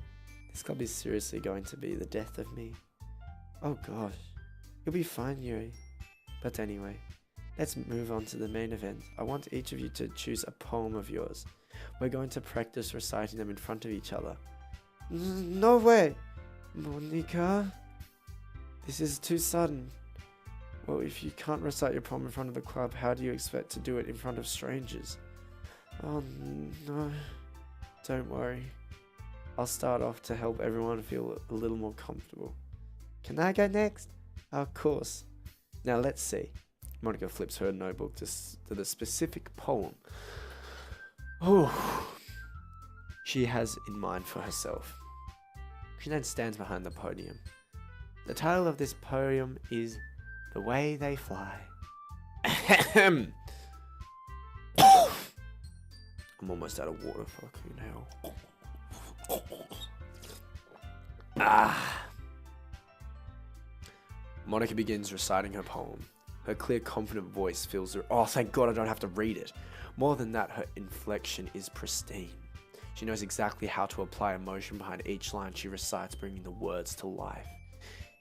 This club is seriously going to be the death of me. Oh gosh. You'll be fine, Yuri. But anyway, let's move on to the main event. I want each of you to choose a poem of yours. We're going to practice reciting them in front of each other. No way! Monica? This is too sudden. Well, if you can't recite your poem in front of the club, how do you expect to do it in front of strangers? Oh no. Don't worry. I'll start off to help everyone feel a little more comfortable. Can I go next? Of course. Now let's see. Monica flips her notebook to the specific poem she has in mind for herself. She then stands behind the podium. The title of this poem is The Way They Fly. I'm almost out of water, fucking hell. Monica begins reciting her poem. Her clear, confident voice fills her... Oh, thank God I don't have to read it. More than that, her inflection is pristine. She knows exactly how to apply emotion behind each line she recites, bringing the words to life.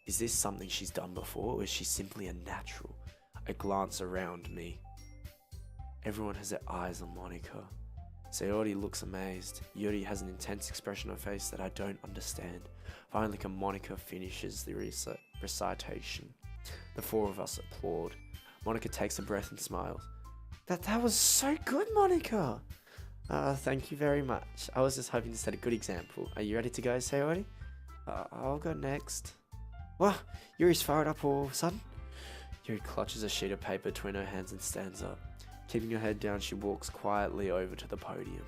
Is this something she's done before, or is she simply a natural? I glance around me. Everyone has their eyes on Monica. Sayori looks amazed. Yuri has an intense expression on her face that I don't understand. Finally, Monica finishes the recitation. The four of us applaud. Monica takes a breath and smiles. That was so good, Monica! Thank you very much. I was just hoping to set a good example. Are you ready to go, Sayori? I'll go next. What? Yuri's fired up all of a sudden? Yuri clutches a sheet of paper between her hands and stands up. Keeping her head down, she walks quietly over to the podium.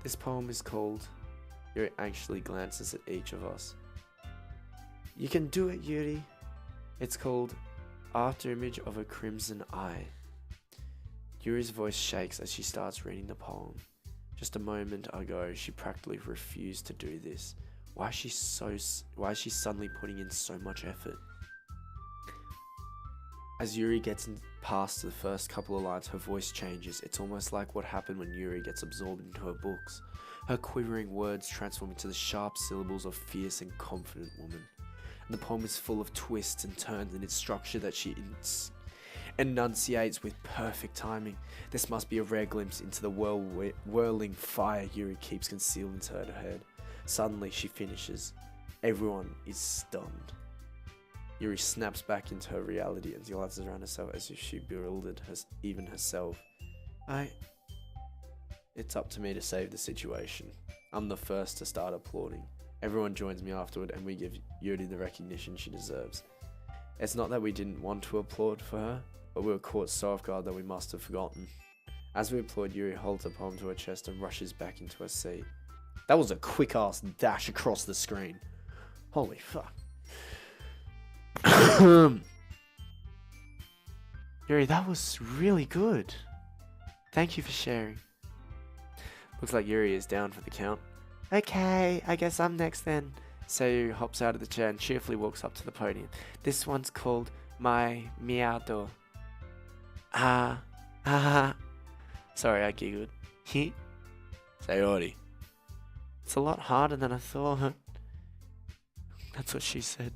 This poem is called... Yuri anxiously glances at each of us. You can do it, Yuri. It's called After Image of a Crimson Eye. Yuri's voice shakes as she starts reading the poem. Just a moment ago, she practically refused to do this. Why is she suddenly putting in so much effort? As Yuri gets past the first couple of lines, her voice changes. It's almost like what happened when Yuri gets absorbed into her books. Her quivering words transform into the sharp syllables of a fierce and confident woman. And the poem is full of twists and turns in its structure that she enunciates with perfect timing. This must be a rare glimpse into the whirling fire Yuri keeps concealed inside her head. Suddenly she finishes. Everyone is stunned. Yuri snaps back into her reality and glances around herself as if she bewildered even herself. It's up to me to save the situation. I'm the first to start applauding. Everyone joins me afterward and we give Yuri the recognition she deserves. It's not that we didn't want to applaud for her, but we were caught so off guard that we must have forgotten. As we applaud, Yuri holds her poem to her chest and rushes back into her seat. That was a quick-ass dash across the screen. Holy fuck. Yuri, that was really good. Thank you for sharing. Looks like Yuri is down for the count. Okay, I guess I'm next then. Seiyu hops out of the chair and cheerfully walks up to the podium. This one's called My Miado. Sorry, I giggled. Sayori. It's a lot harder than I thought. That's what she said.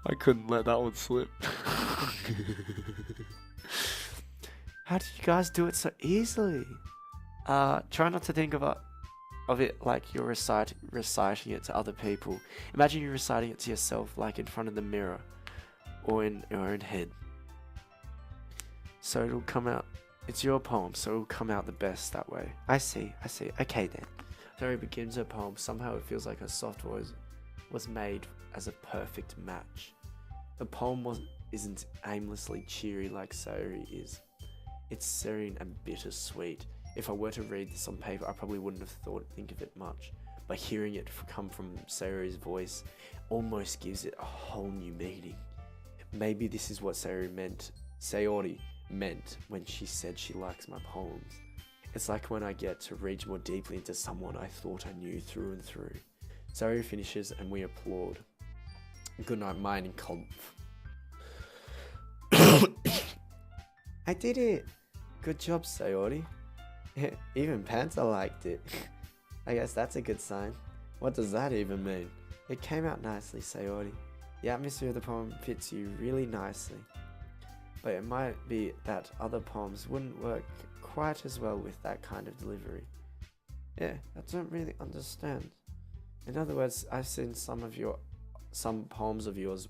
I couldn't let that one slip. How did you guys do it so easily? Try not to think of it like you're reciting it to other people. Imagine you reciting it to yourself, like in front of the mirror, or in your own head. So it'll come out. It's your poem, so it'll come out the best that way. I see. Okay then. Tori begins her poem. Somehow it feels like her soft voice was made as a perfect match. The poem isn't aimlessly cheery like Sayori is. It's serene and bittersweet. If I were to read this on paper, I probably wouldn't have think of it much. But hearing it come from Sayori's voice almost gives it a whole new meaning. Maybe this is what Sayori meant when she said she likes my poems. It's like when I get to reach more deeply into someone I thought I knew through and through. Sayori finishes and we applaud. Good night, mine and Kampf. I did it! Good job, Sayori. Even Panther liked it. I guess that's a good sign. What does that even mean? It came out nicely, Sayori. The atmosphere of the poem fits you really nicely. But it might be that other poems wouldn't work quite as well with that kind of delivery. Yeah, I don't really understand. In other words, I've seen some poems of yours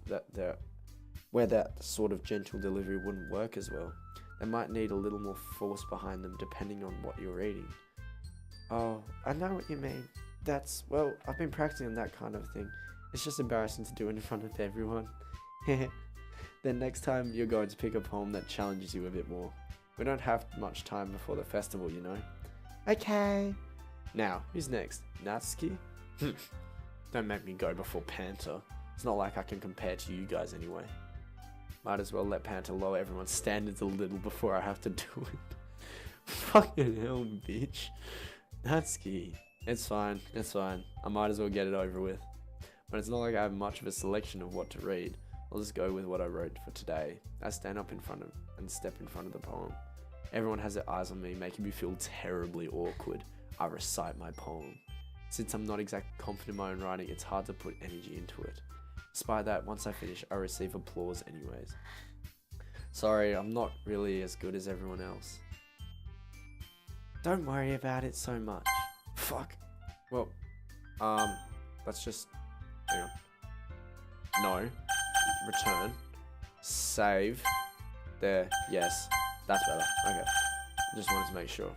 where that sort of gentle delivery wouldn't work as well. They might need a little more force behind them depending on what you're reading. Oh, I know what you mean. I've been practicing on that kind of thing. It's just embarrassing to do it in front of everyone. Then next time you're going to pick a poem that challenges you a bit more. We don't have much time before the festival, you know. Okay. Now, who's next? Natsuki? Don't make me go before Panther. It's not like I can compare to you guys anyway. Might as well let Panther lower everyone's standards a little before I have to do it. Fucking hell, bitch. Natsuki. It's fine. I might as well get it over with. But it's not like I have much of a selection of what to read. I'll just go with what I wrote for today. I stand up in front of and step in front of the poem. Everyone has their eyes on me, making me feel terribly awkward. I recite my poem. Since I'm not exactly confident in my own writing, it's hard to put energy into it. Despite that, once I finish, I receive applause anyways. Sorry, I'm not really as good as everyone else. Don't worry about it so much. Fuck. Well, let's just hang on. No. Return. Save. There. Yes. That's better. Okay. Just wanted to make sure.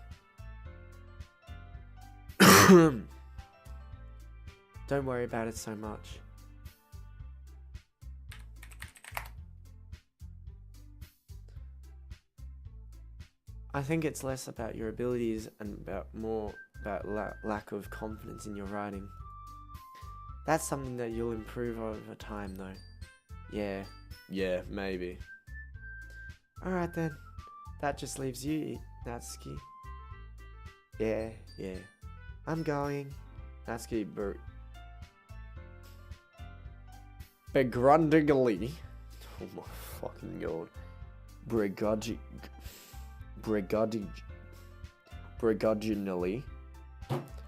Don't worry about it so much. I think it's less about your abilities and more about lack of confidence in your writing. That's something that you'll improve over time, though. Yeah. Yeah, maybe. Alright then. That just leaves you, Natsuki. Yeah. I'm going. Natsuki begrudgingly. Oh my fucking god. Begrudgingly.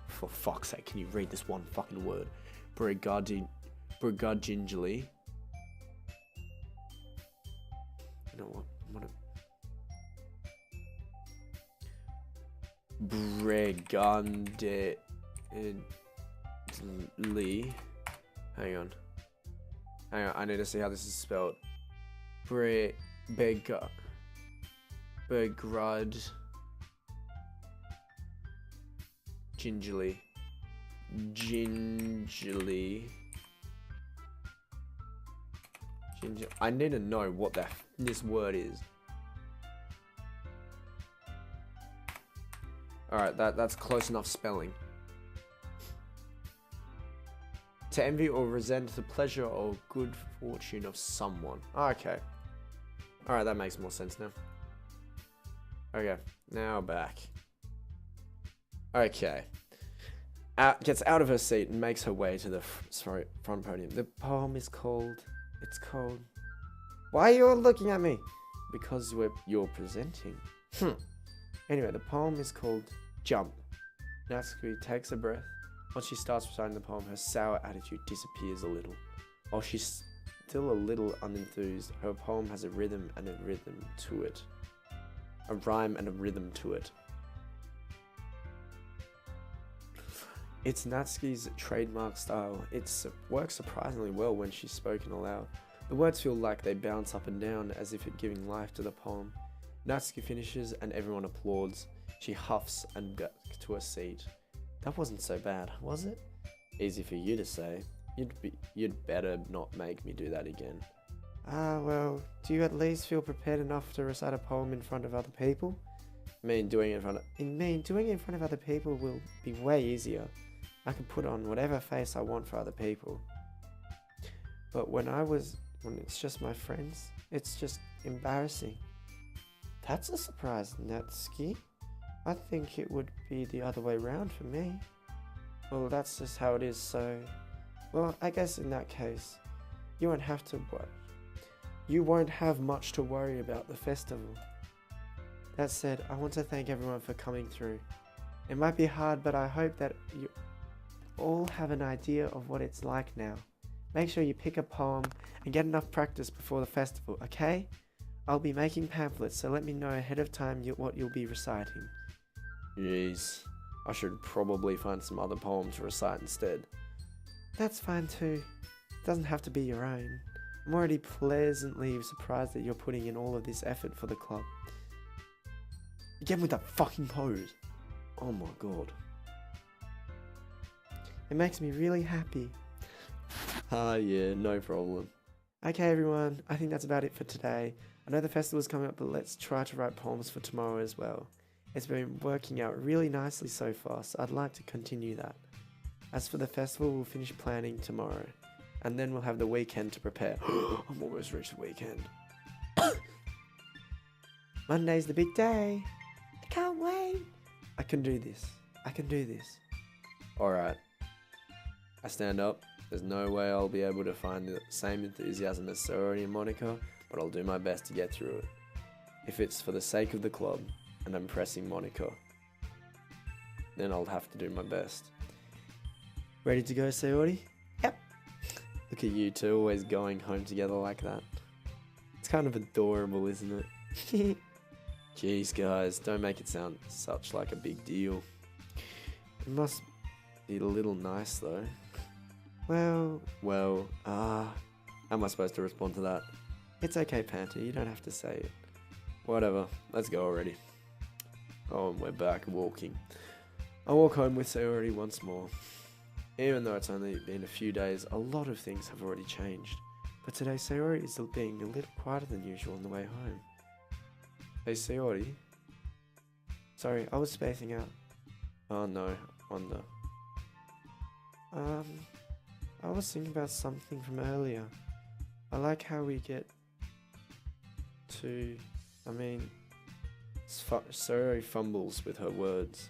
For fuck's sake, can you read this one fucking word? Begrudgingly. You know what? I'm gonna. Hang on. I need to see how this is spelled. Gingerly. I need to know what this word is. Alright, that's close enough spelling. To envy or resent the pleasure or good fortune of someone. Okay. Alright, that makes more sense now. Okay, now back. Okay. Gets out of her seat and makes her way to the front podium. The poem is called... It's called... Why are you all looking at me? Because you're presenting. Anyway, the poem is called Jump. Natsuki takes a breath. Once she starts reciting the poem, her sour attitude disappears a little. While she's still a little unenthused, her poem has a rhythm and a rhythm to it. A rhyme and a rhythm to it. It's Natsuki's trademark style. It works surprisingly well when she's spoken aloud. The words feel like they bounce up and down as if it's giving life to the poem. Natsuki finishes and everyone applauds. She huffs and gets to her seat. That wasn't so bad, was it? Easy for you to say. You'd better not make me do that again. Well, do you at least feel prepared enough to recite a poem in front of other people? Doing it in front of other people will be way easier. I can put on whatever face I want for other people. But when it's just my friends, it's just embarrassing. That's a surprise, Natsuki. I think it would be the other way round for me. Well, that's just how it is, so... Well, I guess in that case, you won't have much to worry about the festival. That said, I want to thank everyone for coming through. It might be hard, but I hope that you all have an idea of what it's like now. Make sure you pick a poem and get enough practice before the festival, okay? I'll be making pamphlets, so let me know ahead of time what you'll be reciting. Jeez, I should probably find some other poems to recite instead. That's fine too. It doesn't have to be your own. I'm already pleasantly surprised that you're putting in all of this effort for the club. Again with that fucking pose. Oh my god. It makes me really happy. Yeah, no problem. Okay everyone, I think that's about it for today. I know the festival's coming up, but let's try to write poems for tomorrow as well. It's been working out really nicely so far, so I'd like to continue that. As for the festival, we'll finish planning tomorrow, and then we'll have the weekend to prepare. I'm almost reached the weekend. Monday's the big day. I can't wait. I can do this. Alright. I stand up. There's no way I'll be able to find the same enthusiasm as Sorority and Monica, but I'll do my best to get through it. If it's for the sake of the club, and I'm impressing Monica, then I'll have to do my best. Ready to go, Sayori? Yep. Look at you two always going home together like that. It's kind of adorable, isn't it? Jeez, guys, don't make it sound such like a big deal. It must be a little nice, though. Well, how am I supposed to respond to that? It's okay, Panther, you don't have to say it. Whatever, let's go already. Oh, and we're back walking. I walk home with Sayori once more. Even though it's only been a few days, a lot of things have already changed. But today Sayori is being a little quieter than usual on the way home. Hey Sayori? Sorry, I was spacing out. Oh no, wonder. I was thinking about something from earlier. I like how we get to... Sayori fumbles with her words.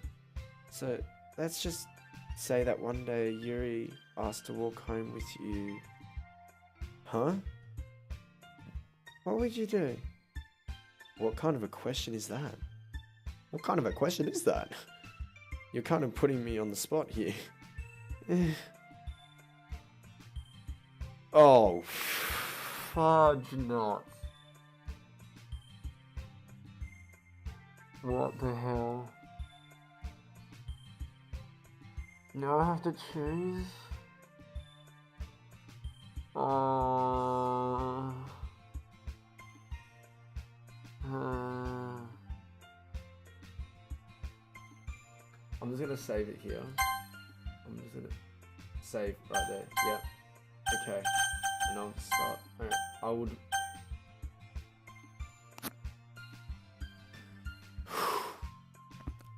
So, let's just say that one day Yuri asked to walk home with you. Huh? What would you do? What kind of a question is that? What kind of a question is that? You're kind of putting me on the spot here. Oh, fudge not. What the hell? Now I have to choose? I'm just gonna save it here. I'm just gonna save right there. Yeah. Okay. And I'll start. Alright.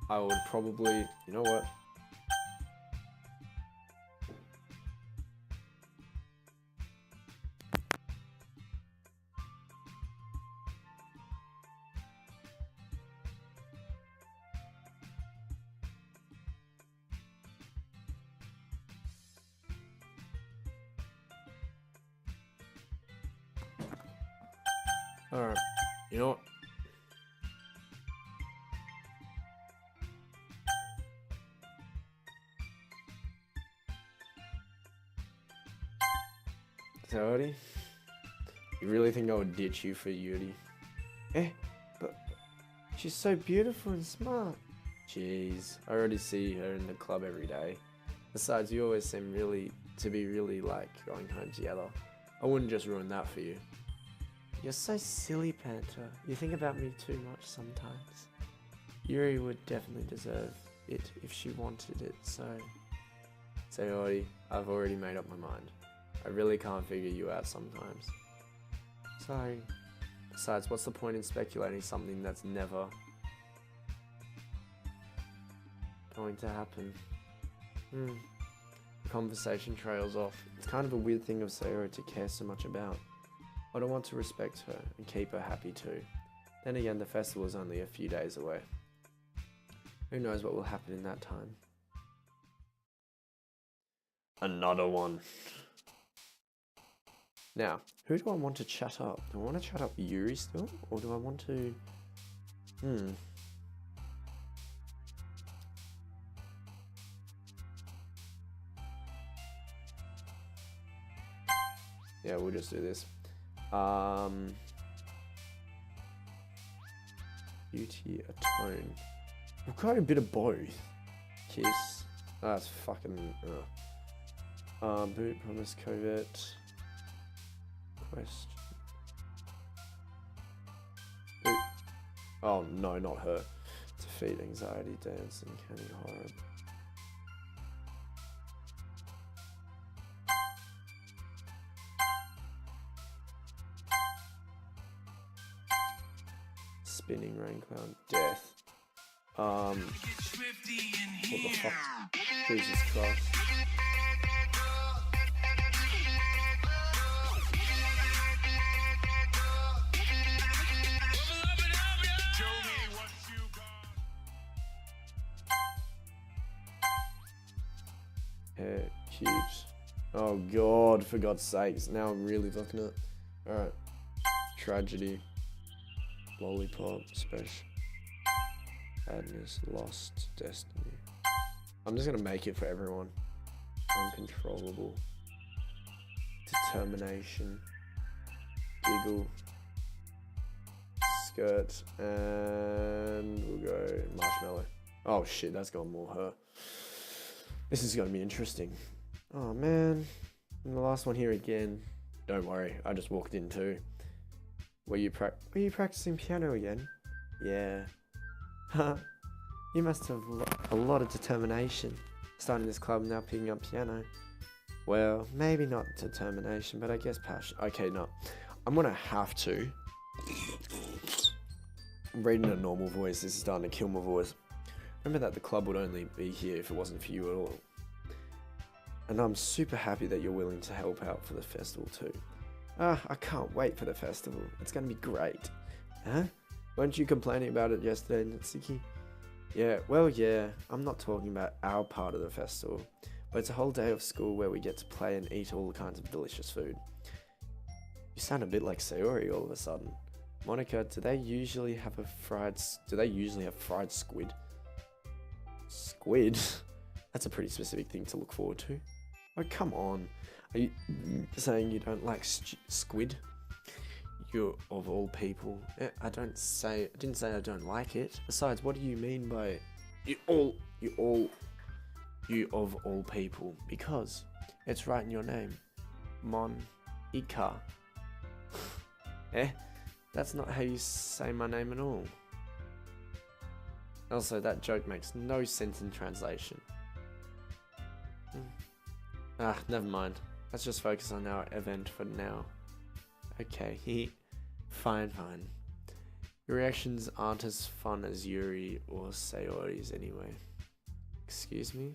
I would probably, you know what? Alright, you know what? Sayori? You really think I would ditch you for Yuri? But she's so beautiful and smart. Jeez, I already see her in the club every day. Besides, you always seem to be really like going home together. I wouldn't just ruin that for you. You're so silly, Panther. You think about me too much sometimes. Yuri would definitely deserve it if she wanted it, so... Sayori, I've already made up my mind. I really can't figure you out sometimes. Sorry. Besides, what's the point in speculating something that's never going to happen? The conversation trails off. It's kind of a weird thing of Sayori to care so much about. But I want to respect her and keep her happy too. Then again, the festival is only a few days away. Who knows what will happen in that time? Another one. Now, who do I want to chat up? Do I want to chat up Yuri still? Or do I want to... Yeah, we'll just do this. Beauty, atone. We've got a bit of both. Kiss. Oh, that's fucking... boot, promise, covert. Quest. Boot. Oh, no, not her. Defeat, anxiety, dance, and candy horror. Spinning rain cloud, death. What the fuck? Jesus Christ. Cute. Oh god, for God's sakes. Now I'm really looking at it. Alright. Tragedy. Lollipop, special. Sadness, lost, destiny. I'm just gonna make it for everyone. Uncontrollable. Determination. Giggle. skirt, and we'll go marshmallow. Oh shit, that's gone more her. This is going to be interesting. Oh man, and the last one here again. Don't worry, I just walked in too. Were you practicing piano again? Yeah. You must have a lot of determination, starting this club and now picking up piano. Well, maybe not determination, but I guess passion. Okay, no. I'm gonna have to. I'm reading a normal voice. This is starting to kill my voice. Remember that the club would only be here if it wasn't for you at all. And I'm super happy that you're willing to help out for the festival too. I can't wait for the festival. It's gonna be great. Huh? Weren't you complaining about it yesterday, Natsuki? Yeah, well, yeah. I'm not talking about our part of the festival. But it's a whole day of school where we get to play and eat all kinds of delicious food. You sound a bit like Sayori all of a sudden. Monica, do they usually have fried squid? Squid? That's a pretty specific thing to look forward to. Oh, come on. Are you saying you don't like squid? You of all people. I didn't say I don't like it. Besides, what do you mean by you of all people? Because it's right in your name. Mon-ika. That's not how you say my name at all. Also, that joke makes no sense in translation. Never mind. Let's just focus on our event for now. Okay, fine. Your reactions aren't as fun as Yuri or Sayori's anyway. Excuse me?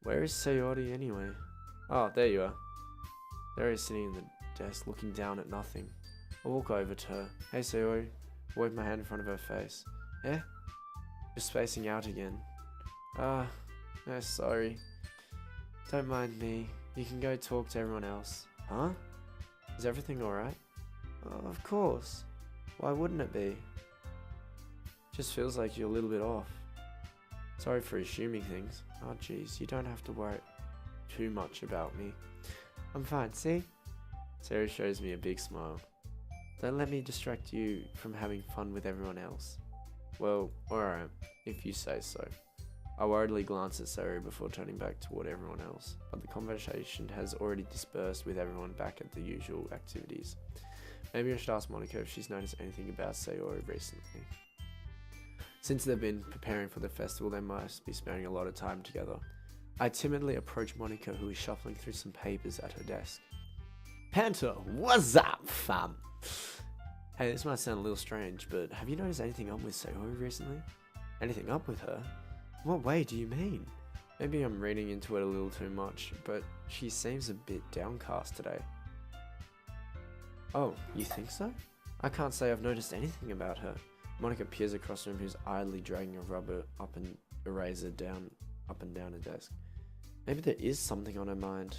Where is Sayori anyway? Oh, there you are. There he is sitting in the desk looking down at nothing. I'll walk over to her. Hey Sayori. Wave my hand in front of her face. Yeah? You're spacing out again. No, sorry. Don't mind me. You can go talk to everyone else. Huh? Is everything alright? Oh, of course. Why wouldn't it be? Just feels like you're a little bit off. Sorry for assuming things. Oh jeez, you don't have to worry too much about me. I'm fine, see? Sarah shows me a big smile. Don't let me distract you from having fun with everyone else. Well, alright, if you say so. I worriedly glance at Sarah before turning back toward everyone else, but the conversation has already dispersed with everyone back at the usual activities. Maybe I should ask Monica if she's noticed anything about Sayori recently. Since they've been preparing for the festival, they must be spending a lot of time together. I timidly approach Monica, who is shuffling through some papers at her desk. Panther, what's up, fam? Hey, this might sound a little strange, but have you noticed anything up with Sayori recently? Anything up with her? What way do you mean? Maybe I'm reading into it a little too much, but she seems a bit downcast today. Oh, you think so? I can't say I've noticed anything about her. Monica peers across the room, who's idly dragging a rubber eraser up and down her desk. Maybe there is something on her mind.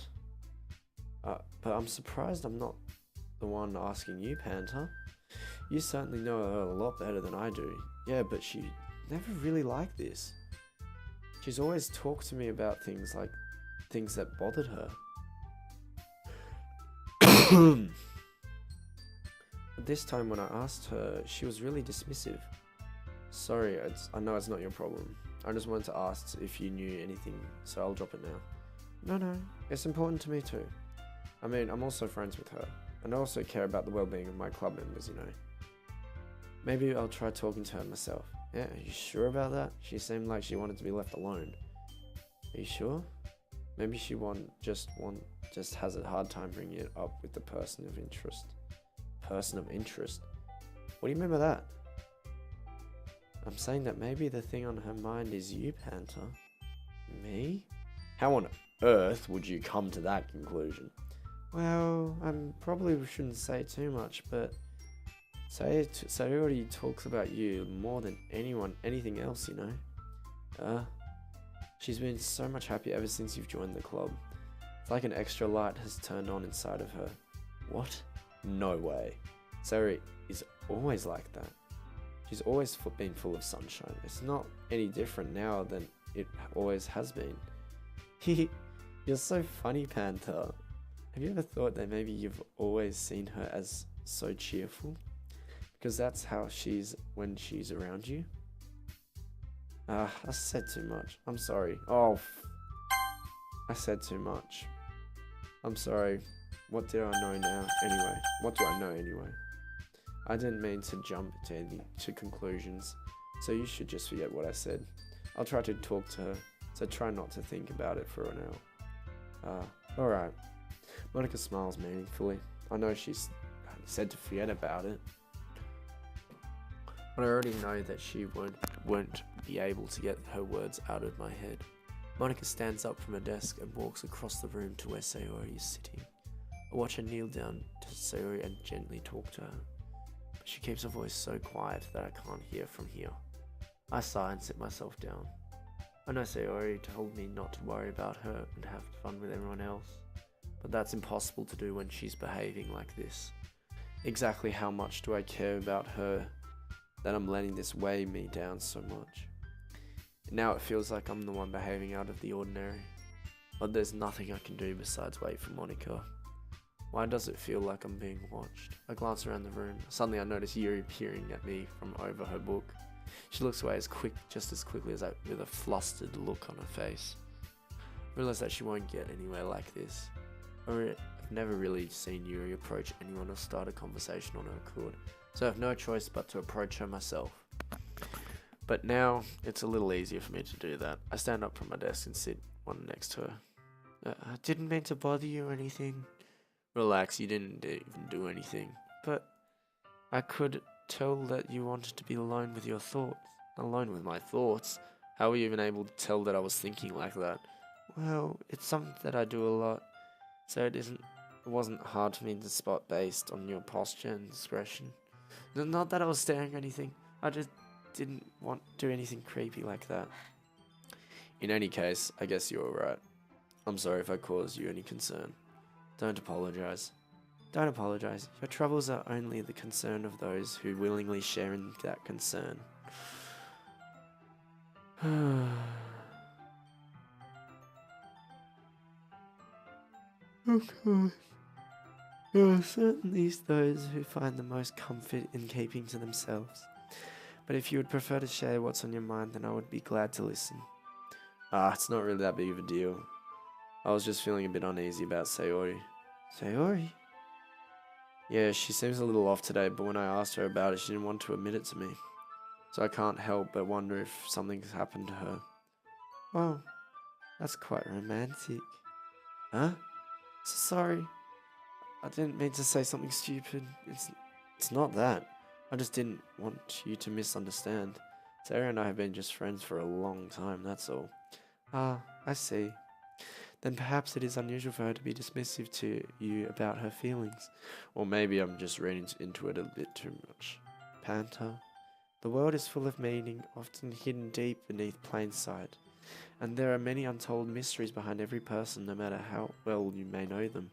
But I'm surprised I'm not the one asking you, Panther. You certainly know her a lot better than I do. Yeah, but she never really liked this. She's always talked to me about things that bothered her. But this time when I asked her, she was really dismissive. Sorry, I know it's not your problem. I just wanted to ask if you knew anything, so I'll drop it now. No, it's important to me too. I mean, I'm also friends with her, and I also care about the well-being of my club members, you know. Maybe I'll try talking to her myself. Yeah, are you sure about that? She seemed like she wanted to be left alone. Are you sure? Maybe she just has a hard time bringing it up with the person of interest. Person of interest? What do you mean by that? I'm saying that maybe the thing on her mind is you, Panther. Me? How on earth would you come to that conclusion? Well, I probably shouldn't say too much, but Sayori talks about you more than anything else, you know. She's been so much happy ever since you've joined the club. It's like an extra light has turned on inside of her. What? No way. Sayori is always like that. She's always been full of sunshine. It's not any different now than it always has been. You're so funny, Panther. Have you ever thought that maybe you've always seen her as so cheerful? Because that's how she's when she's around you. I said too much. I'm sorry. Oh, I said too much. I'm sorry. What did I know now? Anyway, what do I know anyway? I didn't mean to jump to conclusions, so you should just forget what I said. I'll try to talk to her, so try not to think about it for an hour. Alright. Monica smiles meaningfully. I know she's said to forget about it, but I already know that she won't be able to get her words out of my head. Monica stands up from her desk and walks across the room to where Sayori is sitting. I watch her kneel down to Sayori and gently talk to her, but she keeps her voice so quiet that I can't hear from here. I sigh and sit myself down. I know Sayori told me not to worry about her and have fun with everyone else, but that's impossible to do when she's behaving like this. Exactly how much do I care about her that I'm letting this weigh me down so much? Now it feels like I'm the one behaving out of the ordinary, but there's nothing I can do besides wait for Monica. Why does it feel like I'm being watched? I glance around the room. Suddenly I notice Yuri peering at me from over her book. She looks away just as quickly as with a flustered look on her face. I realize that she won't get anywhere like this. I've never really seen Yuri approach anyone or start a conversation on her accord, so I have no choice but to approach her myself. But now, it's a little easier for me to do that. I stand up from my desk and sit one next to her. I didn't mean to bother you or anything. Relax, you didn't even do anything. But I could tell that you wanted to be alone with your thoughts. Alone with my thoughts? How were you even able to tell that I was thinking like that? Well, it's something that I do a lot, so it wasn't hard for me to spot based on your posture and expression. Not that I was staring or anything, I just didn't want to do anything creepy like that. In any case, I guess you're right. I'm sorry if I caused you any concern. Don't apologize. Don't apologize. Your troubles are only the concern of those who willingly share in that concern. Of course. There are certainly those who find the most comfort in keeping to themselves. But if you would prefer to share what's on your mind, then I would be glad to listen. It's not really that big of a deal. I was just feeling a bit uneasy about Sayori. Sayori? Yeah, she seems a little off today, but when I asked her about it, she didn't want to admit it to me. So I can't help but wonder if something's happened to her. Well, that's quite romantic. Huh? Sorry. I didn't mean to say something stupid. It's not that. I just didn't want you to misunderstand. Sarah and I have been just friends for a long time, that's all. I see. Then perhaps it is unusual for her to be dismissive to you about her feelings. Or maybe I'm just reading into it a bit too much. Panther. The world is full of meaning, often hidden deep beneath plain sight. And there are many untold mysteries behind every person, no matter how well you may know them.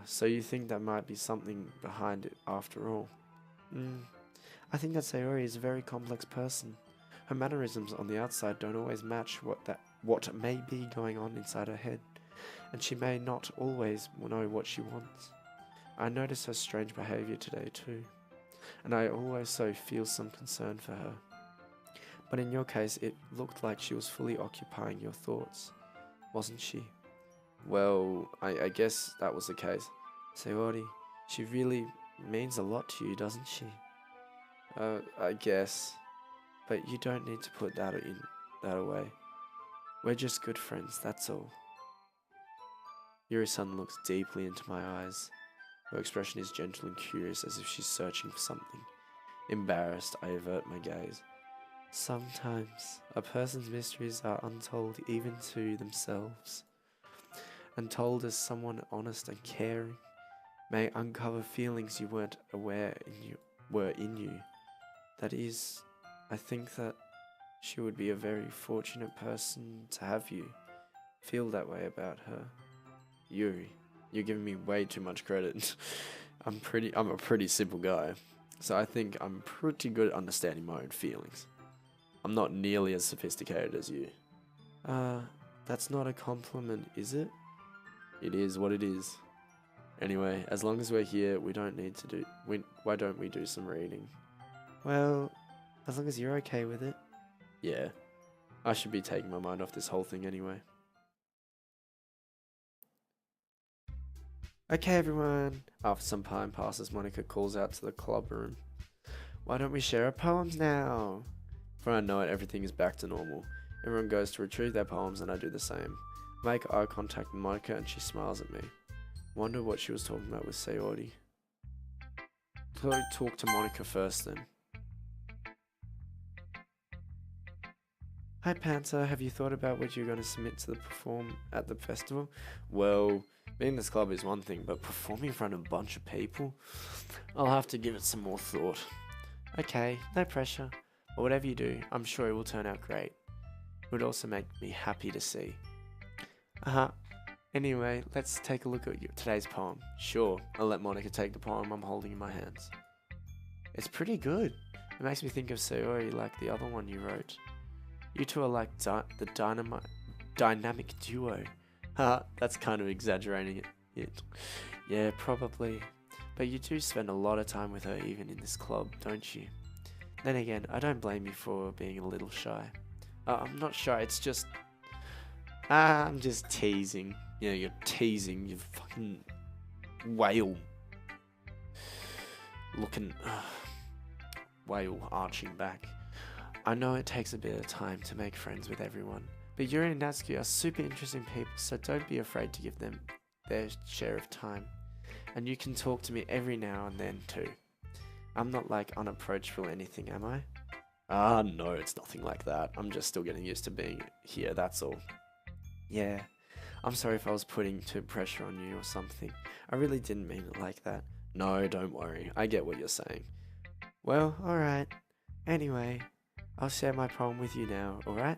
So you think there might be something behind it after all? I think that Sayori is a very complex person. Her mannerisms on the outside don't always match what may be going on inside her head, and she may not always know what she wants. I notice her strange behavior today too, and I also feel some concern for her. But in your case, it looked like she was fully occupying your thoughts, wasn't she? Well, I guess that was the case. Sayori, she really means a lot to you, doesn't she? I guess. But you don't need to put that away. We're just good friends, that's all. Yuri-san looks deeply into my eyes. Her expression is gentle and curious, as if she's searching for something. Embarrassed, I avert my gaze. Sometimes, a person's mysteries are untold even to themselves. And told as someone honest and caring may uncover feelings you weren't aware were in you. That is, I think that she would be a very fortunate person to have you feel that way about her. Yuri, you're giving me way too much credit. I'm a pretty simple guy, so I think I'm pretty good at understanding my own feelings. I'm not nearly as sophisticated as you. That's not a compliment, is it? It is what it is. Anyway, as long as we're here, we don't need to do... why don't we do some reading? Well, as long as you're okay with it. Yeah. I should be taking my mind off this whole thing anyway. Okay, everyone. After some time passes, Monica calls out to the club room. Why don't we share our poems now? Before I know it, everything is back to normal. Everyone goes to retrieve their poems and I do the same. I make eye contact with Monica and she smiles at me. Wonder what she was talking about with Sayori. So talk to Monica first then. Hi, Panther. Have you thought about what you're going to submit to the perform at the festival? Well, being in this club is one thing, but performing in front of a bunch of people, I'll have to give it some more thought. Okay, no pressure. But whatever you do, I'm sure it will turn out great. It would also make me happy to see. Anyway, let's take a look at today's poem. Sure, I'll let Monica take the poem I'm holding in my hands. It's pretty good. It makes me think of Sayori like the other one you wrote. You two are like the dynamic duo. That's kind of exaggerating it. Yeah, probably. But you do spend a lot of time with her even in this club, don't you? Then again, I don't blame you for being a little shy. I'm not shy, it's just... I'm just teasing. Yeah, you're teasing, you fucking whale. Looking... whale arching back. I know it takes a bit of time to make friends with everyone, but Yuri and Natsuki are super interesting people, so don't be afraid to give them their share of time. And you can talk to me every now and then too. I'm not like unapproachable or anything, am I? No, it's nothing like that. I'm just still getting used to being here, that's all. Yeah, I'm sorry if I was putting too pressure on you or something. I really didn't mean it like that. No, don't worry. I get what you're saying. Well, alright. Anyway, I'll share my poem with you now, alright?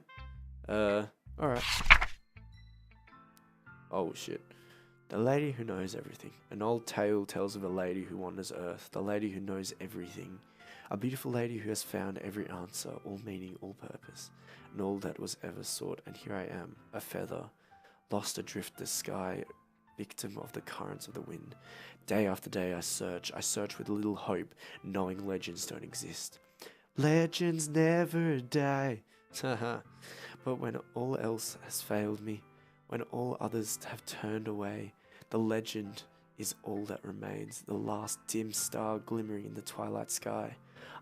Alright. Oh shit. The lady who knows everything. An old tale tells of a lady who wanders earth, the lady who knows everything. A beautiful lady who has found every answer, all meaning, all purpose, and all that was ever sought. And here I am, a feather, lost adrift the sky, victim of the currents of the wind. Day after day I search with little hope, knowing legends don't exist. Legends never die. But when all else has failed me, when all others have turned away, the legend is all that remains, the last dim star glimmering in the twilight sky,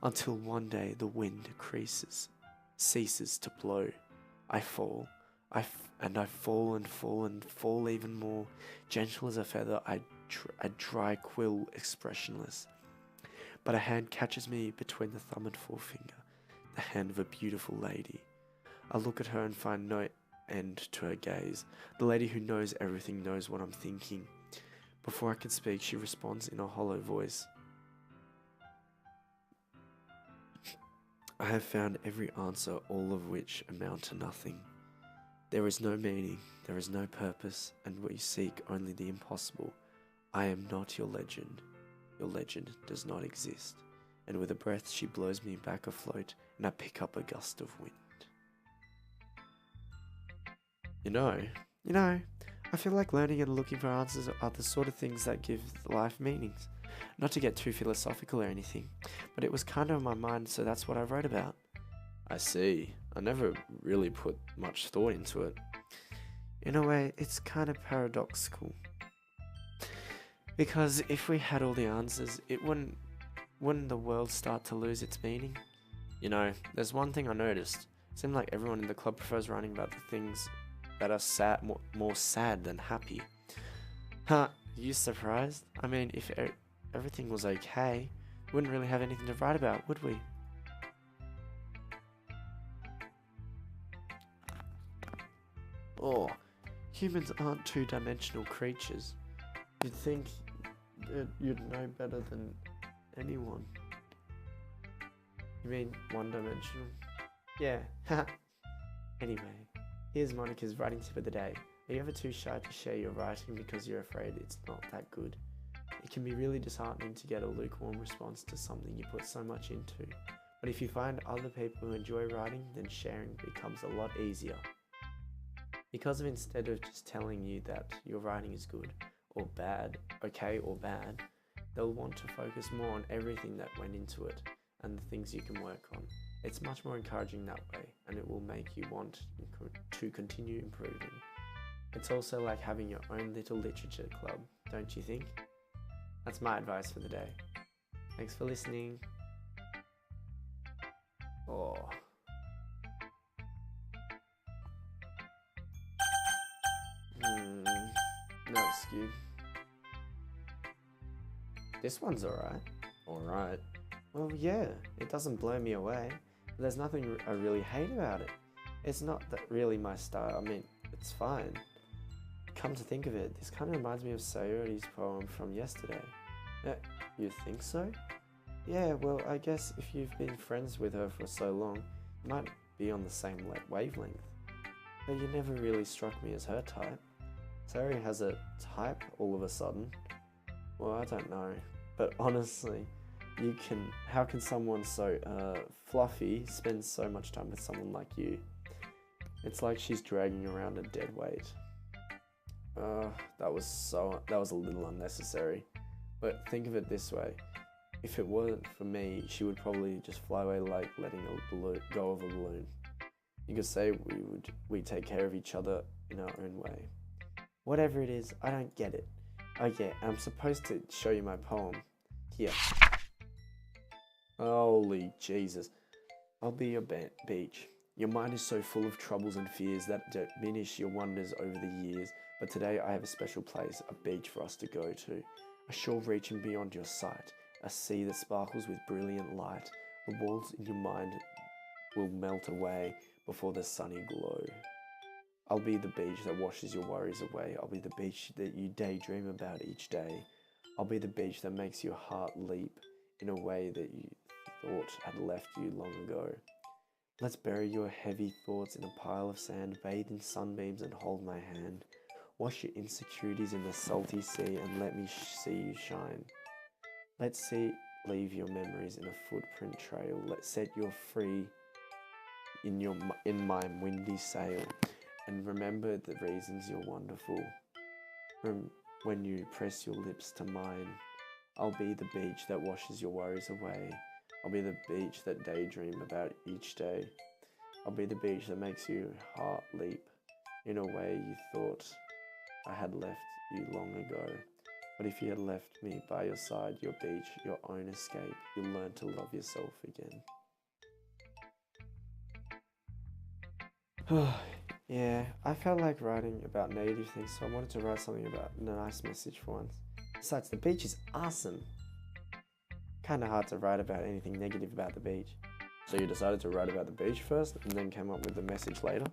until one day the wind ceases to blow. I fall, I fall and fall and fall even more, gentle as a feather, a dry quill expressionless. But a hand catches me between the thumb and forefinger, the hand of a beautiful lady. I look at her and find no end to her gaze. The lady who knows everything knows what I'm thinking. Before I can speak, she responds in a hollow voice. I have found every answer, all of which amount to nothing. There is no meaning, there is no purpose, and we seek only the impossible. I am not your legend. Your legend does not exist. And with a breath, she blows me back afloat, and I pick up a gust of wind. You know, I feel like learning and looking for answers are the sort of things that give life meanings. Not to get too philosophical or anything, but it was kind of on my mind, so that's what I wrote about. I see. I never really put much thought into it. In a way, it's kind of paradoxical. Because if we had all the answers, wouldn't the world start to lose its meaning? You know, there's one thing I noticed. It seemed like everyone in the club prefers writing about the things that are sad, more sad than happy. Huh, you surprised? I mean, if everything was okay, we wouldn't really have anything to write about, would we? Oh, humans aren't two-dimensional creatures. You'd think that you'd know better than anyone. You mean one-dimensional? Yeah, Anyway, here's Monica's writing tip of the day. Are you ever too shy to share your writing because you're afraid it's not that good? It can be really disheartening to get a lukewarm response to something you put so much into. But if you find other people who enjoy writing, then sharing becomes a lot easier. Because instead of just telling you that your writing is good, or bad, okay or bad, they'll want to focus more on everything that went into it and the things you can work on. It's much more encouraging that way, and it will make you want to continue improving. It's also like having your own little literature club, don't you think? That's my advice for the day. Thanks for listening. Oh. No excuse. This one's alright. Alright. Well, yeah, it doesn't blow me away. But there's nothing I really hate about it. It's not that really my style. I mean, it's fine. Come to think of it, this kind of reminds me of Sayori's poem from yesterday. You think so? Yeah, well, I guess if you've been friends with her for so long, you might be on the same wavelength. But you never really struck me as her type. Sayori has a type all of a sudden. Well, I don't know. But honestly, how can someone so fluffy spend so much time with someone like you? It's like she's dragging around a dead weight. That was a little unnecessary. But think of it this way. If it weren't for me, she would probably just fly away like letting go of a balloon. You could say we take care of each other in our own way. Whatever it is, I don't get it. Oh yeah, I'm supposed to show you my poem. Here. Holy Jesus. I'll be your beach. Your mind is so full of troubles and fears that diminish your wonders over the years. But today I have a special place, a beach for us to go to. A shore reaching beyond your sight. A sea that sparkles with brilliant light. The walls in your mind will melt away before the sunny glow. I'll be the beach that washes your worries away. I'll be the beach that you daydream about each day. I'll be the beach that makes your heart leap in a way that you thought had left you long ago. Let's bury your heavy thoughts in a pile of sand, bathe in sunbeams and hold my hand. Wash your insecurities in the salty sea and let me see you shine. Let's leave your memories in a footprint trail. Let's set you free in my windy sail. And remember the reasons you're wonderful. When you press your lips to mine, I'll be the beach that washes your worries away. I'll be the beach that daydream about each day. I'll be the beach that makes your heart leap in a way you thought I had left you long ago. But if you had left me by your side, your beach, your own escape, you'll learn to love yourself again. Yeah, I felt like writing about negative things, so I wanted to write something about a nice message for once. Besides, the beach is awesome. Kinda hard to write about anything negative about the beach. So you decided to write about the beach first, and then came up with the message later?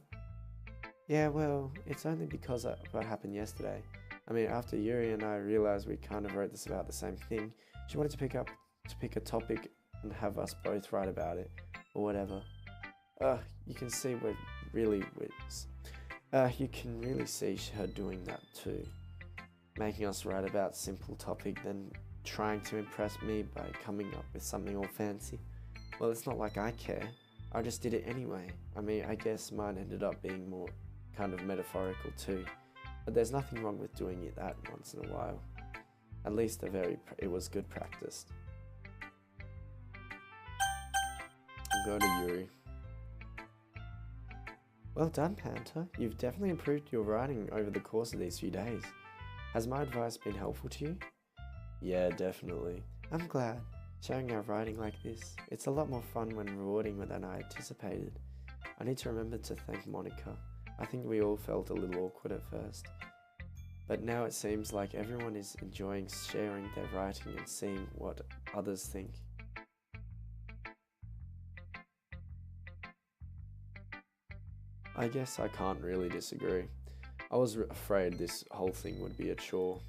Yeah, well, it's only because of what happened yesterday. I mean, after Yuri and I realized we kind of wrote this about the same thing, she wanted to pick a topic and have us both write about it, or whatever. You can see you can really see her doing that too. Making us write about simple topic, then trying to impress me by coming up with something all fancy. Well, it's not like I care. I just did it anyway. I mean, I guess mine ended up being more kind of metaphorical too. But there's nothing wrong with doing it that once in a while. At least it was good practice. I'll go to Yuri. Well done, Panther. You've definitely improved your writing over the course of these few days. Has my advice been helpful to you? Yeah, definitely. I'm glad. Sharing our writing like this, it's a lot more fun when rewarding than I anticipated. I need to remember to thank Monica. I think we all felt a little awkward at first. But now it seems like everyone is enjoying sharing their writing and seeing what others think. I guess I can't really disagree. I was afraid this whole thing would be a chore,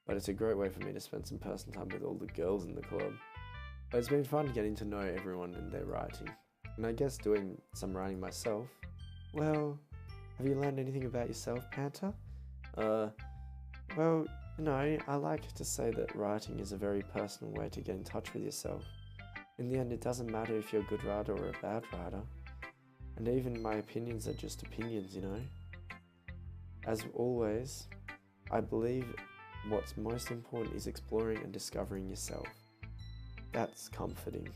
but it's a great way for me to spend some personal time with all the girls in the club. But it's been fun getting to know everyone and their writing, and I guess doing some writing myself. Well, have you learned anything about yourself, Panther? Well, I like to say that writing is a very personal way to get in touch with yourself. In the end, it doesn't matter if you're a good writer or a bad writer. And even my opinions are just opinions, As always, I believe what's most important is exploring and discovering yourself. That's comforting.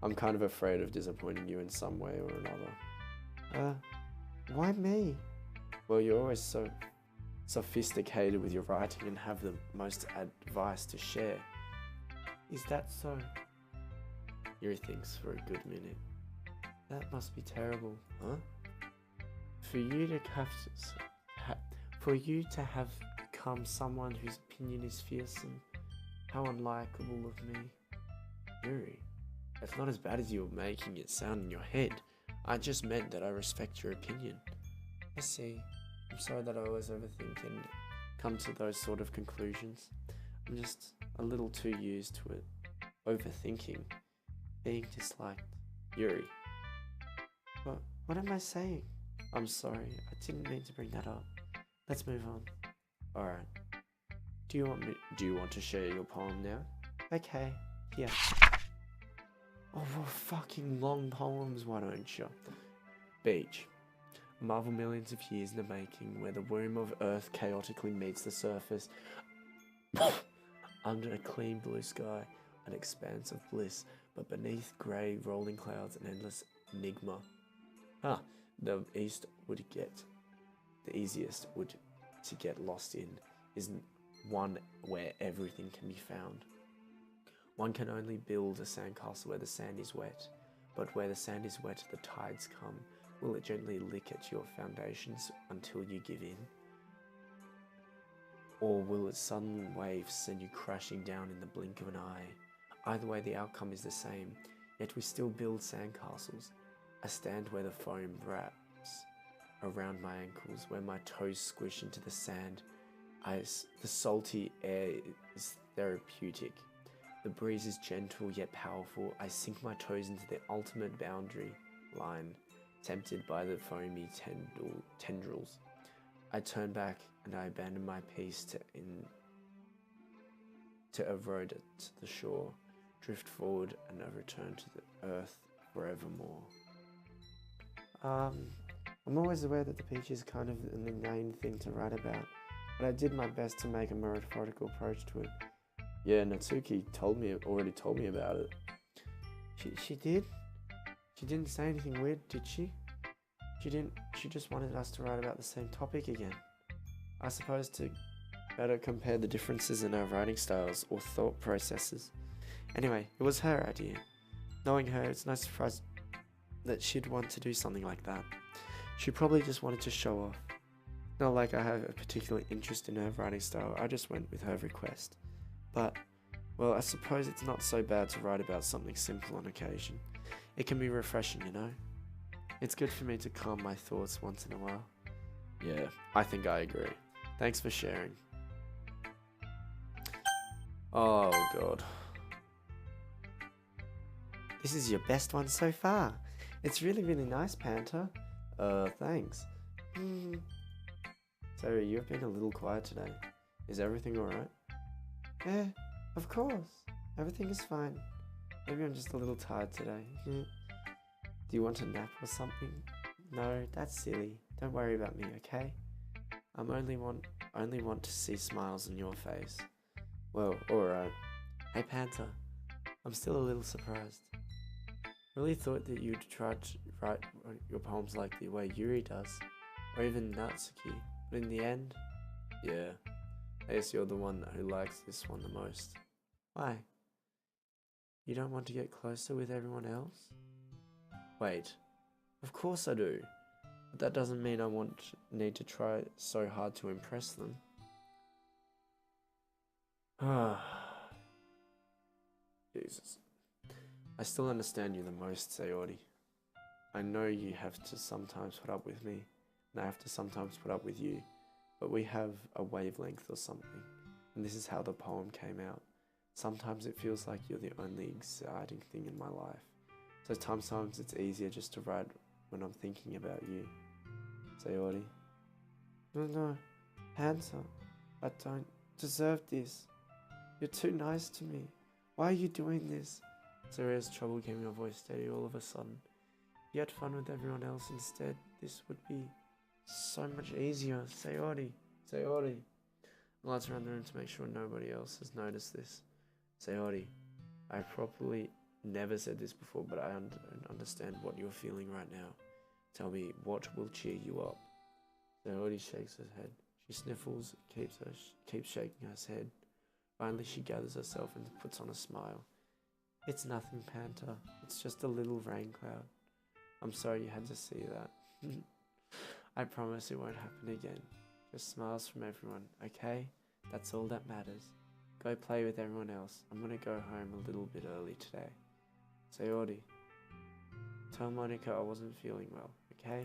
I'm kind of afraid of disappointing you in some way or another. Why me? Well, you're always so sophisticated with your writing and have the most advice to share. Is that so? Yuri thinks for a good minute. That must be terrible. Huh? For you to have become someone whose opinion is fearsome. How unlikable of me. Yuri, that's not as bad as you're making it sound in your head. I just meant that I respect your opinion. I see. I'm sorry that I always overthink and come to those sort of conclusions. I'm just a little too used to it. Overthinking. Being disliked. Yuri. What am I saying? I'm sorry. I didn't mean to bring that up. Let's move on. Alright. Do you want to share your poem now? Okay. Yeah. Oh, what fucking long poems, why don't you? Beach. A marvel millions of years in the making, where the womb of Earth chaotically meets the surface. Under a clean blue sky, an expanse of bliss, but beneath grey rolling clouds, an endless enigma. The easiest wood to get lost in is one where everything can be found. One can only build a sandcastle where the sand is wet, but where the sand is wet, the tides come. Will it gently lick at your foundations until you give in? Or will its sudden waves send you crashing down in the blink of an eye? Either way, the outcome is the same, yet we still build sandcastles. I stand where the foam wraps around my ankles, where my toes squish into the sand. The salty air is therapeutic. The breeze is gentle yet powerful. I sink my toes into the ultimate boundary line, tempted by the foamy tendrils. I turn back and I abandon my peace to erode it to the shore, drift forward and I return to the earth forevermore. I'm always aware that the beach is kind of an inane thing to write about, but I did my best to make a metaphorical approach to it. Yeah, Natsuki already told me about it. She did? She didn't say anything weird, did she? She just wanted us to write about the same topic again. I suppose to better compare the differences in our writing styles or thought processes. Anyway, it was her idea. Knowing her, it's no surprise that she'd want to do something like that. She probably just wanted to show off. Not like I have a particular interest in her writing style, I just went with her request. But, well, I suppose it's not so bad to write about something simple on occasion. It can be refreshing, you know? It's good for me to calm my thoughts once in a while. Yeah, I think I agree. Thanks for sharing. Oh, God. This is your best one so far. It's really, really nice, Panther. Thanks. So, you've been a little quiet today. Is everything alright? Yeah, of course. Everything is fine. Maybe I'm just a little tired today. Do you want a nap or something? No, that's silly. Don't worry about me, okay? I only want to see smiles on your face. Well, alright. Hey Panther, I'm still a little surprised. Really thought that you'd try to write your poems like the way Yuri does, or even Natsuki, but in the end... Yeah, I guess you're the one who likes this one the most. Why? You don't want to get closer with everyone else? Wait, of course I do. But that doesn't mean I need to try so hard to impress them. Jesus. I still understand you the most, Sayori. I know you have to sometimes put up with me, and I have to sometimes put up with you, but we have a wavelength or something, and this is how the poem came out. Sometimes it feels like you're the only exciting thing in my life, so sometimes it's easier just to write when I'm thinking about you. Sayori. No, Panther, I don't deserve this. You're too nice to me. Why are you doing this? Serious trouble keeping your voice steady all of a sudden. You had fun with everyone else instead. This would be so much easier. Sayori. Glance around the room to make sure nobody else has noticed this. Sayori, I probably never said this before, but I don't understand what you're feeling right now. Tell me, what will cheer you up? Sayori shakes her head. She sniffles, keeps shaking her head. Finally, she gathers herself and puts on a smile. It's nothing, Panther. It's just a little rain cloud. I'm sorry you had to see that. I promise it won't happen again. Just smiles from everyone, okay? That's all that matters. Go play with everyone else. I'm gonna go home a little bit early today. Sayori, tell Monica I wasn't feeling well, okay?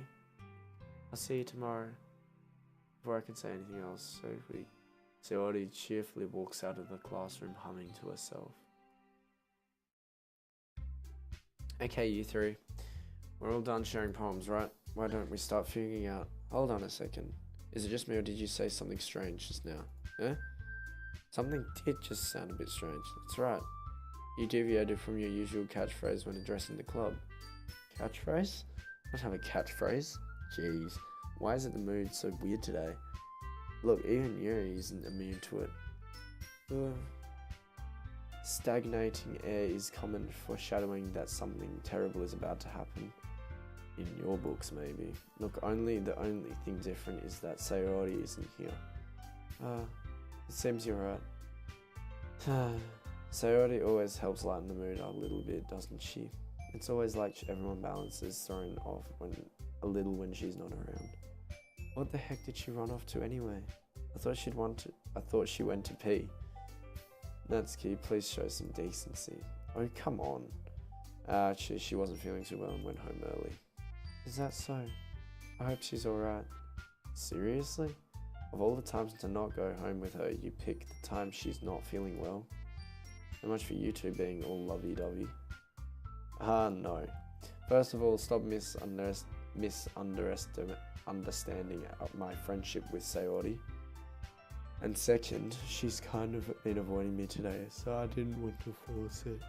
I'll see you tomorrow. Before I can say anything else, Sayori cheerfully walks out of the classroom humming to herself. Okay, you three. We're all done sharing poems, right? Why don't we start figuring out... Hold on a second. Is it just me or did you say something strange just now? Eh? Something did just sound a bit strange. That's right. You deviated from your usual catchphrase when addressing the club. Catchphrase? I don't have a catchphrase. Jeez. Why is it the mood so weird today? Look, even Yuri isn't immune to it. Stagnating air is common, foreshadowing that something terrible is about to happen. In your books, maybe. Look, the only thing different is that Sayori isn't here. It seems you're right. Sayori always helps lighten the mood a little bit, doesn't she? It's always like everyone balances thrown off a little when she's not around. What the heck did she run off to anyway? I thought she went to pee. Natsuki, please show some decency. Oh, come on. Actually, she wasn't feeling too well and went home early. Is that so? I hope she's alright. Seriously? Of all the times to not go home with her, you pick the time she's not feeling well? So much for you two being all lovey-dovey. No. First of all, stop misunderstanding my friendship with Sayori. And second, she's kind of been avoiding me today, so I didn't want to force it.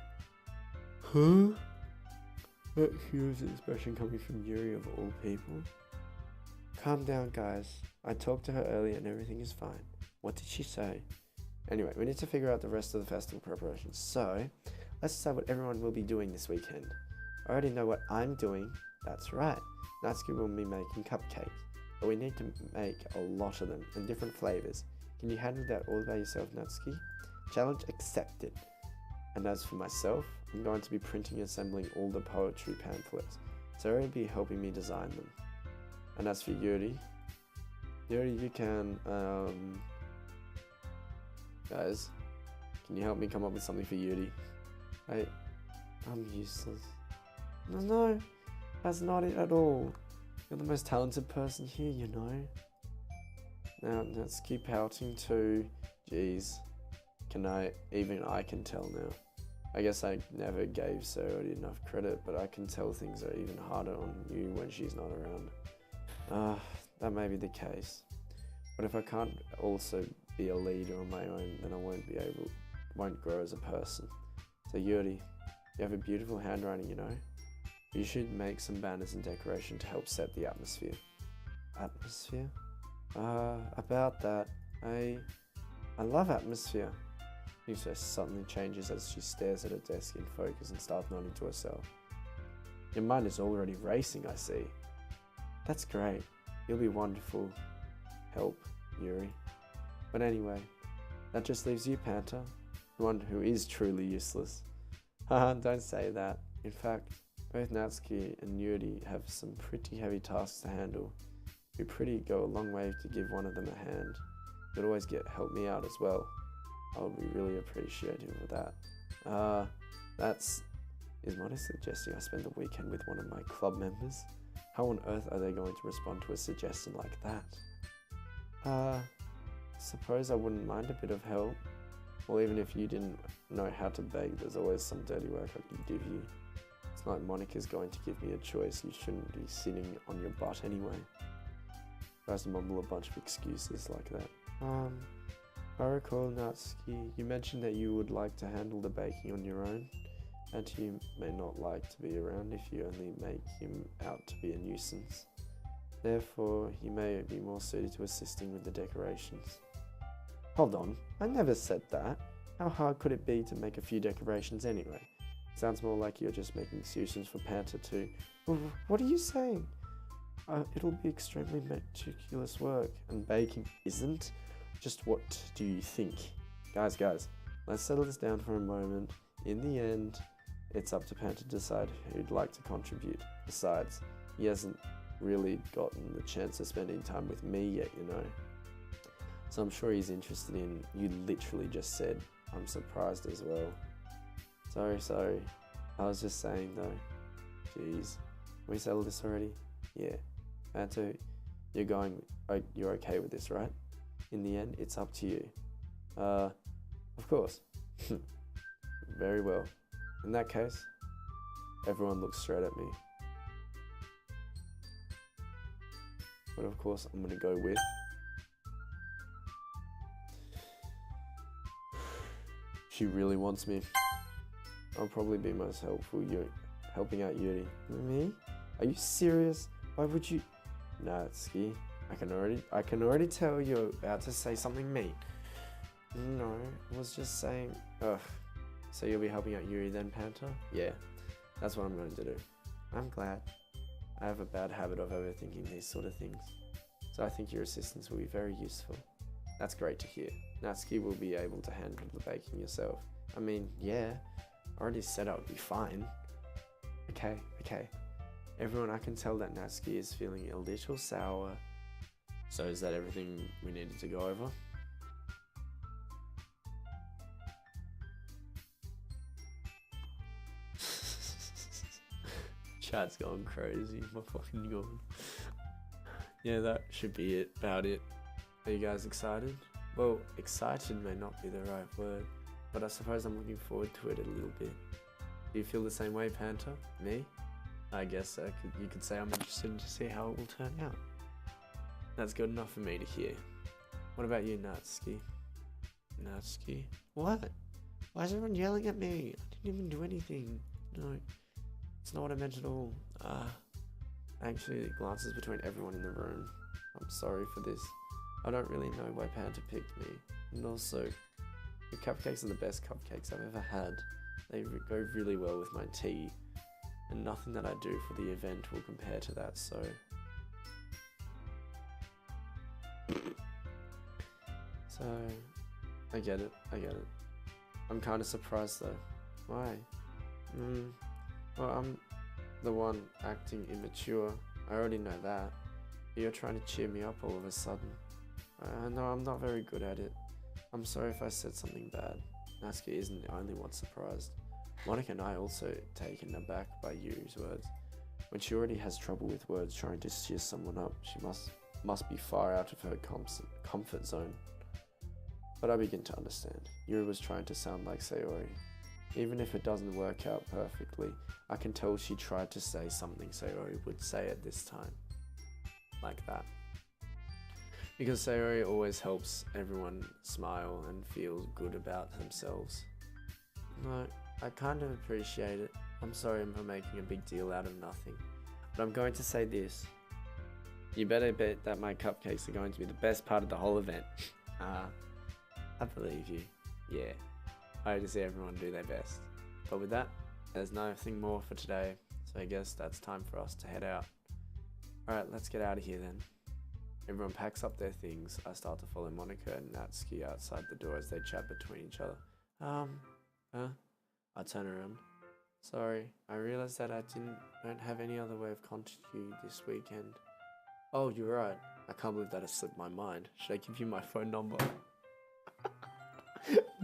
Huh? That curious expression coming from Yuri of all people. Calm down, guys. I talked to her earlier and everything is fine. What did she say? Anyway, we need to figure out the rest of the festival preparations. So, let's decide what everyone will be doing this weekend. I already know what I'm doing. That's right. Natsuki will be making cupcakes. But we need to make a lot of them in different flavors. Can you handle that all by yourself, Natsuki? Challenge accepted. And as for myself, I'm going to be printing and assembling all the poetry pamphlets. Sarah will be helping me design them. And as for Yuri, you can, guys, can you help me come up with something for Yuri? I'm useless. No, that's not it at all. You're the most talented person here, you know. Now, let's keep pouting too. Jeez. Even I can tell now. I guess I never gave Sarah enough credit, but I can tell things are even harder on you when she's not around. That may be the case. But if I can't also be a leader on my own, then I won't grow as a person. So Yuri, you have a beautiful handwriting, you know. You should make some banners and decoration to help set the atmosphere. Atmosphere? About that, I love atmosphere. His face suddenly changes as she stares at her desk in focus and starts nodding to herself. Your mind is already racing, I see. That's great. You'll be wonderful help, Yuri. But anyway, that just leaves you, Panther, the one who is truly useless. Haha, don't say that. In fact, both Natsuki and Yuri have some pretty heavy tasks to handle. It'd go a long way to give one of them a hand. You'd always help me out as well. I would be really appreciative of that. Is Monty suggesting I spend the weekend with one of my club members? How on earth are they going to respond to a suggestion like that? Suppose I wouldn't mind a bit of help. Well, even if you didn't know how to beg, there's always some dirty work I can give you. It's not like Monica's going to give me a choice. You shouldn't be sitting on your butt anyway. Tries to mumble a bunch of excuses like that. If I recall, Natsuki, you mentioned that you would like to handle the baking on your own, and he may not like to be around if you only make him out to be a nuisance. Therefore, he may be more suited to assisting with the decorations. Hold on, I never said that. How hard could it be to make a few decorations anyway? Sounds more like you're just making excuses for Panther to... What are you saying? It'll be extremely meticulous work, and baking isn't. Just what do you think? Guys, let's settle this down for a moment. In the end, it's up to Panther to decide who'd like to contribute. Besides, he hasn't really gotten the chance of spending time with me yet, you know. So I'm sure he's interested in... You literally just said, I'm surprised as well. Sorry. I was just saying though. Jeez. We settled this already? Yeah. Panther, you're okay with this, right? In the end, it's up to you. Of course. Very well. In that case, everyone looks straight at me. But of course, I'm gonna go with... She really wants me. I'll probably be most helpful. Helping out Yuri. Me? Are you serious? Why would you? Natsuki, I can already tell you're about to say something mean. No, I was just saying. Ugh. So you'll be helping out Yuri then, Panther? Yeah, that's what I'm going to do. I'm glad. I have a bad habit of overthinking these sort of things, so I think your assistance will be very useful. That's great to hear. Natsuki will be able to handle the baking yourself. I mean, yeah, I already said I would be fine. Okay. Everyone, I can tell that Natsuki is feeling a little sour. So is that everything we needed to go over? Chat's going crazy. My fucking god. Yeah, that should be it. About it. Are you guys excited? Well, excited may not be the right word, but I suppose I'm looking forward to it a little bit. Do you feel the same way, Panther? Me? I guess you could say I'm interested to see how it will turn out. That's good enough for me to hear. What about you, Natsuki? Natsuki? What? Why is everyone yelling at me? I didn't even do anything. No, it's not what I meant at all. Actually, glances between everyone in the room. I'm sorry for this. I don't really know why Panther picked me. And also, the cupcakes are the best cupcakes I've ever had. They go really well with my tea. And nothing that I do for the event will compare to that, so... So... I get it. I'm kinda surprised though. Why? Well, I'm the one acting immature. I already know that. But you're trying to cheer me up all of a sudden. No, I'm not very good at it. I'm sorry if I said something bad. Natsuki isn't the only one surprised. Monica and I also taken aback by Yuri's words. When she already has trouble with words trying to cheer someone up, she must be far out of her comfort zone. But I begin to understand. Yuri was trying to sound like Sayori. Even if it doesn't work out perfectly, I can tell she tried to say something Sayori would say at this time. Like that. Because Sayori always helps everyone smile and feel good about themselves. No, I kind of appreciate it. I'm sorry for making a big deal out of nothing. But I'm going to say this. You better bet that my cupcakes are going to be the best part of the whole event. I believe you. Yeah. I hope to see everyone do their best. But with that, there's nothing more for today. So I guess that's time for us to head out. Alright, let's get out of here then. Everyone packs up their things. I start to follow Monica and Natsuki outside the door as they chat between each other. I turn around. Sorry, I realized that I don't have any other way of contacting you this weekend. Oh, you're right. I can't believe that has slipped my mind. Should I give you my phone number?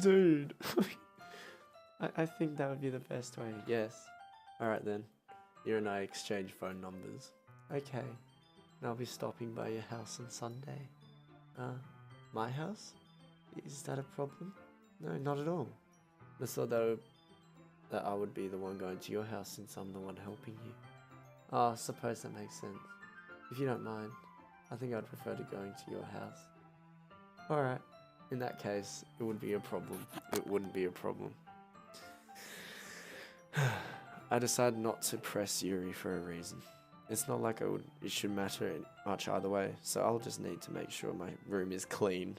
Dude. I think that would be the best way. Yes. Alright then. You and I exchange phone numbers. Okay. And I'll be stopping by your house on Sunday. My house? Is that a problem? No, not at all. I thought that I would be the one going to your house since I'm the one helping you. Oh, I suppose that makes sense. If you don't mind, I think I'd prefer to going to your house. Alright. In that case, it would be a problem. It wouldn't be a problem. I decided not to press Yuri for a reason. It's not like it should matter much either way, so I'll just need to make sure my room is clean.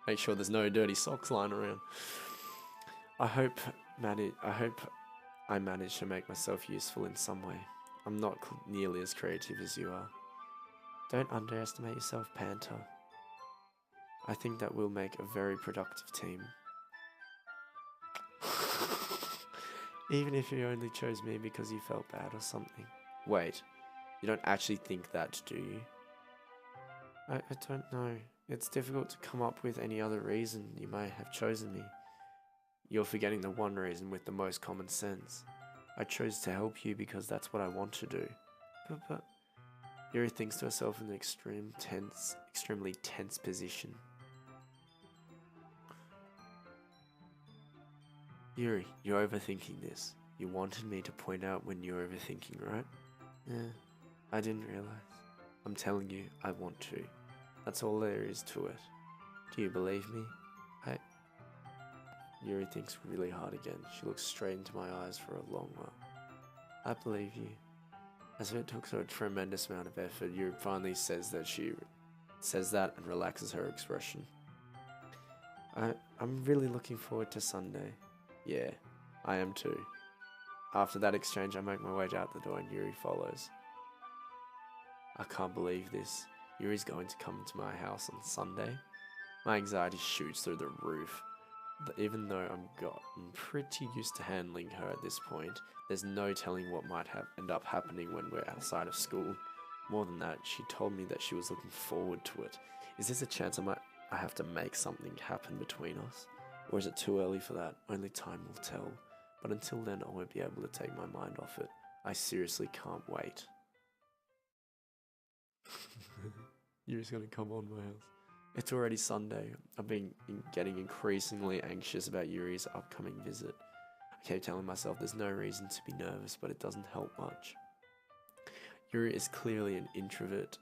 Make sure there's no dirty socks lying around. I hope I manage to make myself useful in some way. I'm not nearly as creative as you are. Don't underestimate yourself, Panther. I think that we'll make a very productive team. Even if you only chose me because you felt bad or something. Wait, you don't actually think that, do you? I don't know. It's difficult to come up with any other reason you might have chosen me. You're forgetting the one reason with the most common sense. I chose to help you because that's what I want to do. But Yuri thinks to herself in an extremely tense position. Yuri, you're overthinking this. You wanted me to point out when you're overthinking, right? Yeah, I didn't realize. I'm telling you, I want to. That's all there is to it. Do you believe me? Yuri thinks really hard again. She looks straight into my eyes for a long while. I believe you. As if it took her a tremendous amount of effort, Yuri finally says that and relaxes her expression. I'm really looking forward to Sunday. Yeah, I am too. After that exchange, I make my way out the door and Yuri follows. I can't believe this. Yuri's going to come to my house on Sunday. My anxiety shoots through the roof. Even though I'm pretty used to handling her at this point, there's no telling what might end up happening when we're outside of school. More than that, she told me that she was looking forward to it. Is this a chance I have to make something happen between us? Or is it too early for that? Only time will tell. But until then, I won't be able to take my mind off it. I seriously can't wait. You're just gonna come on my house. It's already Sunday. I've been getting increasingly anxious about Yuri's upcoming visit. I keep telling myself there's no reason to be nervous, but it doesn't help much. Yuri is clearly an introvert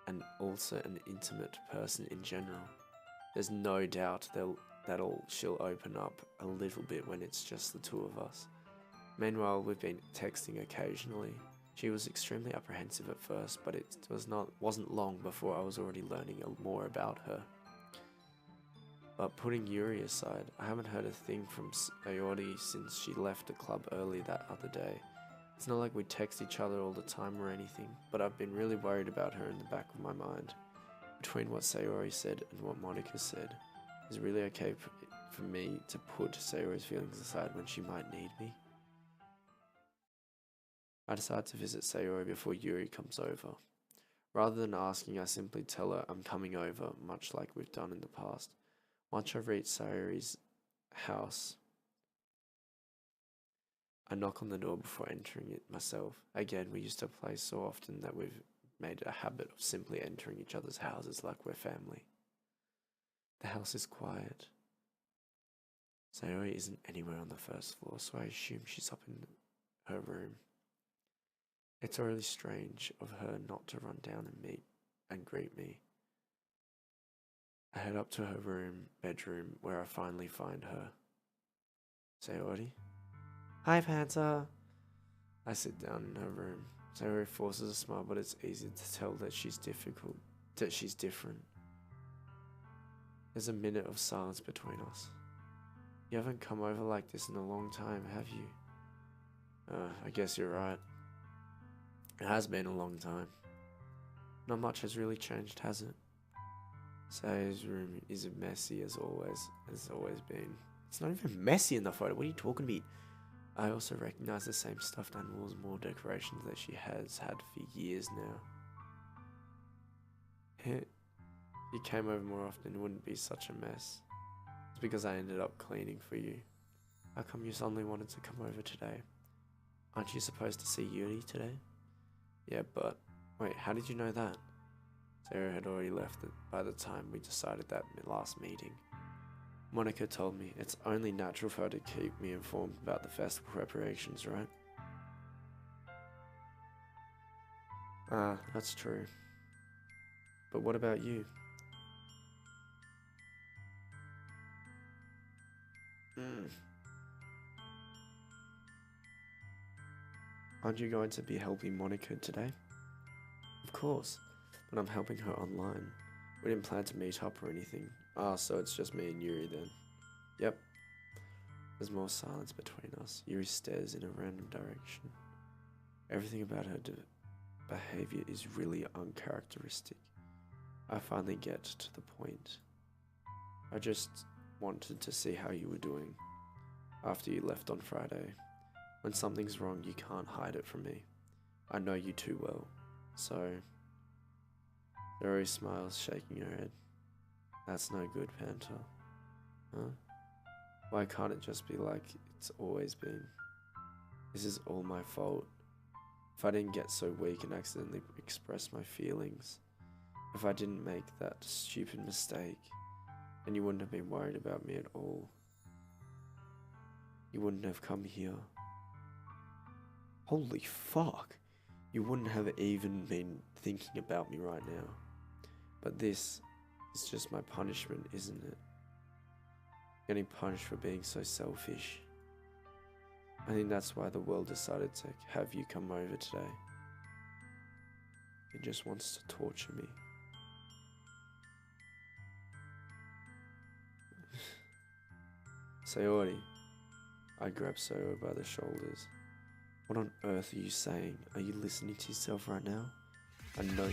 and also an intimate person in general. There's no doubt she'll open up a little bit when it's just the two of us. Meanwhile, we've been texting occasionally. She was extremely apprehensive at first, but it wasn't long before I was already learning more about her. But putting Yuri aside, I haven't heard a thing from Sayori since she left the club early that other day. It's not like we text each other all the time or anything, but I've been really worried about her in the back of my mind. Between what Sayori said and what Monica said, is it really okay for me to put Sayori's feelings aside when she might need me? I decide to visit Sayori before Yuri comes over. Rather than asking, I simply tell her I'm coming over, much like we've done in the past. Once I reach Sayori's house, I knock on the door before entering it myself. Again, we used to play so often that we've made it a habit of simply entering each other's houses like we're family. The house is quiet. Sayori isn't anywhere on the first floor, so I assume she's up in her room. It's really strange of her not to run down and meet and greet me. I head up to her bedroom, where I finally find her. Sayori? Hi, Panther. I sit down in her room. Sayori forces a smile, but it's easy to tell that she's different. There's a minute of silence between us. You haven't come over like this in a long time, have you? I guess you're right. It has been a long time. Not much has really changed, has it? Sayori's room is messy as always been. It's not even messy in the photo. What are you talking about? I also recognize the same stuffed animals and more decorations that she has had for years now. If you came over more often, it wouldn't be such a mess. It's because I ended up cleaning for you. How come you suddenly wanted to come over today? Aren't you supposed to see Yuri today? Yeah, but wait, how did you know that? Sarah had already left it by the time we decided that last meeting. Monica told me it's only natural for her to keep me informed about the festival preparations, right? That's true. But what about you? Aren't you going to be helping Monica today? Of course, but I'm helping her online. We didn't plan to meet up or anything. Ah, so it's just me and Yuri then. Yep. There's more silence between us. Yuri stares in a random direction. Everything about her behavior is really uncharacteristic. I finally get to the point. I just wanted to see how you were doing after you left on Friday. When something's wrong, you can't hide it from me. I know you too well. So, Zuri smiles, shaking her head. That's no good, Panther. Huh? Why can't it just be like it's always been? This is all my fault. If I didn't get so weak and accidentally express my feelings, if I didn't make that stupid mistake, then you wouldn't have been worried about me at all. You wouldn't have come here. Holy fuck! You wouldn't have even been thinking about me right now. But this is just my punishment, isn't it? Getting punished for being so selfish. I think that's why the world decided to have you come over today. It just wants to torture me. Sayori. I grab Soyo by the shoulders. What on earth are you saying? Are you listening to yourself right now? I know.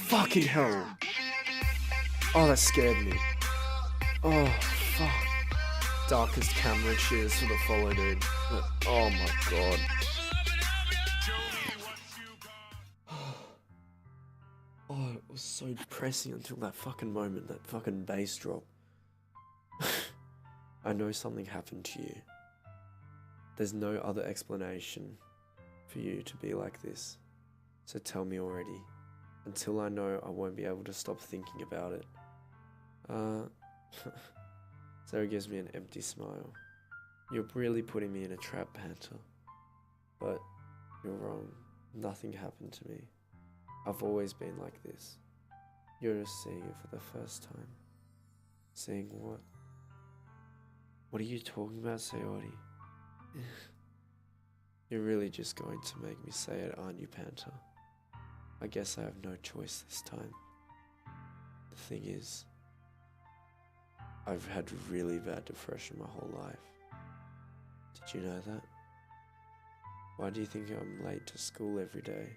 Fucking hell! Oh, that scared me. Oh, fuck. Darkest camera, cheers for the follow, dude. Oh my god. Oh, it was so depressing until that fucking moment, that fucking bass drop. I know something happened to you. There's no other explanation for you to be like this. So tell me already. Until I know, I won't be able to stop thinking about it. Sarah gives me an empty smile. You're really putting me in a trap, Panther. But you're wrong. Nothing happened to me. I've always been like this. You're just seeing it for the first time. Seeing what? What are you talking about, Sayori? You're really just going to make me say it, aren't you, Panther? I guess I have no choice this time. The thing is, I've had really bad depression my whole life. Did you know that? Why do you think I'm late to school every day?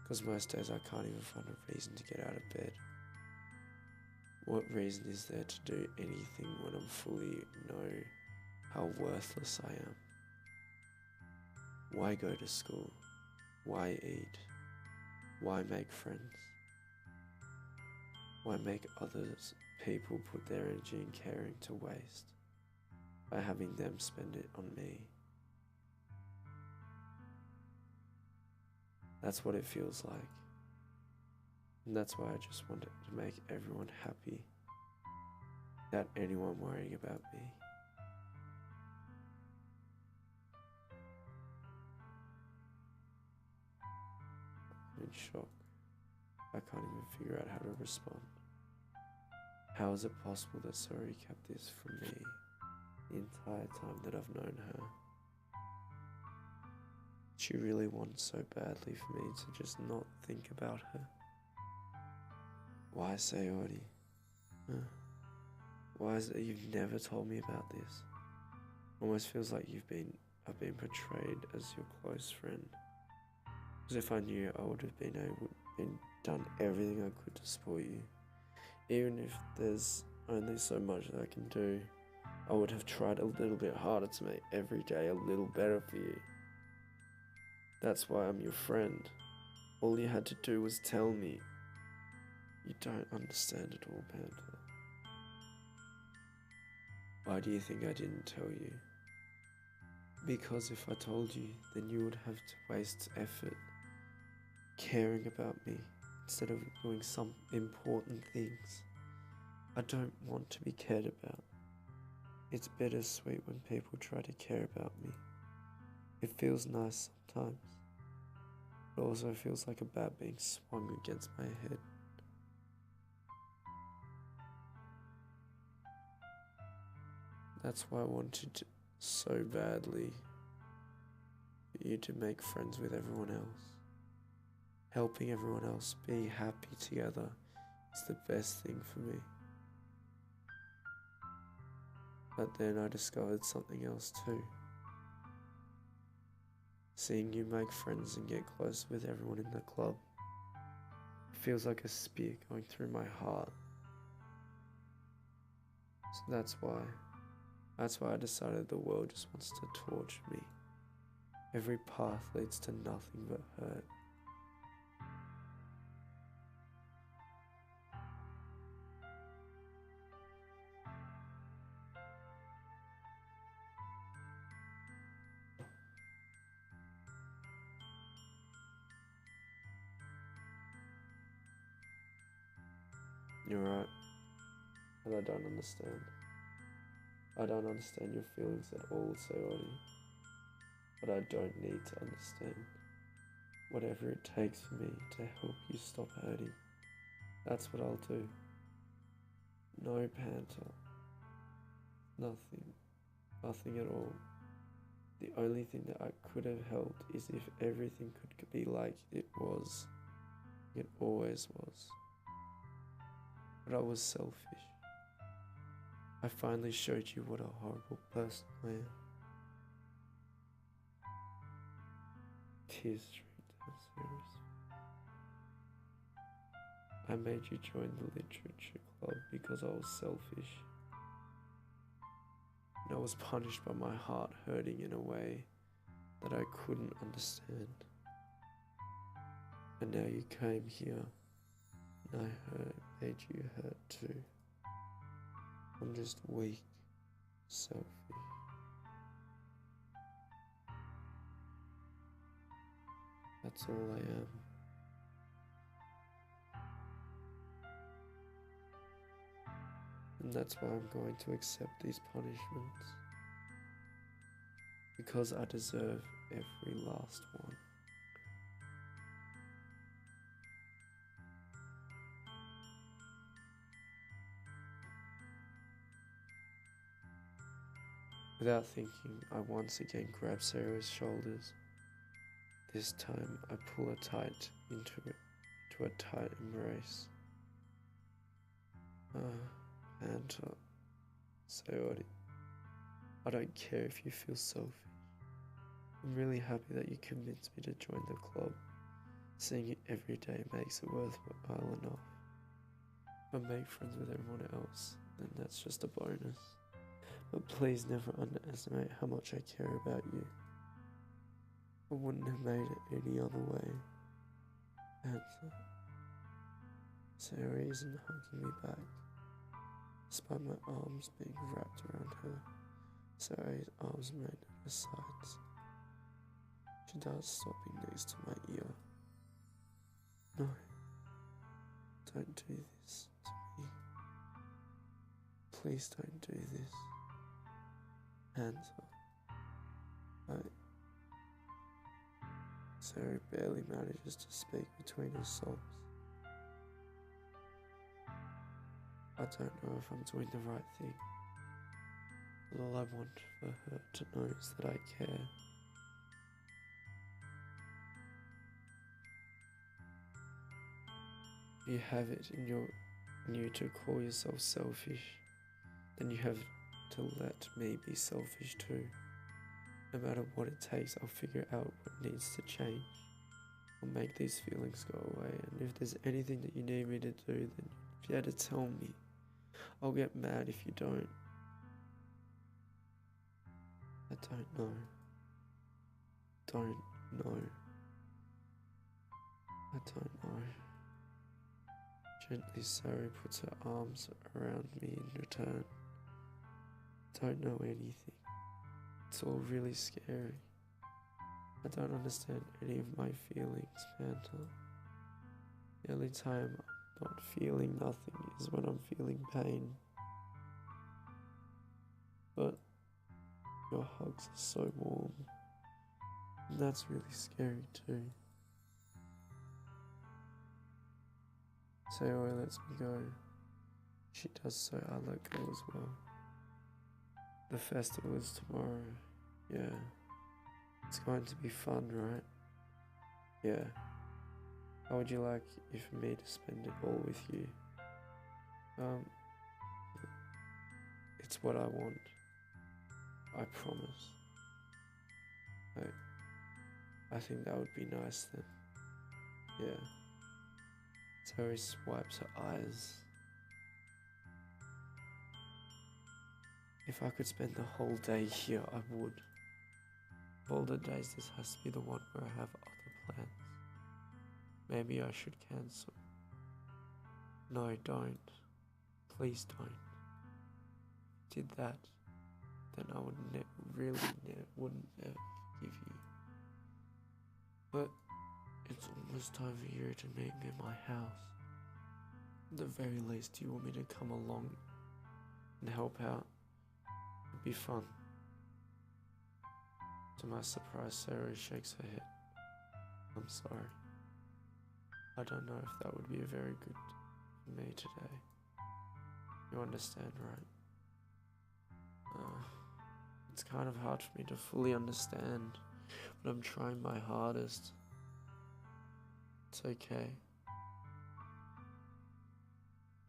Because most days I can't even find a reason to get out of bed. What reason is there to do anything when I'm fully know how worthless I am? Why go to school? Why eat? Why make friends? Why make others people put their energy and caring to waste by having them spend it on me? That's what it feels like. And that's why I just wanted to make everyone happy without anyone worrying about me. I'm in shock. I can't even figure out how to respond. How is it possible that Sori kept this from me the entire time that I've known her? She really wants so badly for me to just not think about her. Why, Sayori? Huh? Why is it you've never told me about this? Almost feels like I've been portrayed as your close friend. As if I knew I would have done everything I could to support you. Even if there's only so much that I can do, I would have tried a little bit harder to make every day a little better for you. That's why I'm your friend. All you had to do was tell me. You don't understand at all, Panther. Why do you think I didn't tell you? Because if I told you, then you would have to waste effort caring about me instead of doing some important things. I don't want to be cared about. It's bittersweet when people try to care about me. It feels nice sometimes. It also feels like a bat being swung against my head. That's why I wanted so badly for you to make friends with everyone else. Helping everyone else be happy together is the best thing for me. But then I discovered something else too. Seeing you make friends and get close with everyone in the club feels like a spear going through my heart. So that's why I decided the world just wants to torture me. Every path leads to nothing but hurt. You're right, but I don't understand. I don't understand your feelings at all, Sayori. But I don't need to understand. Whatever it takes for me to help you stop hurting, that's what I'll do. No Panther. Nothing. Nothing at all. The only thing that I could have helped is if everything could be like it was. It always was. But I was selfish. I finally showed you what a horrible person I am. Tears streamed down Sarah's. I made you join the literature club because I was selfish. And I was punished by my heart hurting in a way that I couldn't understand. And now you came here, and I made you hurt too. I'm just weak, selfish. That's all I am. And that's why I'm going to accept these punishments. Because I deserve every last one. Without thinking, I once again grab Sarah's shoulders. This time I pull her tight into a tight embrace. Panta, Sayori, I don't care if you feel selfish. I'm really happy that you convinced me to join the club. Seeing it every day makes it worthwhile enough. If I make friends with everyone else, then that's just a bonus. But please never underestimate how much I care about you. I wouldn't have made it any other way. Answer. Sarah isn't hugging me back. Despite my arms being wrapped around her, Sarah's arms remain at her sides. She does, stopping next to my ear. No, don't do this to me. Please don't do this. Answer. Sarah barely manages to speak between her sobs. I don't know if I'm doing the right thing, but all I want for her to know is that I care. If you have it in you to call yourself selfish, then you have to let me be selfish too. No matter what it takes, I'll figure out what needs to change. I'll make these feelings go away, and if there's anything that you need me to do, then if you had to tell me, I'll get mad if you don't. I don't know. Don't know. I don't know. Gently, Sarah puts her arms around me in return. Don't know anything. It's all really scary. I don't understand any of my feelings, Panta. The only time I'm not feeling nothing is when I'm feeling pain. But your hugs are so warm, and that's really scary too. Sayori lets me go. She does so, I let go as well. The festival is tomorrow. Yeah. It's going to be fun, right? Yeah. How would you like for me to spend it all with you? It's what I want. I promise. I think that would be nice then. Yeah. Zoe swipes her eyes. If I could spend the whole day here, I would. Of all the days, this has to be the one where I have other plans. Maybe I should cancel. No, don't. Please don't. If you did that, then I would wouldn't ever forgive you. But it's almost time for you to meet me at my house. At the very least, you want me to come along and help out? It'd be fun. To my surprise, Sarah shakes her head. I'm sorry. I don't know if that would be very good for me today. You understand, right? It's kind of hard for me to fully understand, but I'm trying my hardest. It's okay.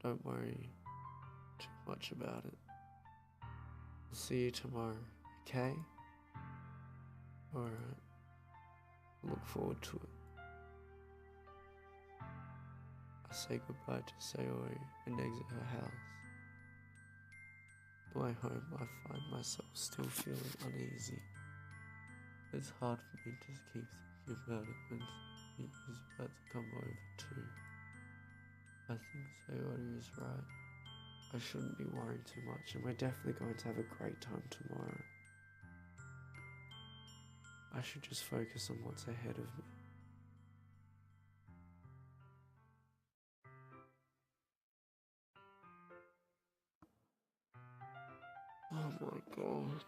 Don't worry too much about it. I'll see you tomorrow, okay? Alright. Look forward to it. I say goodbye to Sayori and exit her house. On the way home, I find myself still feeling uneasy. It's hard for me to keep thinking about it when he is about to come over too. I think Sayori is right. I shouldn't be worrying too much, and we're definitely going to have a great time tomorrow. I should just focus on what's ahead of me. Oh my god.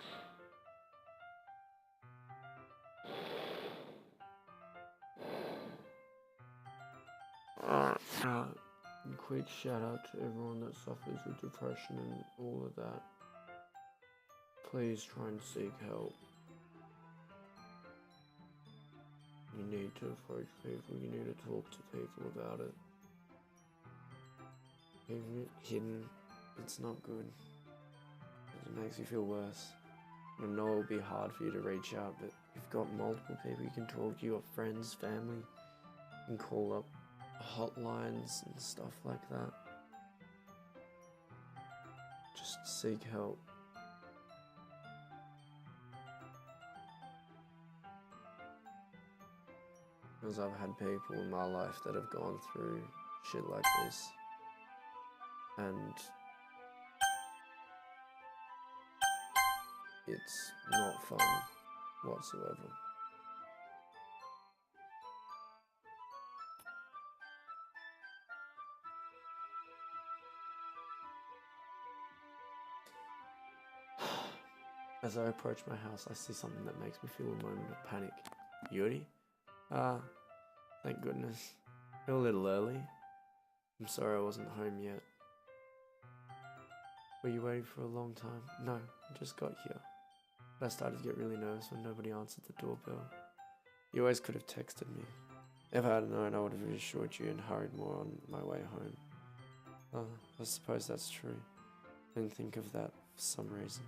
Quick shout out to everyone that suffers with depression and all of that. Please try and seek help. You need to approach people, you need to talk to people about it. Leaving it hidden, it's not good. It makes you feel worse. I know it'll be hard for you to reach out, but you've got multiple people you can talk to. You've got friends, family. You can call up hotlines and stuff like that. Just seek help. Because I've had people in my life that have gone through shit like this, and it's not fun whatsoever. As I approach my house, I see something that makes me feel a moment of panic. Yuri? Thank goodness. You're a little early. I'm sorry I wasn't home yet. Were you waiting for a long time? No, I just got here. But I started to get really nervous when nobody answered the doorbell. You always could have texted me. If I had known, I would have reassured you and hurried more on my way home. I suppose that's true. I didn't think of that for some reason.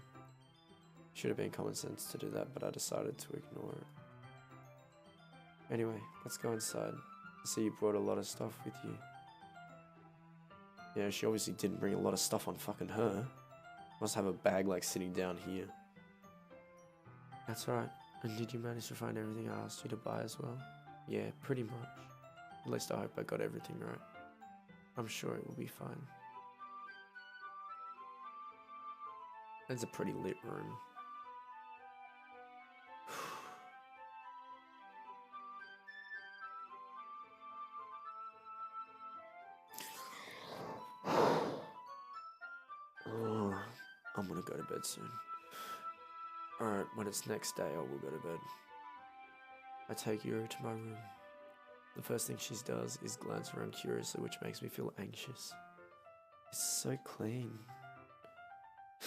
Should have been common sense to do that, but I decided to ignore it. Anyway, let's go inside. I see you brought a lot of stuff with you. Yeah, she obviously didn't bring a lot of stuff on fucking her. Must have a bag like sitting down here. That's right. And did you manage to find everything I asked you to buy as well? Yeah, pretty much. At least I hope I got everything right. I'm sure it will be fine. It's a pretty lit room. I'm gonna go to bed soon. Alright, when it's next day, I will go to bed. I take Yuri to my room. The first thing she does is glance around curiously, which makes me feel anxious. It's so clean.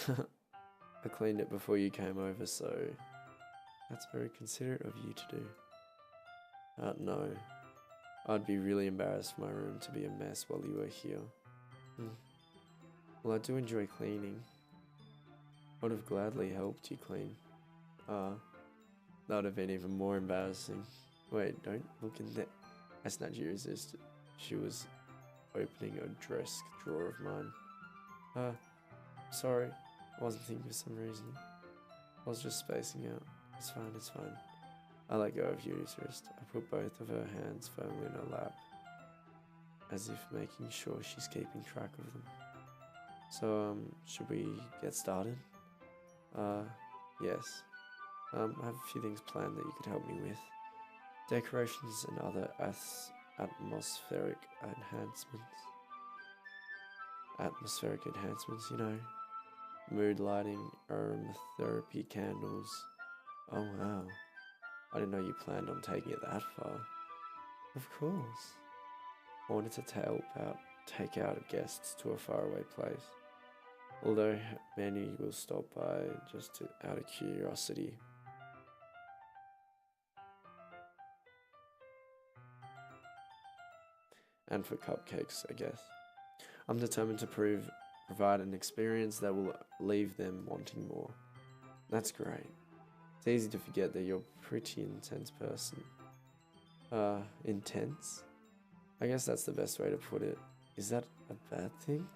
I cleaned it before you came over, so that's very considerate of you to do. No. I'd be really embarrassed for my room to be a mess while you were here. Well, I do enjoy cleaning. would have gladly helped you clean. That would have been even more embarrassing. Wait, don't look in there. I snatched you resist. She was opening a dress drawer of mine. Sorry. I wasn't thinking for some reason. I was just spacing out. It's fine, it's fine. I let go of Yuri's wrist. I put both of her hands firmly in her lap, as if making sure she's keeping track of them. So, should we get started? Yes. I have a few things planned that you could help me with. Decorations and other atmospheric enhancements. Atmospheric enhancements, you know. Mood lighting, aromatherapy candles. Oh wow. I didn't know you planned on taking it that far. Of course. I wanted to take out guests to a faraway place. Although many will stop by just out of curiosity. And for cupcakes, I guess. I'm determined to provide an experience that will leave them wanting more. That's great. It's easy to forget that you're a pretty intense person. Intense? I guess that's the best way to put it. Is that a bad thing?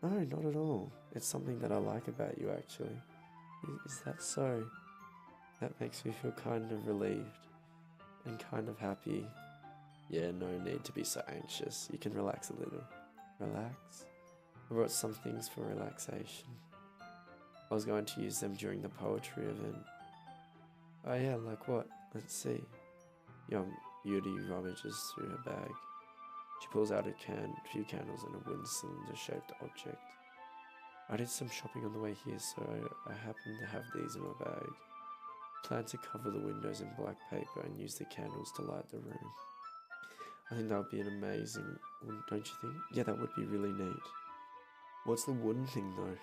No, not at all. It's something that I like about you, actually. Is that so? That makes me feel kind of relieved and kind of happy. Yeah, no need to be so anxious. You can relax a little. Relax? I brought some things for relaxation. I was going to use them during the poetry event. Oh yeah, like what? Let's see. Young Yuri rummages through her bag. She pulls out a few candles and a wooden cylinder-shaped object. I did some shopping on the way here, so I happen to have these in my bag. Plan to cover the windows in black paper and use the candles to light the room. I think that would be an amazing, don't you think? Yeah, that would be really neat. What's the wooden thing though?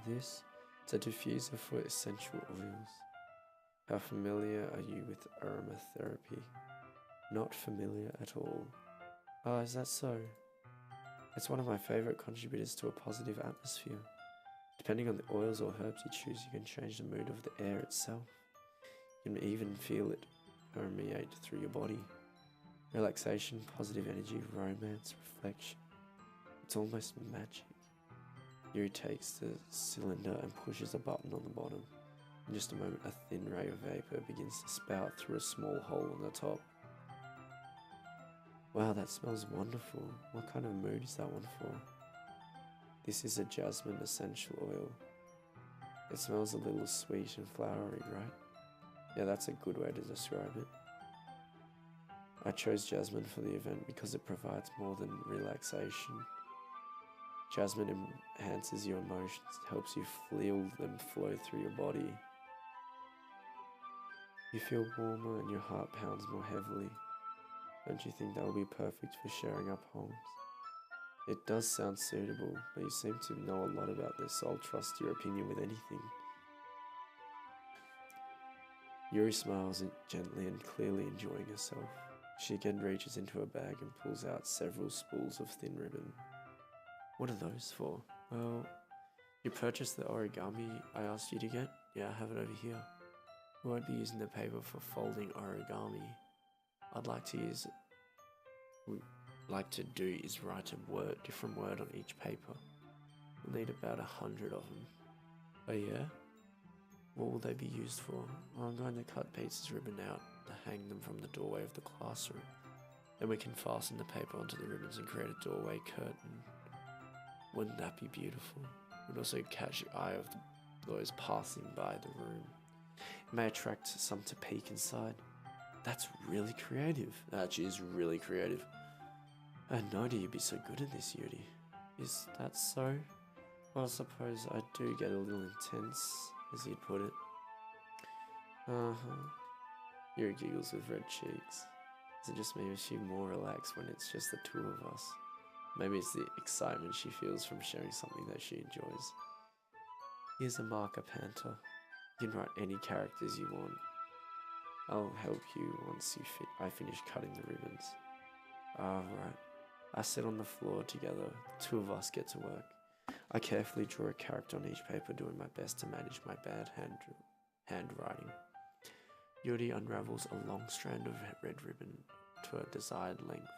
This? It's a diffuser for essential oils. How familiar are you with aromatherapy? Not familiar at all. Oh, is that so? It's one of my favourite contributors to a positive atmosphere. Depending on the oils or herbs you choose, you can change the mood of the air itself. You can even feel it permeate through your body. Relaxation, positive energy, romance, reflection. It's almost magic. Yuri takes the cylinder and pushes a button on the bottom. In just a moment, a thin ray of vapor begins to spout through a small hole on the top. Wow, that smells wonderful. What kind of mood is that one for? This is a jasmine essential oil. It smells a little sweet and flowery, right? Yeah, that's a good way to describe it. I chose jasmine for the event because it provides more than relaxation. Jasmine enhances your emotions, helps you feel them flow through your body. You feel warmer and your heart pounds more heavily. Don't you think that will be perfect for sharing our poems? It does sound suitable, but you seem to know a lot about this, so I'll trust your opinion with anything. Yuri smiles gently and clearly enjoying herself. She again reaches into her bag and pulls out several spools of thin ribbon. What are those for? Well, you purchased the origami I asked you to get? Yeah, I have it over here. We won't be using the paper for folding origami. I'd like to do is write a different word on each paper. We'll need about 100 of them. Oh yeah? What will they be used for? Well, I'm going to cut pieces of ribbon out to hang them from the doorway of the classroom. Then we can fasten the paper onto the ribbons and create a doorway curtain. Wouldn't that be beautiful? It would also catch the eye of those passing by the room. It may attract some to peek inside. That's really creative. That actually is really creative. I had no idea you'd be so good at this, Yuri. Is that so? Well, I suppose I do get a little intense, as you'd put it. Yuri giggles with red cheeks. Is it just me or is she more relaxed when it's just the two of us? Maybe it's the excitement she feels from sharing something that she enjoys. Here's a marker, Panther. You can write any characters you want. I'll help you once I finish cutting the ribbons. Right. I sit on the floor together. The two of us get to work. I carefully draw a character on each paper, doing my best to manage my bad handwriting. Yuri unravels a long strand of red ribbon to a desired length.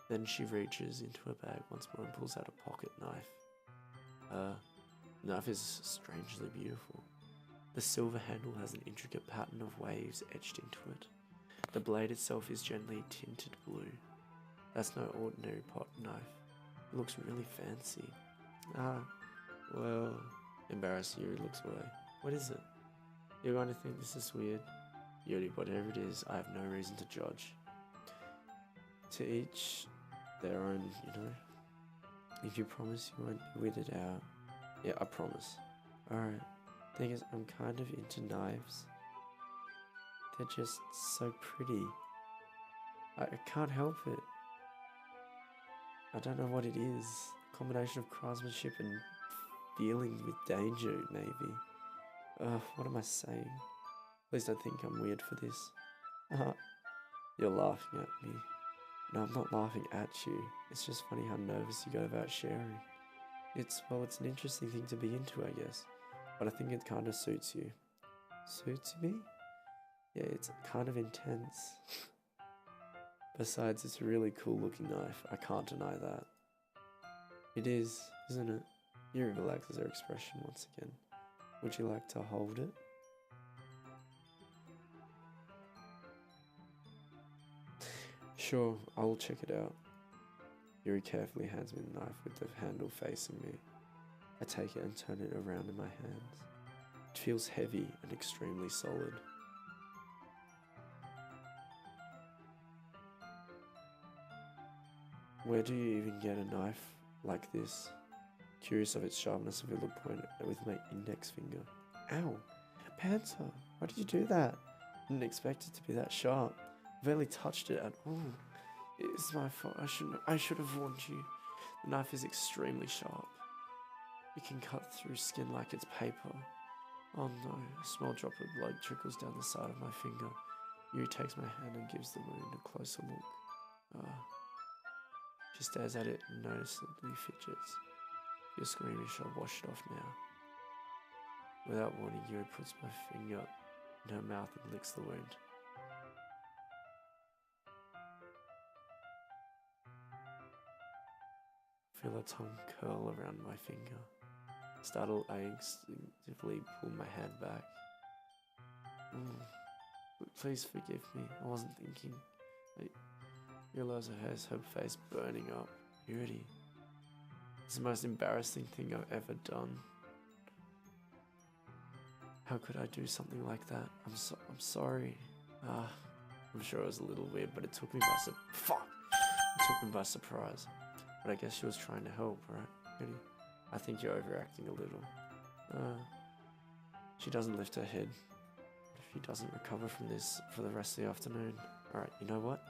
Then she reaches into her bag once more and pulls out a pocket knife. Her knife is strangely beautiful. The silver handle has an intricate pattern of waves etched into it. The blade itself is gently tinted blue. That's no ordinary pot knife. It looks really fancy. Well, embarrassed, Yuri looks away. What is it? You're going to think this is weird. Yuri, whatever it is, I have no reason to judge. To each their own, you know. If you promise you won't be weirded out. Yeah, I promise. Alright. Thing is, I'm kind of into knives. They're just so pretty. I can't help it. I don't know what it is. A combination of craftsmanship and feeling with danger, maybe. What am I saying? Please don't think I'm weird for this. You're laughing at me. No, I'm not laughing at you. It's just funny how nervous you got about sharing. It's an interesting thing to be into, I guess. But I think it kind of suits you. Suits me? Yeah, it's kind of intense. Besides, it's a really cool looking knife. I can't deny that. It is, isn't it? Yuri relaxes her expression once again. Would you like to hold it? Sure, I'll check it out. Yuri carefully hands me the knife with the handle facing me. I take it and turn it around in my hands. It feels heavy and extremely solid. Where do you even get a knife like this? Curious of its sharpness, I look point it with my index finger. Ow! Panther! Why did you do that? Didn't expect it to be that sharp. I barely touched it at all. It's my fault. I should have warned you. The knife is extremely sharp. It can cut through skin like it's paper. Oh no, a small drop of blood trickles down the side of my finger. Yuri takes my hand and gives the wound a closer look. She stares at it and noticeably fidgets. You're squeamish, I'll wash it off now. Without warning, Yuri puts my finger in her mouth and licks the wound. Feel her tongue curl around my finger. Startled, I instinctively pull my hand back. Please forgive me, I wasn't thinking. I realize her face burning up. Yuri. It's the most embarrassing thing I've ever done. How could I do something like that? I'm sorry. I'm sure it was a little weird, but it took me by surprise. But I guess she was trying to help, right? Yuri? I think you're overacting a little. She doesn't lift her head. If he doesn't recover from this for the rest of the afternoon. Alright, you know what?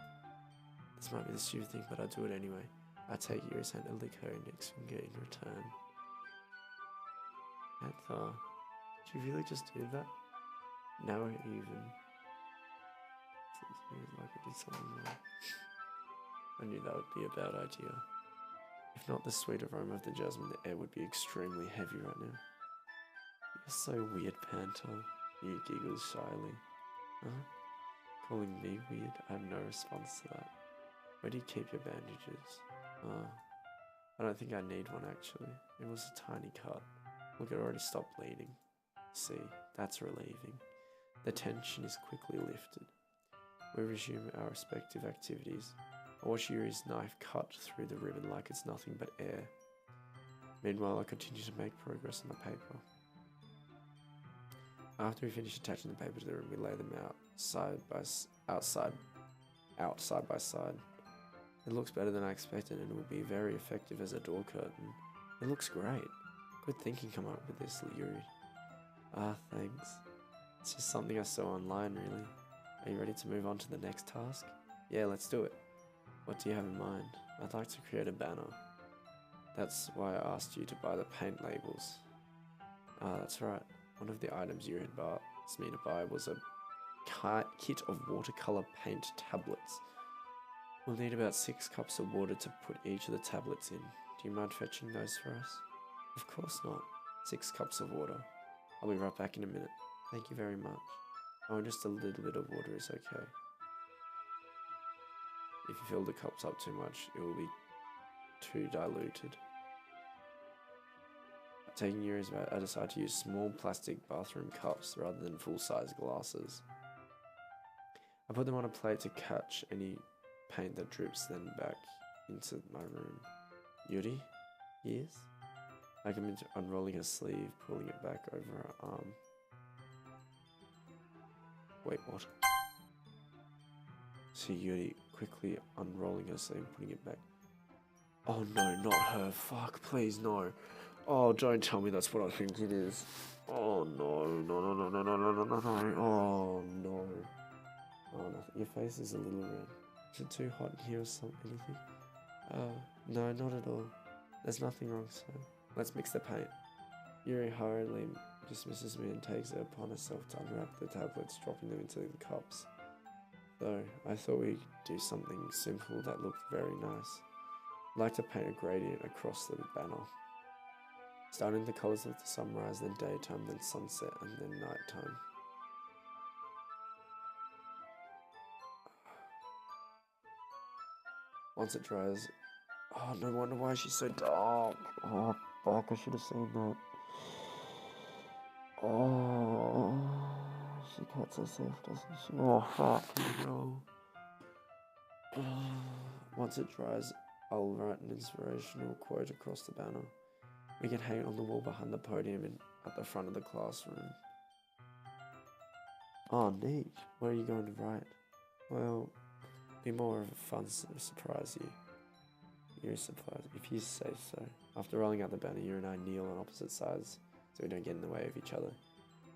This might be the stupid thing, but I'll do it anyway. I take Yuri's hand and lick her index finger in return. Panther, did you really just do that? Now we're even. Seems like I did something wrong. I knew that would be a bad idea. If not the sweet aroma of the jasmine, the air would be extremely heavy right now. You're so weird, Panther. Yuri giggles shyly. Huh? Calling me weird? I have no response to that. Where do you keep your bandages? I don't think I need one actually. It was a tiny cut. Look, it already stopped bleeding. See, that's relieving. The tension is quickly lifted. We resume our respective activities. I watch Yuri's knife cut through the ribbon like it's nothing but air. Meanwhile, I continue to make progress on the paper. After we finish attaching the paper to the ribbon, we lay them out side by side. It looks better than I expected and it will be very effective as a door curtain. It looks great. Good thinking come up with this, Yuri. Thanks. It's just something I saw online, really. Are you ready to move on to the next task? Yeah, let's do it. What do you have in mind? I'd like to create a banner. That's why I asked you to buy the paint labels. That's right. One of the items you had asked me to buy was a kit of watercolor paint tablets. We'll need about 6 cups of water to put each of the tablets in. Do Do you mind fetching those for us? Of course not. 6 cups of water. I'll be right back in a minute. Thank you very much. Oh, just a little bit of water is okay. If you fill the cups up too much, it will be too diluted. Taking Yuri's advice, I decided to use small plastic bathroom cups rather than full-size glasses. I put them on a plate to catch any paint that drips, then back into my room. Yuri? Yes? I come into unrolling her sleeve, pulling it back over her arm. Wait, what? See Yuri quickly unrolling her sleeve, putting it back. Oh no, not her. Fuck, please, no. Oh, don't tell me that's what I think it is. Oh no, no, no, no, no, no, no, no, no, no. Oh no. Oh, no. Your face is a little red. Is it too hot in here or something? Anything? No, not at all. There's nothing wrong, so let's mix the paint. Yuri hurriedly dismisses me and takes it upon herself to unwrap the tablets, dropping them into the cups. Though, I thought we'd do something simple that looked very nice. I'd like to paint a gradient across the banner. Starting the colours of the sunrise, then daytime, then sunset, and then nighttime. Once it dries... Oh, no wonder why she's so dark. Oh, fuck, I should have seen that. Oh, she cuts herself, doesn't she? Oh, fuck, no. Once it dries, I'll write an inspirational quote across the banner. We can hang it on the wall behind the podium and at the front of the classroom. Oh, neat. What are you going to write? Well, be more of a fun surprise you. You're surprised, if you say so. After rolling out the banner, you and I kneel on opposite sides so we don't get in the way of each other.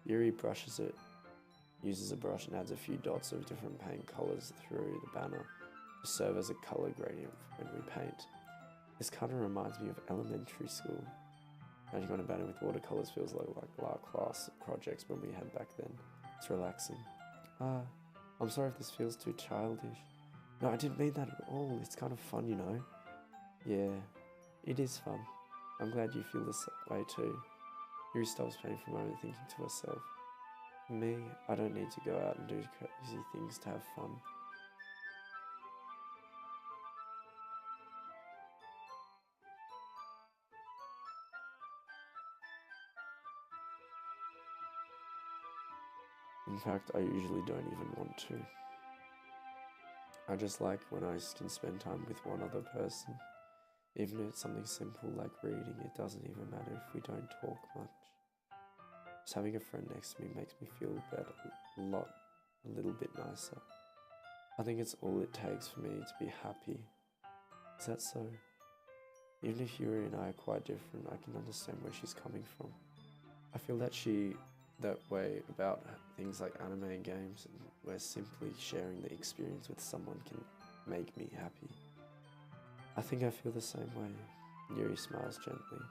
Yuri brushes it, uses a brush and adds a few dots of different paint colours through the banner to serve as a colour gradient when we paint. This kind of reminds me of elementary school. Painting on a banner with watercolours feels like our class projects when we had back then. It's relaxing. I'm sorry if this feels too childish. No, I didn't mean that at all. It's kind of fun, you know. Yeah, it is fun. I'm glad you feel this way too. Yuri stops painting for a moment, thinking to herself. Me, I don't need to go out and do crazy things to have fun. In fact, I usually don't even want to. I just like when I can spend time with one other person. Even if it's something simple like reading, it doesn't even matter if we don't talk much. Just having a friend next to me makes me feel better, a little bit nicer. I think it's all it takes for me to be happy. Is that so? Even if Yuri and I are quite different, I can understand where she's coming from. I feel that way about things like anime and games, and where simply sharing the experience with someone can make me happy. I think I feel the same way. Yuri smiles gently.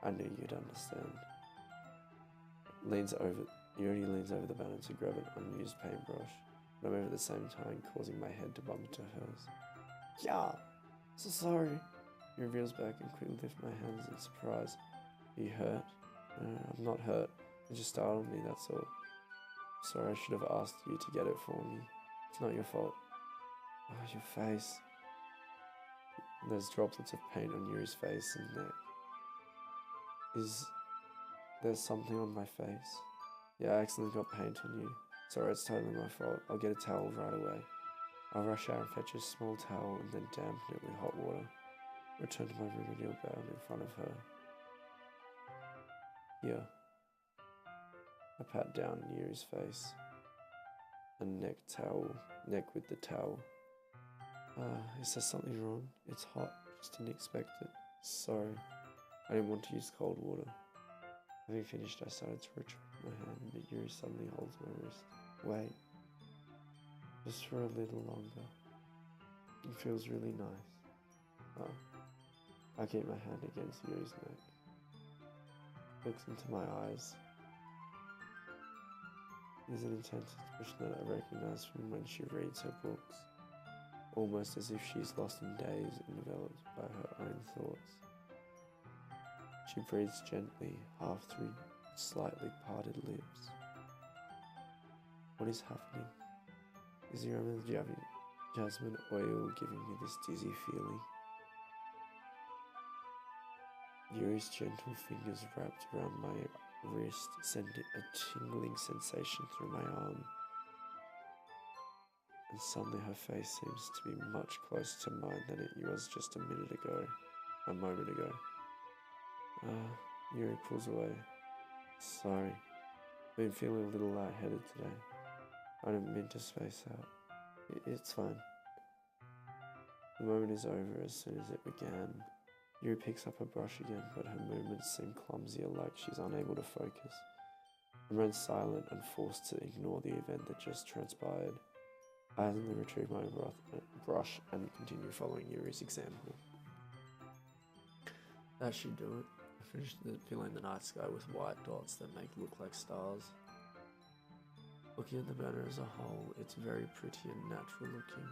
I knew you'd understand. Yuri leans over the banner to grab an unused paintbrush, but I'm over at the same time causing my head to bump into hers. Yeah, so sorry. He reveals back and quickly lifts my hands in surprise. Are you hurt? No, I'm not hurt. It just startled me, that's all. Sorry, I should have asked you to get it for me. It's not your fault. Oh, your face. There's droplets of paint on Yuri's face and neck. Is there something on my face? Yeah, I accidentally got paint on you. Sorry, it's totally my fault. I'll get a towel right away. I'll rush out and fetch a small towel and then dampen it with hot water. Return to my room and kneel down in front of her. Here. I pat down Yuri's face and neck with the towel. Is there something wrong? It's hot. Just didn't expect it. Sorry. I didn't want to use cold water. Having finished, I started to retract my hand, but Yuri suddenly holds my wrist. Wait. Just for a little longer. It feels really nice. I keep my hand against Yuri's neck. Looks into my eyes. There's an intense expression that I recognize from when she reads her books. Almost as if she's lost in daze, enveloped by her own thoughts. She breathes gently, half through slightly parted lips. What is happening? Is the aroma of jasmine oil giving me this dizzy feeling? Yuri's gentle fingers wrapped around my wrist send a tingling sensation through my arm. And suddenly her face seems to be much closer to mine than it was just a moment ago. Yuri pulls away. Sorry, been feeling a little lightheaded today. I didn't mean to space out. It's fine. The moment is over as soon as it began. Yuri picks up her brush again, but her movements seem clumsier, like she's unable to focus. I remain silent and forced to ignore the event that just transpired. I hastily retrieve my brush and continue following Yuri's example. That should do it. I finished filling the night sky with white dots that make it look like stars. Looking at the banner as a whole, it's very pretty and natural looking.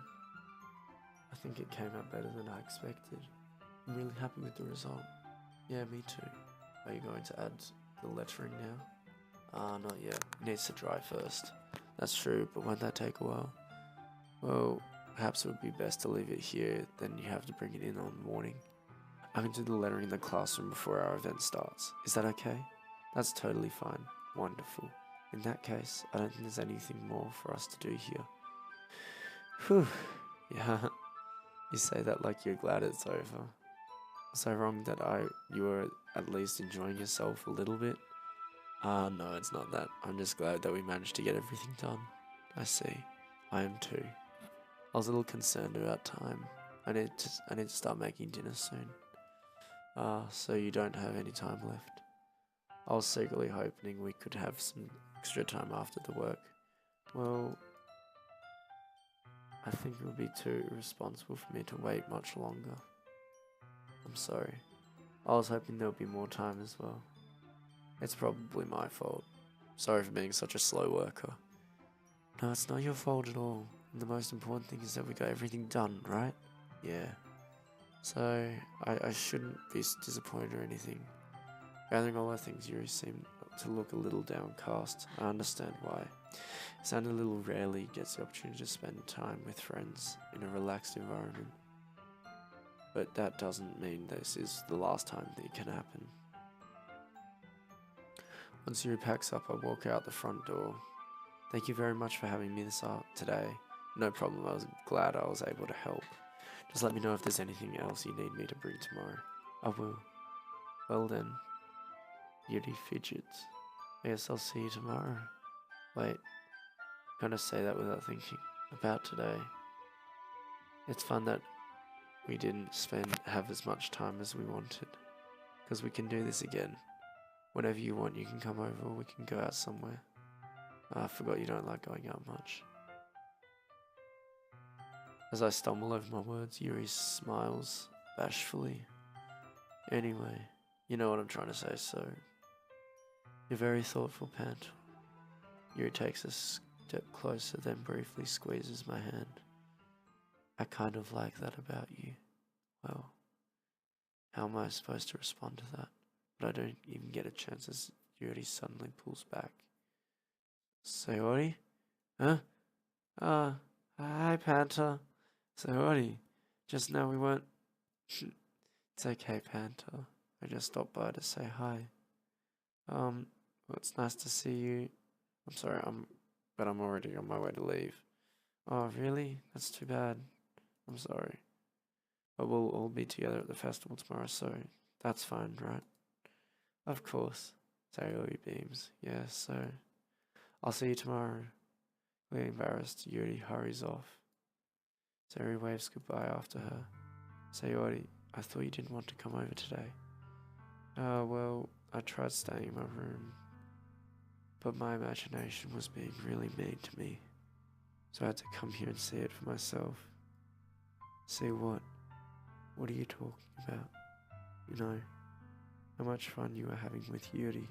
I think it came out better than I expected. I'm really happy with the result. Yeah, me too. Are you going to add the lettering now? Not yet. It needs to dry first. That's true, but won't that take a while? Well, perhaps it would be best to leave it here, then you have to bring it in on the morning. I can do the lettering in the classroom before our event starts. Is that okay? That's totally fine. Wonderful. In that case, I don't think there's anything more for us to do here. Whew. Yeah. You say that like you're glad it's over. Was I wrong that you were at least enjoying yourself a little bit? No, it's not that. I'm just glad that we managed to get everything done. I see. I am too. I was a little concerned about time. I need to start making dinner soon. So you don't have any time left. I was secretly hoping we could have some extra time after the work. Well, I think it would be too irresponsible for me to wait much longer. I'm sorry. I was hoping there would be more time as well. It's probably my fault. Sorry for being such a slow worker. No, it's not your fault at all. And the most important thing is that we got everything done, right? Yeah. So, I shouldn't be disappointed or anything. Gathering all our things, Yuri seemed to look a little downcast. I understand why. Xander little rarely gets the opportunity to spend time with friends in a relaxed environment. But that doesn't mean this is the last time that it can happen. Once Yuri packs up, I walk out the front door. Thank you very much for having me today. No problem, I was glad I was able to help. Just let me know if there's anything else you need me to bring tomorrow. I will. Well then. Yuri fidgets. I guess I'll see you tomorrow. Wait, I'm gonna say that without thinking about today. It's fun that we didn't have as much time as we wanted. Because we can do this again. Whenever you want, you can come over or we can go out somewhere. I forgot you don't like going out much. As I stumble over my words, Yuri smiles bashfully. Anyway, you know what I'm trying to say, so... You're very thoughtful, Pant. Yuri takes a step closer, then briefly squeezes my hand. I kind of like that about you. Well, how am I supposed to respond to that? But I don't even get a chance as Yuri suddenly pulls back. Sayori? Huh? Hi, Panther. Sayori. Just now we weren't... It's okay, Panther. I just stopped by to say hi. Well, it's nice to see you. I'm sorry, but I'm already on my way to leave. Oh, really? That's too bad. I'm sorry. But we'll all be together at the festival tomorrow, so that's fine, right? Of course. Sayori beams. Yeah, so... I'll see you tomorrow. Clearly embarrassed, Yuri hurries off. Sayori waves goodbye after her. Sayori, I thought you didn't want to come over today. Well, I tried staying in my room, but my imagination was being really mean to me, so I had to come here and see it for myself. See what? What are you talking about? You know, how much fun you were having with Yuri,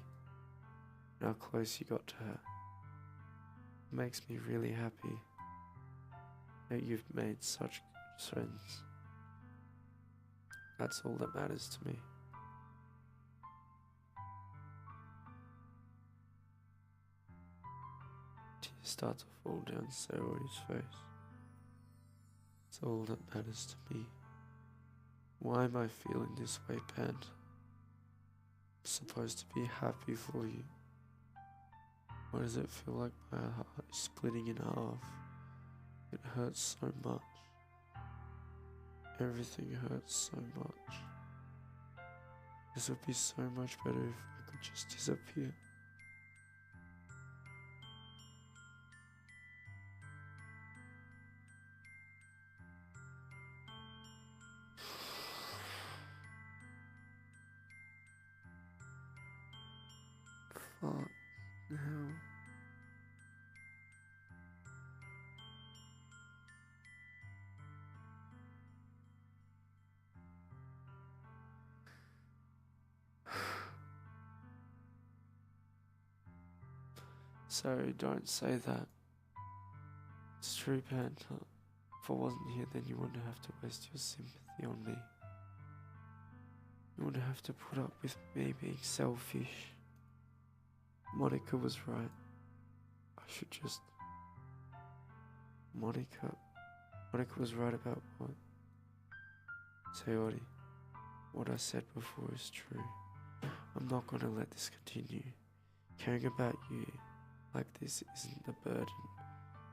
and how close you got to her. It makes me really happy that you've made such friends. That's all that matters to me. start to fall down Sayori's face. It's all that matters to me. Why am I feeling this way, Panda? I'm supposed to be happy for you. Why does it feel like my heart is splitting in half? It hurts so much. Everything hurts so much. This would be so much better if I could just disappear. Fuck now. So don't say that. It's true, Panther. If I wasn't here, then you wouldn't have to waste your sympathy on me. You wouldn't have to put up with me being selfish. Monica was right. I should just... Monica was right about what? Sayori, what I said before is true. I'm not gonna let this continue. Caring about you like this isn't the burden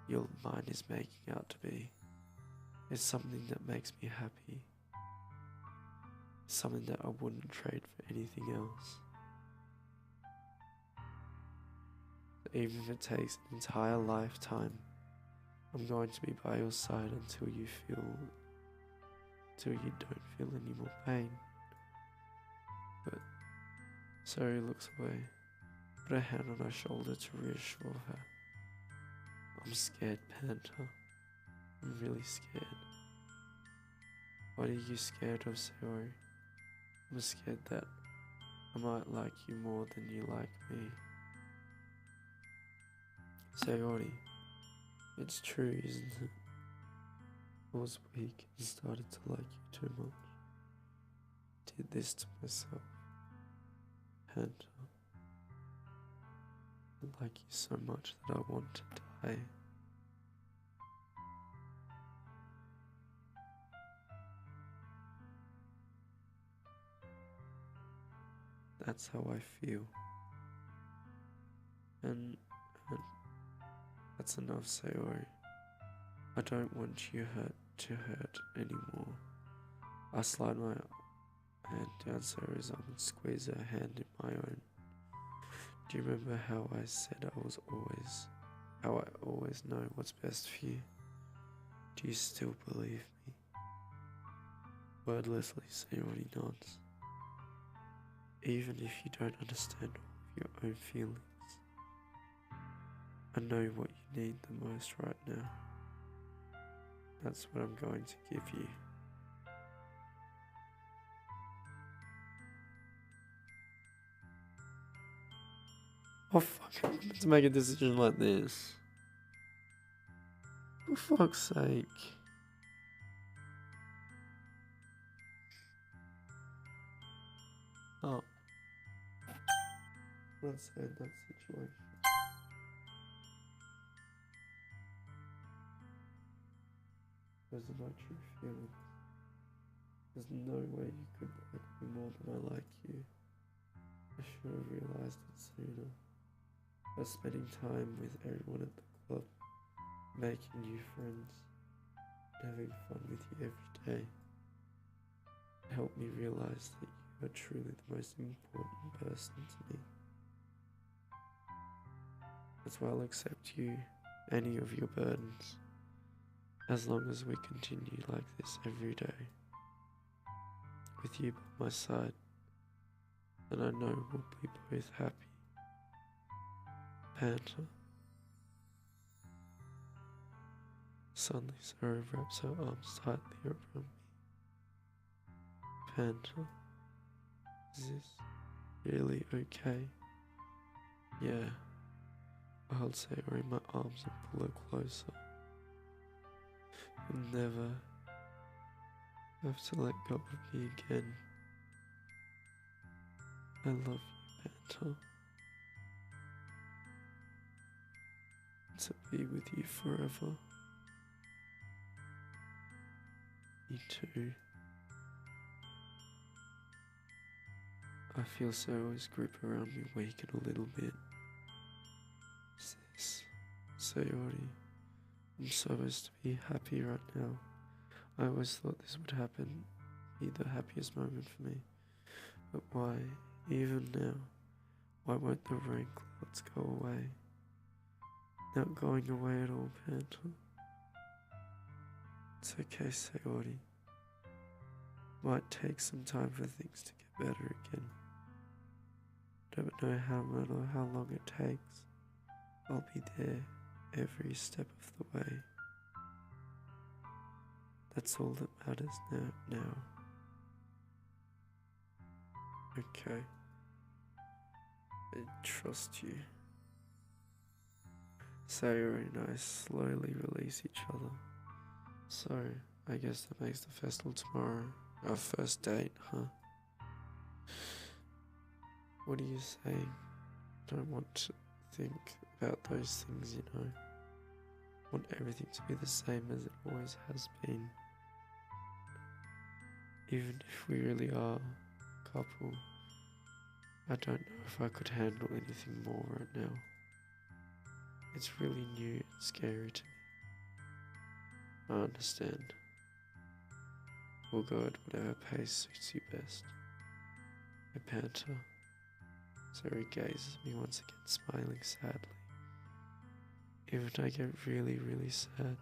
your mind is making out to be. It's something that makes me happy. Something that I wouldn't trade for anything else. Even if it takes an entire lifetime, I'm going to be by your side until you don't feel any more pain. But Sayori looks away, put a hand on her shoulder to reassure her. I'm scared, Panther. I'm really scared. What are you scared of, Sayori? I'm scared that I might like you more than you like me. Sayori, it's true, isn't it? I was weak and started to like you too much. Did this to myself. Panther. I like you so much that I want to die. That's how I feel. And that's enough, Sayori. I don't want you to hurt anymore. I slide my hand down Sayori's arm and squeeze her hand in my own. Do you remember how I said I always know what's best for you? Do you still believe me? Wordlessly, Sayori nods. Even if you don't understand all of your own feelings, I know what you need the most right now. That's what I'm going to give you. Oh fuck, I'm meant to make a decision like this. For fuck's sake. Oh. Let's end that situation. Those are my true feelings. There's no way you could like me more than I like you. I should have realized it sooner. By spending time with everyone at the club, making new friends, having fun with you every day, it helped me realize that you are truly the most important person to me. That's why I'll accept you, any of your burdens, as long as we continue like this every day, with you by my side, and I know we'll be both happy. Panther. Suddenly, Sayori wraps her arms tightly around me. Panther, is this really okay? Yeah. I hold Sayori in my arms and pull her closer. You'll never have to let go of me again. I love you, Panther. to be with you forever. Me too. I feel Sarah's grip around me weaken a little bit. Sis, Sayori, I'm supposed to be happy right now. I always thought this would happen, be the happiest moment for me. But why, even now, why won't the rain clouds go away? Not going away at all, Panther. It's okay, Sayori. Might take some time for things to get better again. Don't know how much or how long it takes. I'll be there every step of the way. That's all that matters now. Okay. I trust you. Sayori and I slowly release each other. So, I guess that makes the festival tomorrow our first date, huh? What are you saying? Don't want to think about those things, you know. Want everything to be the same as it always has been. Even if we really are a couple, I don't know if I could handle anything more right now. It's really new and scary to me. I understand. We'll go at whatever pace suits you best. I Panther. Zoe gazes at me once again, smiling sadly. Even when I get really, really sad,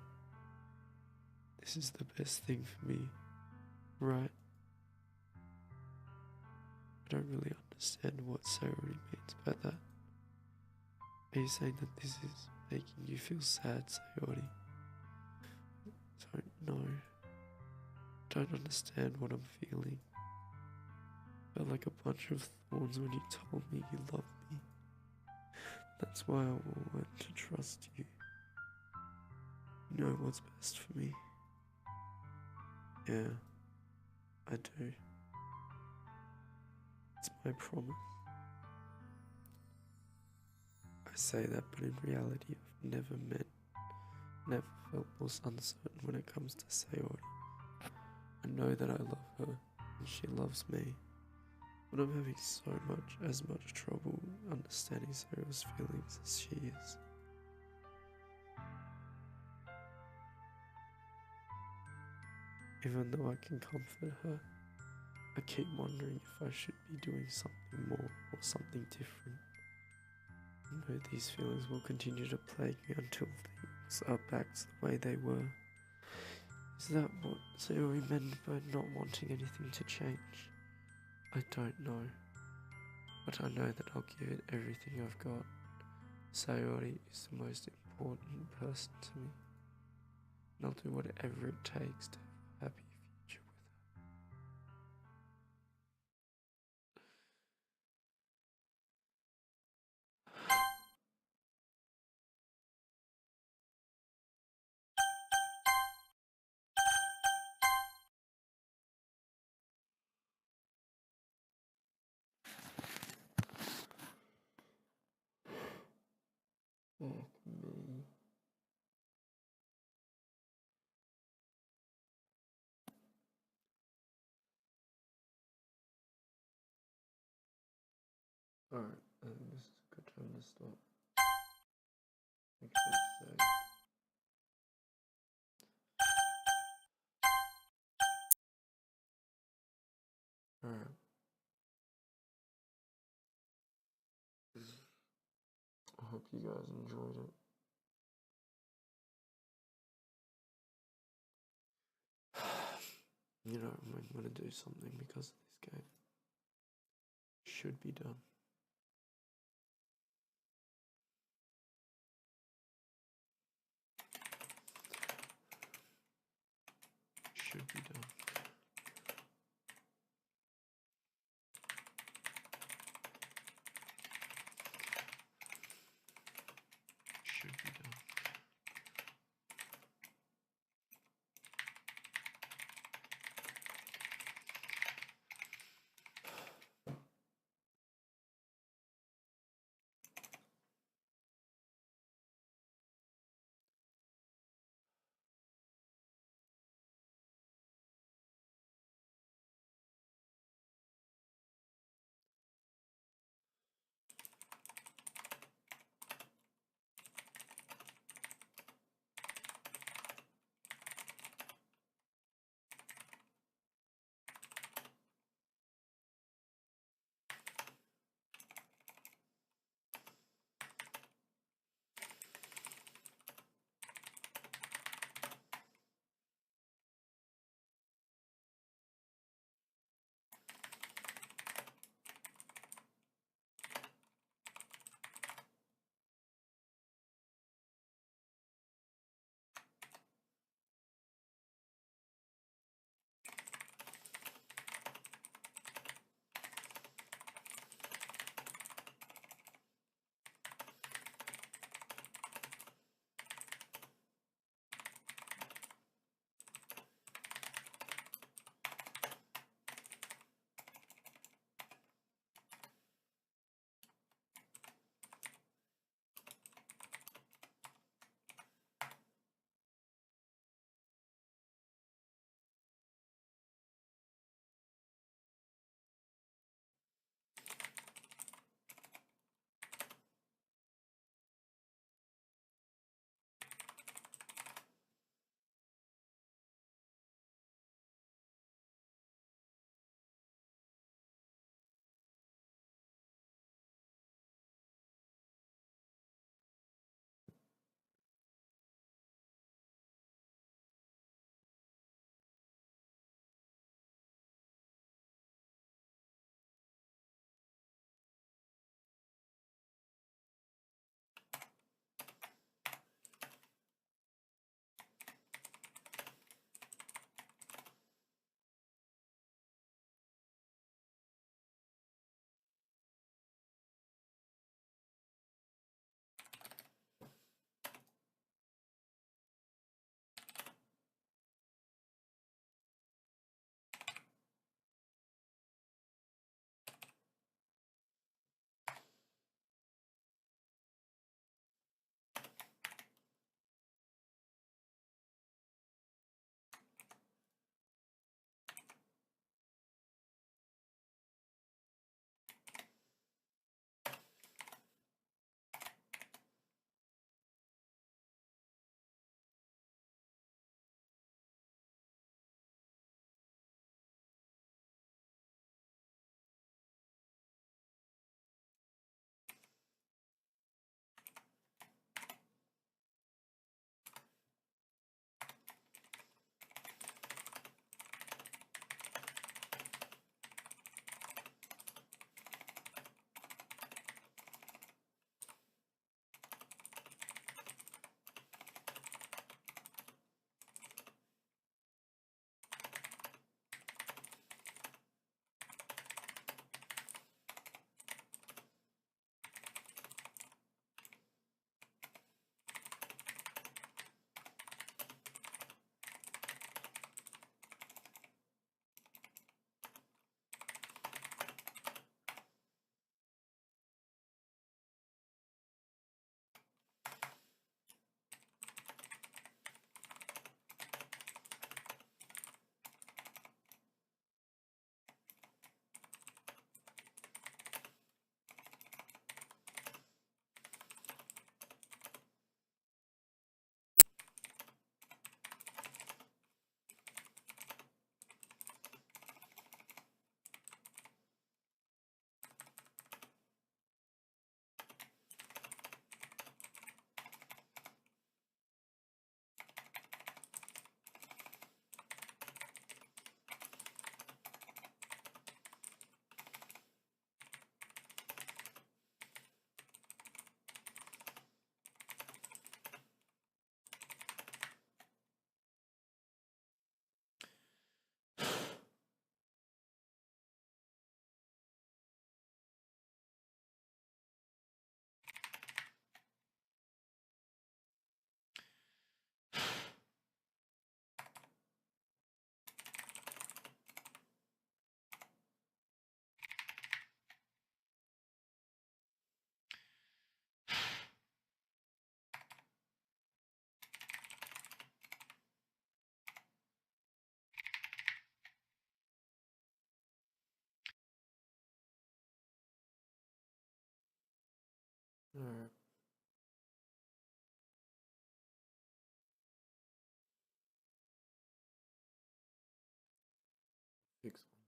this is the best thing for me, right? I don't really understand what Sayori means by that. Are you saying that this is making you feel sad, Sayori? Don't know. Don't understand what I'm feeling. Felt like a bunch of thorns when you told me you loved me. That's why I will learn to trust you. You know what's best for me. Yeah, I do. It's my promise. I say that, but in reality, I've never felt more uncertain when it comes to Sayori. I know that I love her, and she loves me. But I'm having as much trouble understanding Sarah's feelings as she is. Even though I can comfort her, I keep wondering if I should be doing something more or something different. I know these feelings will continue to plague me until things are back to the way they were. Is that what Sayori meant by not wanting anything to change? I don't know, but I know that I'll give it everything I've got. Sayori is the most important person to me, and I'll do whatever it takes to have a happy future with her. Fuck me. Alright, I think this is a good time to stop. Make sure it's safe. Alright. I hope you guys enjoyed it. You know, I'm going to do something because of this game. Should be done. Should be done. Should be done. Alright. Fix one.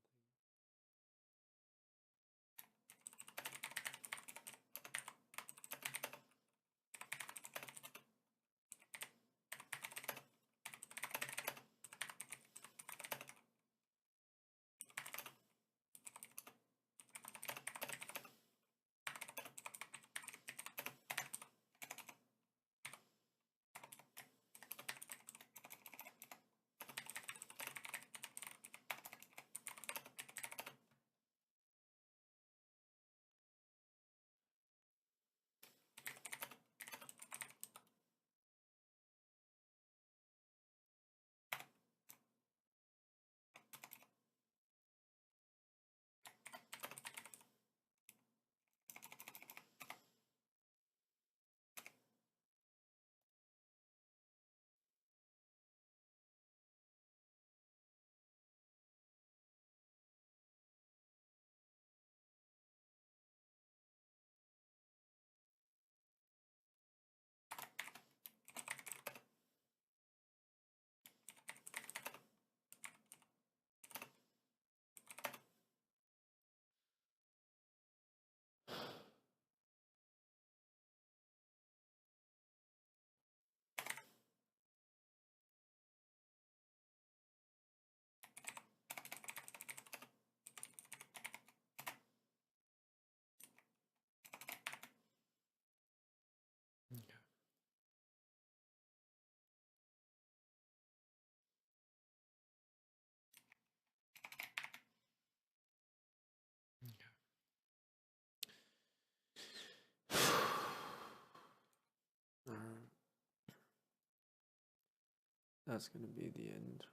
That's going to be the end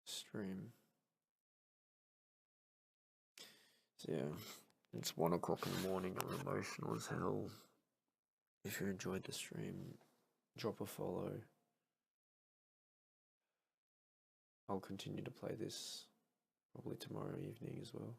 stream. So yeah, it's 1 o'clock in the morning. I'm emotional as hell. If you enjoyed the stream, drop a follow. I'll continue to play this probably tomorrow evening as well.